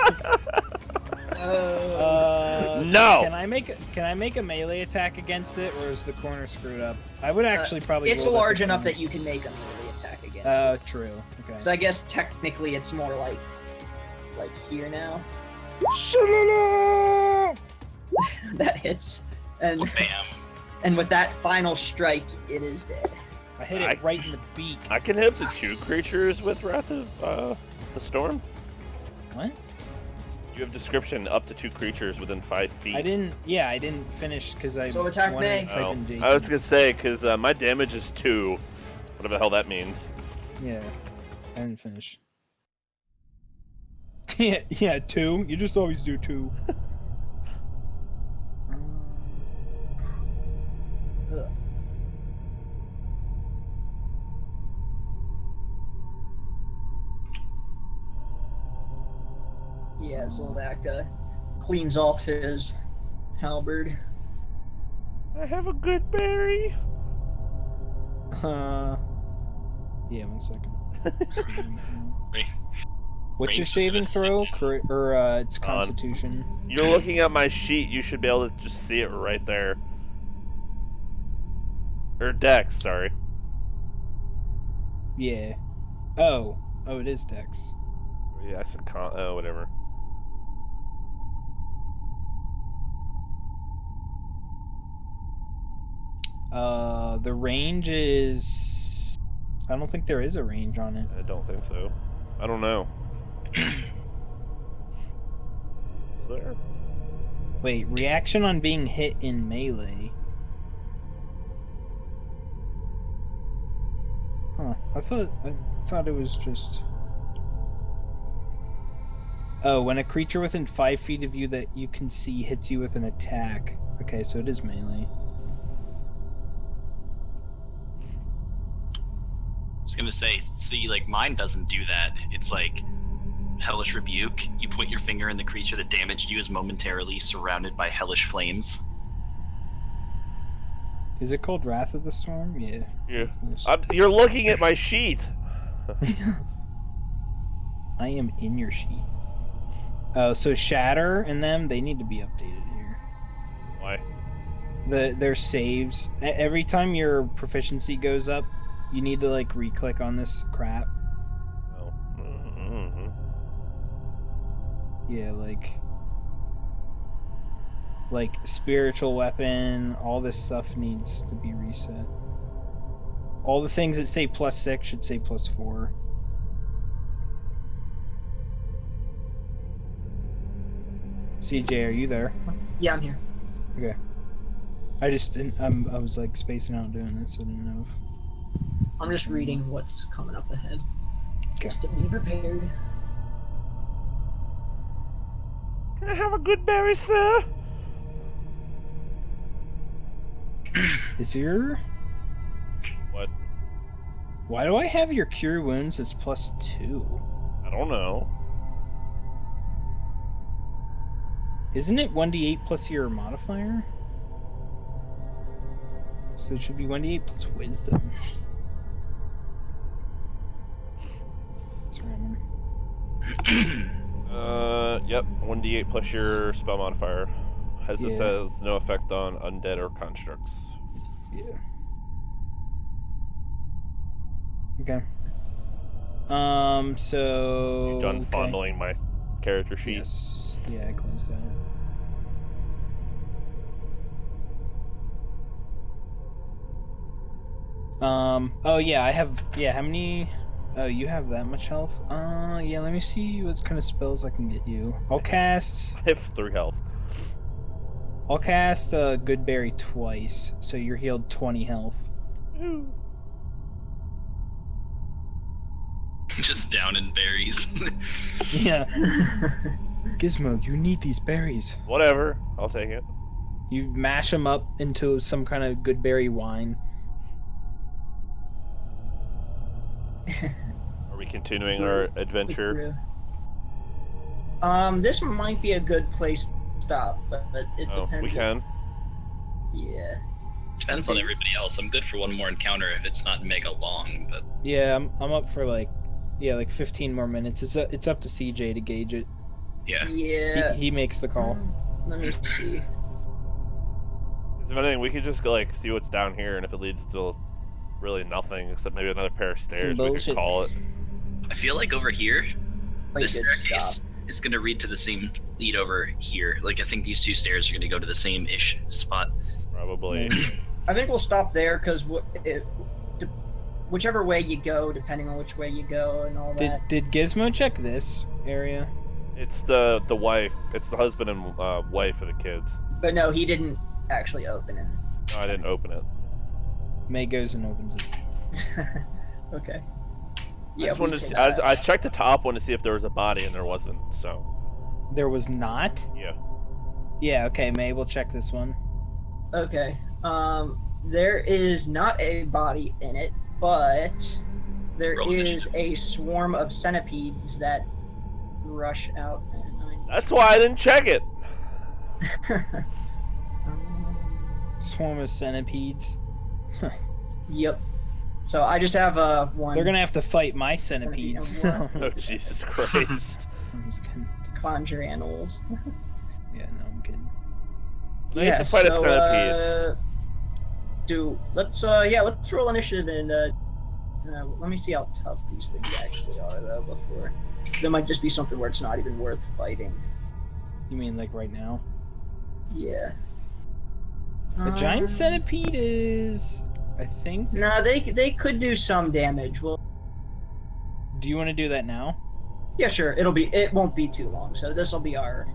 No! Can I make a melee attack against it, or is the corner screwed up? I would actually probably. It's roll at the large enough corner. that you can make a melee attack against Oh, it. true. Okay. So I guess technically it's more like here now. That hits, and Bam. with that final strike, it is dead. I hit it right in the beak. I can hit up to 2 creatures with Wrath of the Storm. What? You have description up to 2 creatures within 5 feet. I didn't finish because I. So attack wanted May. to type Oh. in Jason. I was gonna say because my damage is 2, whatever the hell that means. Yeah, I didn't finish. yeah, 2. You just always do 2. Ugh. Yeah, Zoldak cleans off his halberd. I have a good berry. Yeah, 1 second. Wait. What's your Range is saving gonna throw? sink Or it's Hold on. Constitution. You're looking at my sheet. You should be able to just see it right there. Or Dex, sorry. Yeah. Oh, it is Dex. Yeah, I said whatever. The range is. I don't think there is a range on it. I don't think so. I don't know. Is there? Wait, reaction on being hit in melee. Huh. I thought it was just. Oh, when a creature within 5 feet of you that you can see hits you with an attack. Okay, so it is melee. I was gonna say, see, like mine doesn't do that. It's like hellish rebuke. You point your finger and the creature that damaged you is momentarily surrounded by hellish flames. Is it called Wrath of the Storm? Yeah. Yeah. That's nice. You're looking at my sheet. I am in your sheet. Oh, so Shatter and them, they need to be updated here. Why? Their saves. Every time your proficiency goes up, you need to like re-click on this crap. Oh. Mm-hmm. Yeah, like spiritual weapon, all this stuff needs to be reset. All the things that say +6 should say +4. CJ, are you there? Yeah, I'm here. Okay. I just didn't. I was like spacing out doing this. So I didn't know. I'm just reading what's coming up ahead. Okay. Just to be prepared. Can I have a good berry, sir? Is your? What? Why do I have your cure wounds as +2? I don't know. Isn't it 1d8 plus your modifier? So it should be 1d8 plus wisdom. That's random. Yep. 1d8 plus your spell modifier. This Yeah. has no effect on undead or constructs. Yeah. Okay. So. You done okay. fondling my character sheet? Yes. Yeah, I closed out. Oh yeah, I have. Yeah, how many? Oh, you have that much health. Yeah. Let me see what kind of spells I can get you. I'll cast. I have 3 health. I'll cast Good Berry twice, so you're healed 20 health. Just down in berries. Yeah. Gizmo, you need these berries. Whatever. I'll take it. You mash them up into some kind of good berry wine. Are we continuing our adventure? This might be a good place to stop, but it Oh, depends. we can. Yeah. Depends on everybody else. I'm good for one more encounter if it's not mega long, but Yeah, I'm up for like 15 more minutes. It's up to CJ to gauge it. yeah. Yeah. He makes the call. Let me see. If anything, we could just go like see what's down here, and if it leads to really nothing except maybe another pair of stairs, we could bullshit. call it. I feel like over here, Wait, this good staircase stop. is going to lead to the same lead over here. Like, I think these 2 stairs are going to go to the same-ish spot. Probably. I think we'll stop there because whichever way you go, depending on which way you go and all that. Did Gizmo check this area? It's the wife. It's the husband and wife of the kids. But no, he didn't actually open it. No, I didn't open it. May goes and opens it. Okay. I just wanted to see, I checked the top one to see if there was a body, and there wasn't. So. There was not? Yeah. Yeah, okay, May, we'll check this one. Okay. There is not a body in it, but there is a swarm of centipedes that rush out. That's why I didn't check it. Swarm of centipedes. Yep. So I just have one. They're gonna have to fight my centipedes. Centipede Oh, Jesus Christ. I'm just kidding. conjure animals. Yeah, no, I'm kidding. They have to fight a centipede. Let's roll initiative and let me see how tough these things actually are though before. There might just be something where it's not even worth fighting. You mean like right now? Yeah. The giant centipede is, I think. No, they could do some damage. Well, Do you want to do that now? yeah, sure. It won't be too long. So this will be our.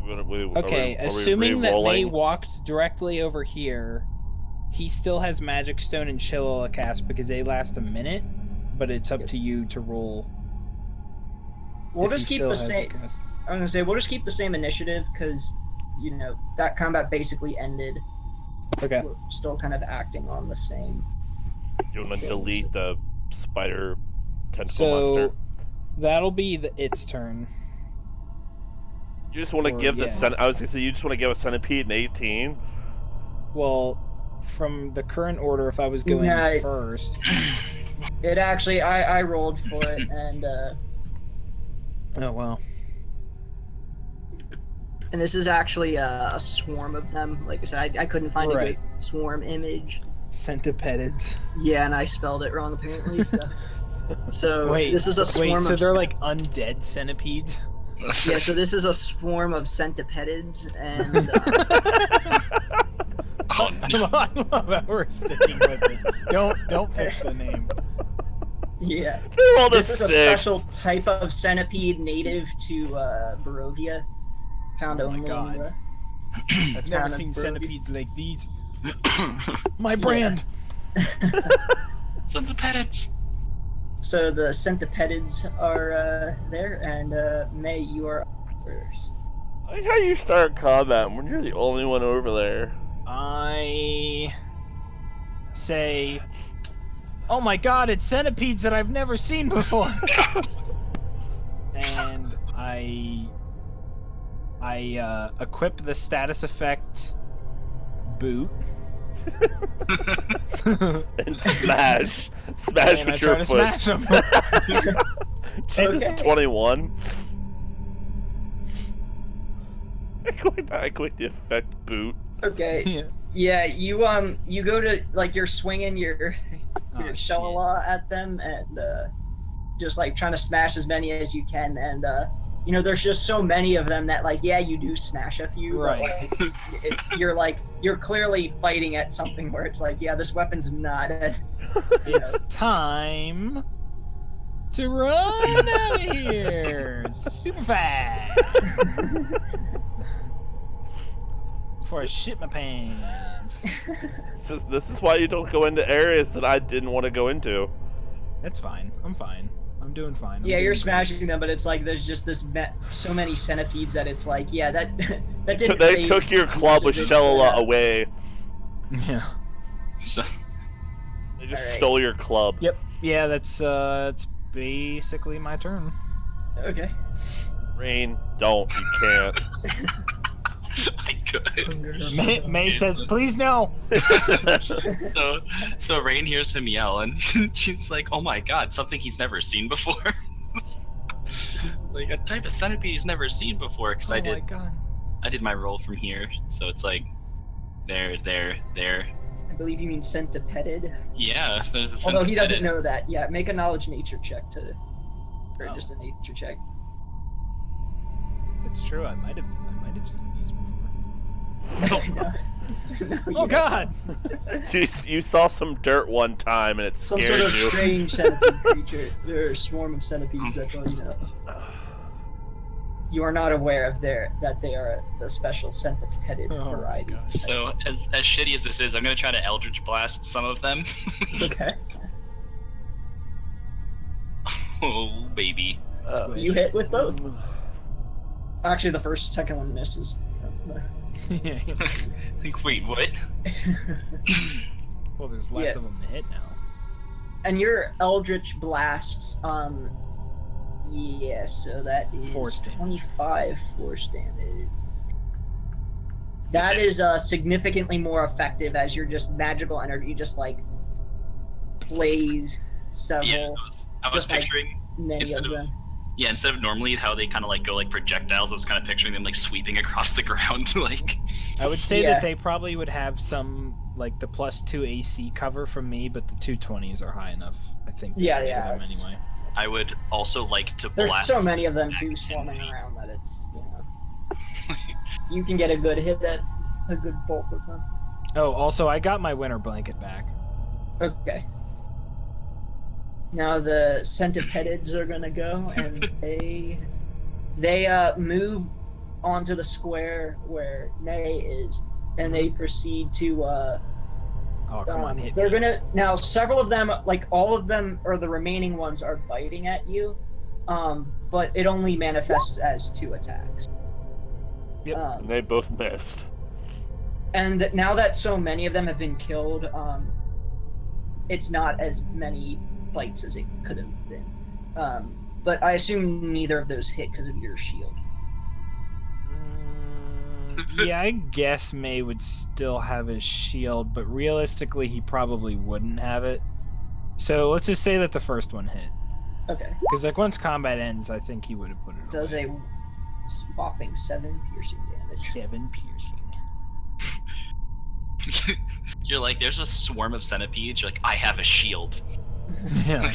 Okay, are we assuming that May re-rolling? walked directly over here, he still has Magic Stone and Shillelagh cast because they last a minute, but it's up to you to roll. We'll if just he keep still the has same. it cast. I'm gonna say we'll just keep the same initiative because, that combat basically ended. Okay. We're still kind of acting on the same. You want to delete the spider tentacle So monster? that'll be its turn. You just want to or- give the yeah. I was gonna say you just want to give a centipede an 18. Well, from the current order if I was going No. first. It actually, I rolled for it, and Oh well. and this is actually a swarm of them. Like I said, I couldn't find a Right. good swarm image. Centipedids. Yeah, and I spelled it wrong apparently. So Wait, this is a swarm wait. So of they're like undead centipedes. yeah. So this is a swarm of centipedids, and Oh, no. I love how we're sticking with it. Don't fix the name. yeah. They're all This the is a six. special type of centipede native to Barovia, found Oh my only God. in the I've never town of seen Barovia. centipedes like these. My brand. Centipedids. So the centipedids are there, and May, you are up first. I like how you start combat when you're the only one over there. I say, "Oh my God, it's centipedes that I've never seen before." And I equip the status effect boot. And smash. Smash And I with try your to foot. smash them. Jesus, Okay. 21. I clicked the effect boot. Okay. Yeah, you go to like you're swinging your Oh, shell at them and just like trying to smash as many as you can, and you know there's just so many of them that like yeah you do smash a few, Right. but like you're clearly fighting at something where it's like yeah this weapon's not It's time to run out of here super fast before I shit my pants. This is why you don't go into areas that I didn't want to go into. That's fine. I'm fine. I'm doing fine. I'm yeah doing you're great. smashing them, but it's like there's just so many centipedes that it's like yeah that didn't They phase took your as club much with as it Shella could have. away. Yeah. So, They just Alright. stole your club. Yep. Yeah, that's it's basically my turn. Okay. Rain, don't. You can't. I could. May says, "Please no." So Rain hears him yell, and she's like, "Oh my God, something he's never seen before." Like a type of centipede he's never seen before. Because Oh my God. I did my roll from here, so it's like, there. I believe you mean centipedid. Yeah, there's a Although he doesn't centipede. know that. Yeah, make a knowledge nature check or Oh. just a nature check. It's true. I might have seen these before. No, Oh you God. You saw some dirt one time and it Some scared sort of you. strange centipede creature. Or a swarm of centipedes, that's all you know. You are not aware of that they are the special centipedid Oh my variety. gosh. So as shitty as this is, I'm gonna try to Eldritch Blast some of them. Okay. Oh baby. Uh, You hit with both. Actually, the second one misses. Yeah. Like, wait, what? Well, there's less Yeah. of them to hit now. And your Eldritch Blasts, yeah, so that is Force damage. 25 force damage. That Is is significantly more effective as your just magical energy just like plays several, Yeah, I was just like picturing. many instead of of- them. Yeah, instead of normally how they kind of like go like projectiles, I was kind of picturing them like sweeping across the ground, like. I would say Yeah. that they probably would have some like the +2 AC cover from me, but the 220s are high enough. I think. Yeah, to hit yeah, them it's- anyway. I would also like to There's blast. so many of them too back swarming and- around that it's you can get a good hit at a good bulk of them. Oh, also I got my winter blanket back. Okay. Now the centipedids are gonna go, and they move onto the square where Nay is, and they proceed to Oh, come on, hit they're me. gonna now several of them, like all of them or the remaining ones, are biting at you, but it only manifests as 2 attacks. Yep. And they both missed. And now that so many of them have been killed, it's not as many bites as it could have been. But I assume neither of those hit because of your shield. Yeah, I guess May would still have his shield, but realistically, he probably wouldn't have it. So let's just say that the first one hit. Okay. Because like once combat ends, I think he would have put it Does away. a whopping 7 piercing damage. 7 piercing. You're like, there's a swarm of centipedes. You're like, I have a shield. Yeah.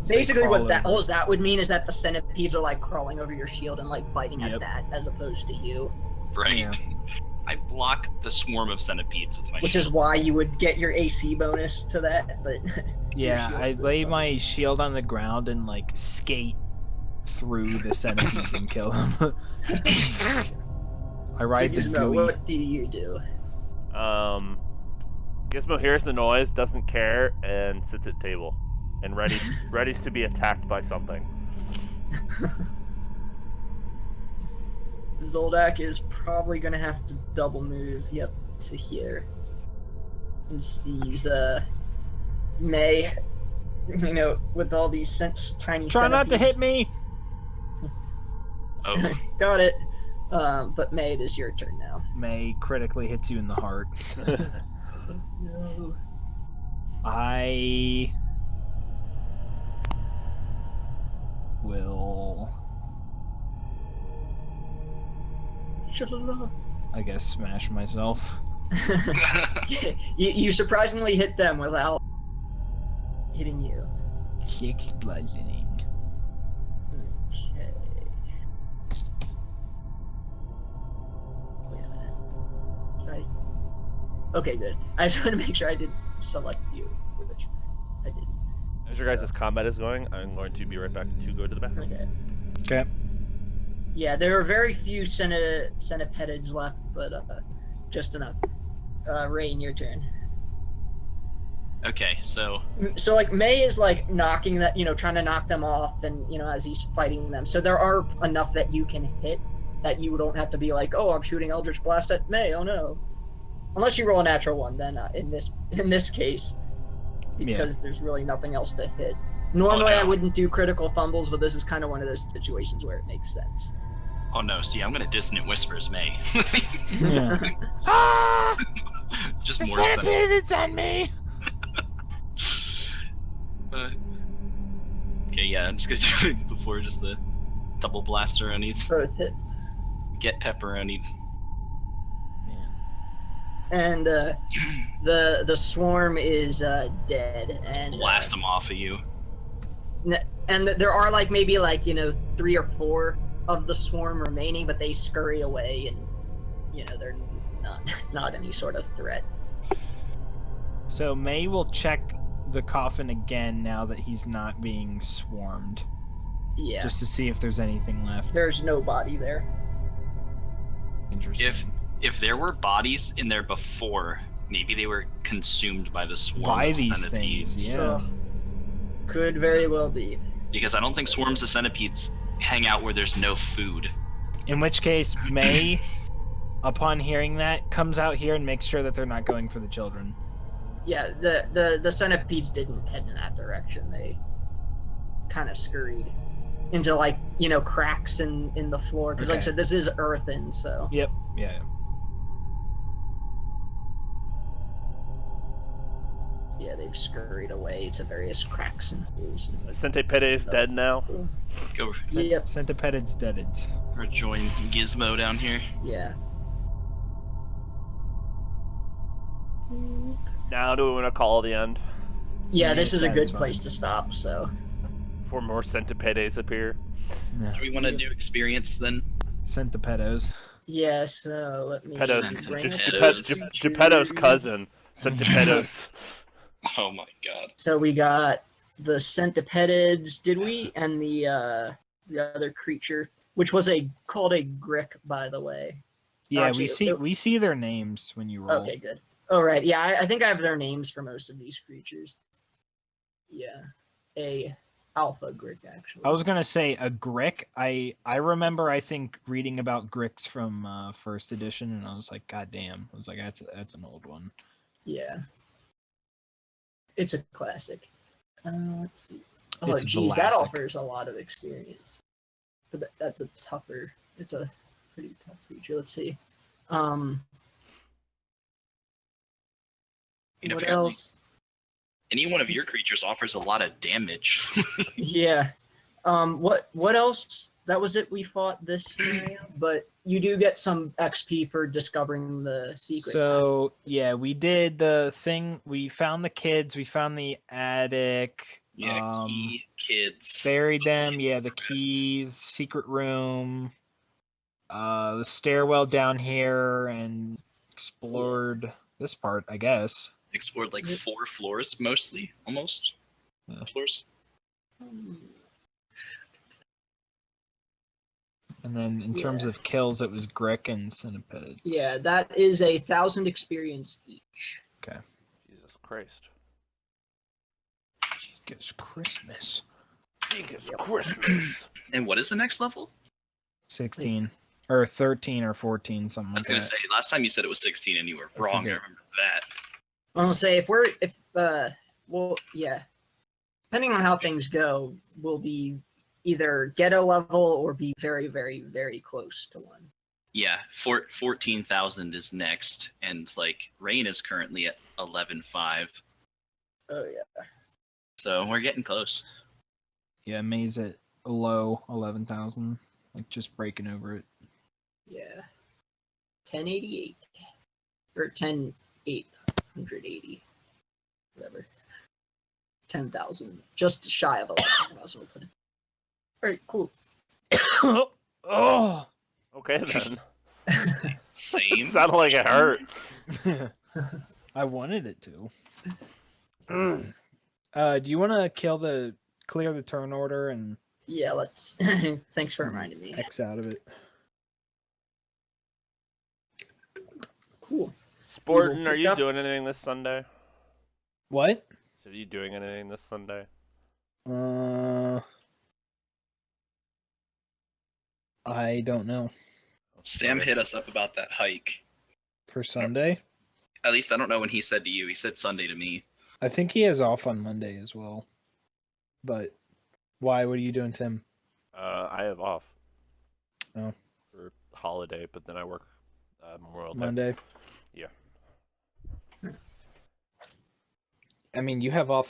Basically, crawl what over. that would mean is that the centipedes are like crawling over your shield and like biting at Yep. that, as opposed to you. Right. Yeah. I block the swarm of centipedes with my Which shield. is why you would get your AC bonus to that, but Yeah, shield I would lay bonus. my shield on the ground and like skate through the centipedes and kill them. I ride the Gizmo, gooey. what do you do? Gizmo hears the noise, doesn't care, and sits at table, and readies to be attacked by something. Zoldak is probably gonna have to double move, to here. And sees May, with all these tiny Try not to hit centipedes. me! Oh, Got it. But May, it is your turn now. May critically hits you in the heart. No. I will, I guess, smash myself. you surprisingly hit them without hitting you. Kicks bludgeoning. Okay. Wait a minute. Right. Okay, good. I just want to make sure I didn't select you, which I didn't. As your guys' combat is going, I'm going to be right back to go to the bathroom. Okay. Okay. Yeah, there are very few centipedids left, but just enough. Rain, your turn. okay. So So like May is like knocking that, trying to knock them off, and as he's fighting them. So there are enough that you can hit that you don't have to be like, oh, I'm shooting Eldritch Blast at May. Oh no. Unless you roll a natural one, then in this case, because there's really nothing else to hit. Normally, I wouldn't do critical fumbles, but this is kind of one of those situations where it makes sense. oh no. See, I'm gonna dissonant whispers May. Yeah. Ah! Just The more than. centipede is on me! Okay, yeah. I'm just gonna do it before just the double blasteronies. Both hit. Get pepperoni. And the swarm is dead, and Blast them off of you. and there are like maybe 3 or 4 of the swarm remaining, but they scurry away, and they're not any sort of threat. So May will check the coffin again now that he's not being swarmed, Yeah, just to see if there's anything left. there's no body there. Interesting. If there were bodies in there before, maybe they were consumed by the swarm By of these centipedes. things, yeah. So, could very well be. Because I don't think swarms of centipedes hang out where there's no food. In which case, May, upon hearing that, comes out here and makes sure that they're not going for the children. Yeah, the centipedes didn't head in that direction. They kind of scurried into cracks in the floor, because like I Okay. said, this is earthen, so Yep. Yeah. yeah, they've scurried away to various cracks and holes. Centipede is dead now. Go Yep. Centipedid's deadeds. rejoin Gizmo down here. Yeah. Now do we want to call the end? Yeah, this is a good Satisfying. place to stop, so. Before more centipedes appear. Yeah. Do we want to do experience then? Centipedos. Yeah, so let me Geppetto's, see. Bring up the Geppetto's- creature. Geppetto's cousin. Centipedos. Oh my god. So we got the centipedids, did we? And the other creature, which was called a grick, by the way. Yeah, Actually, we see their names when you roll. Okay, good. All right, yeah, I think I have their names for most of these creatures. Yeah, a alpha grick, actually. I was gonna say a Grick. I remember I think reading about Gricks from first edition, and I was like, God damn! I was like, that's an old one. Yeah. It's a classic. Let's see. Oh, It's geez, that Vlasic. offers a lot of experience. But that's it's a pretty tough creature. Let's see. And What apparently, else? any one of your creatures offers a lot of damage. Yeah. What else? That was it. We fought this scenario, but you do get some XP for discovering the secret. So yeah, we did the thing. We found the kids. We found the attic. Yeah, key, kids. Buried them. Yeah, the keys, secret room, the stairwell down here, and explored this part, I guess. Explored like 4 floors, mostly, almost. Yeah. Floors. And then in terms of kills, it was Grick and Centipede. Yeah, that is 1,000 experience each. Okay. Jesus Christ. It's Christmas. It's Christmas. And what is the next level? 16 or 13 or 14, something I like was gonna that. say last time you said it was 16 and you were wrong. I forget. remember that. I'm gonna say well, yeah. Depending on how things go, we'll be either get a level or be very, very, very close to one. Yeah, 14,000 is next, and like Rain is currently at 11.5. Oh yeah. So we're getting close. Yeah, May's at a low 11,000, like just breaking over it. Yeah. 1088 or 10,880, whatever. 10,000, just shy of 11,000. We'll put it. All right, cool. Oh. Okay then. Same. Sounded like it hurt. I wanted it to. Do you want to clear the turn order and Yeah, let's. Thanks for reminding me. X out of it? Cool. Sportin', are pick you up- doing anything this Sunday? What? Are you doing anything this Sunday? I don't know. Sam Okay. hit us up about that hike. For Sunday? At least I don't know when he said to you. He said Sunday to me. I think he has off on Monday as well. But why? What are you doing, Tim? I have off. Oh. For holiday, but then I work Memorial Day. Monday? Yeah. I mean, you have off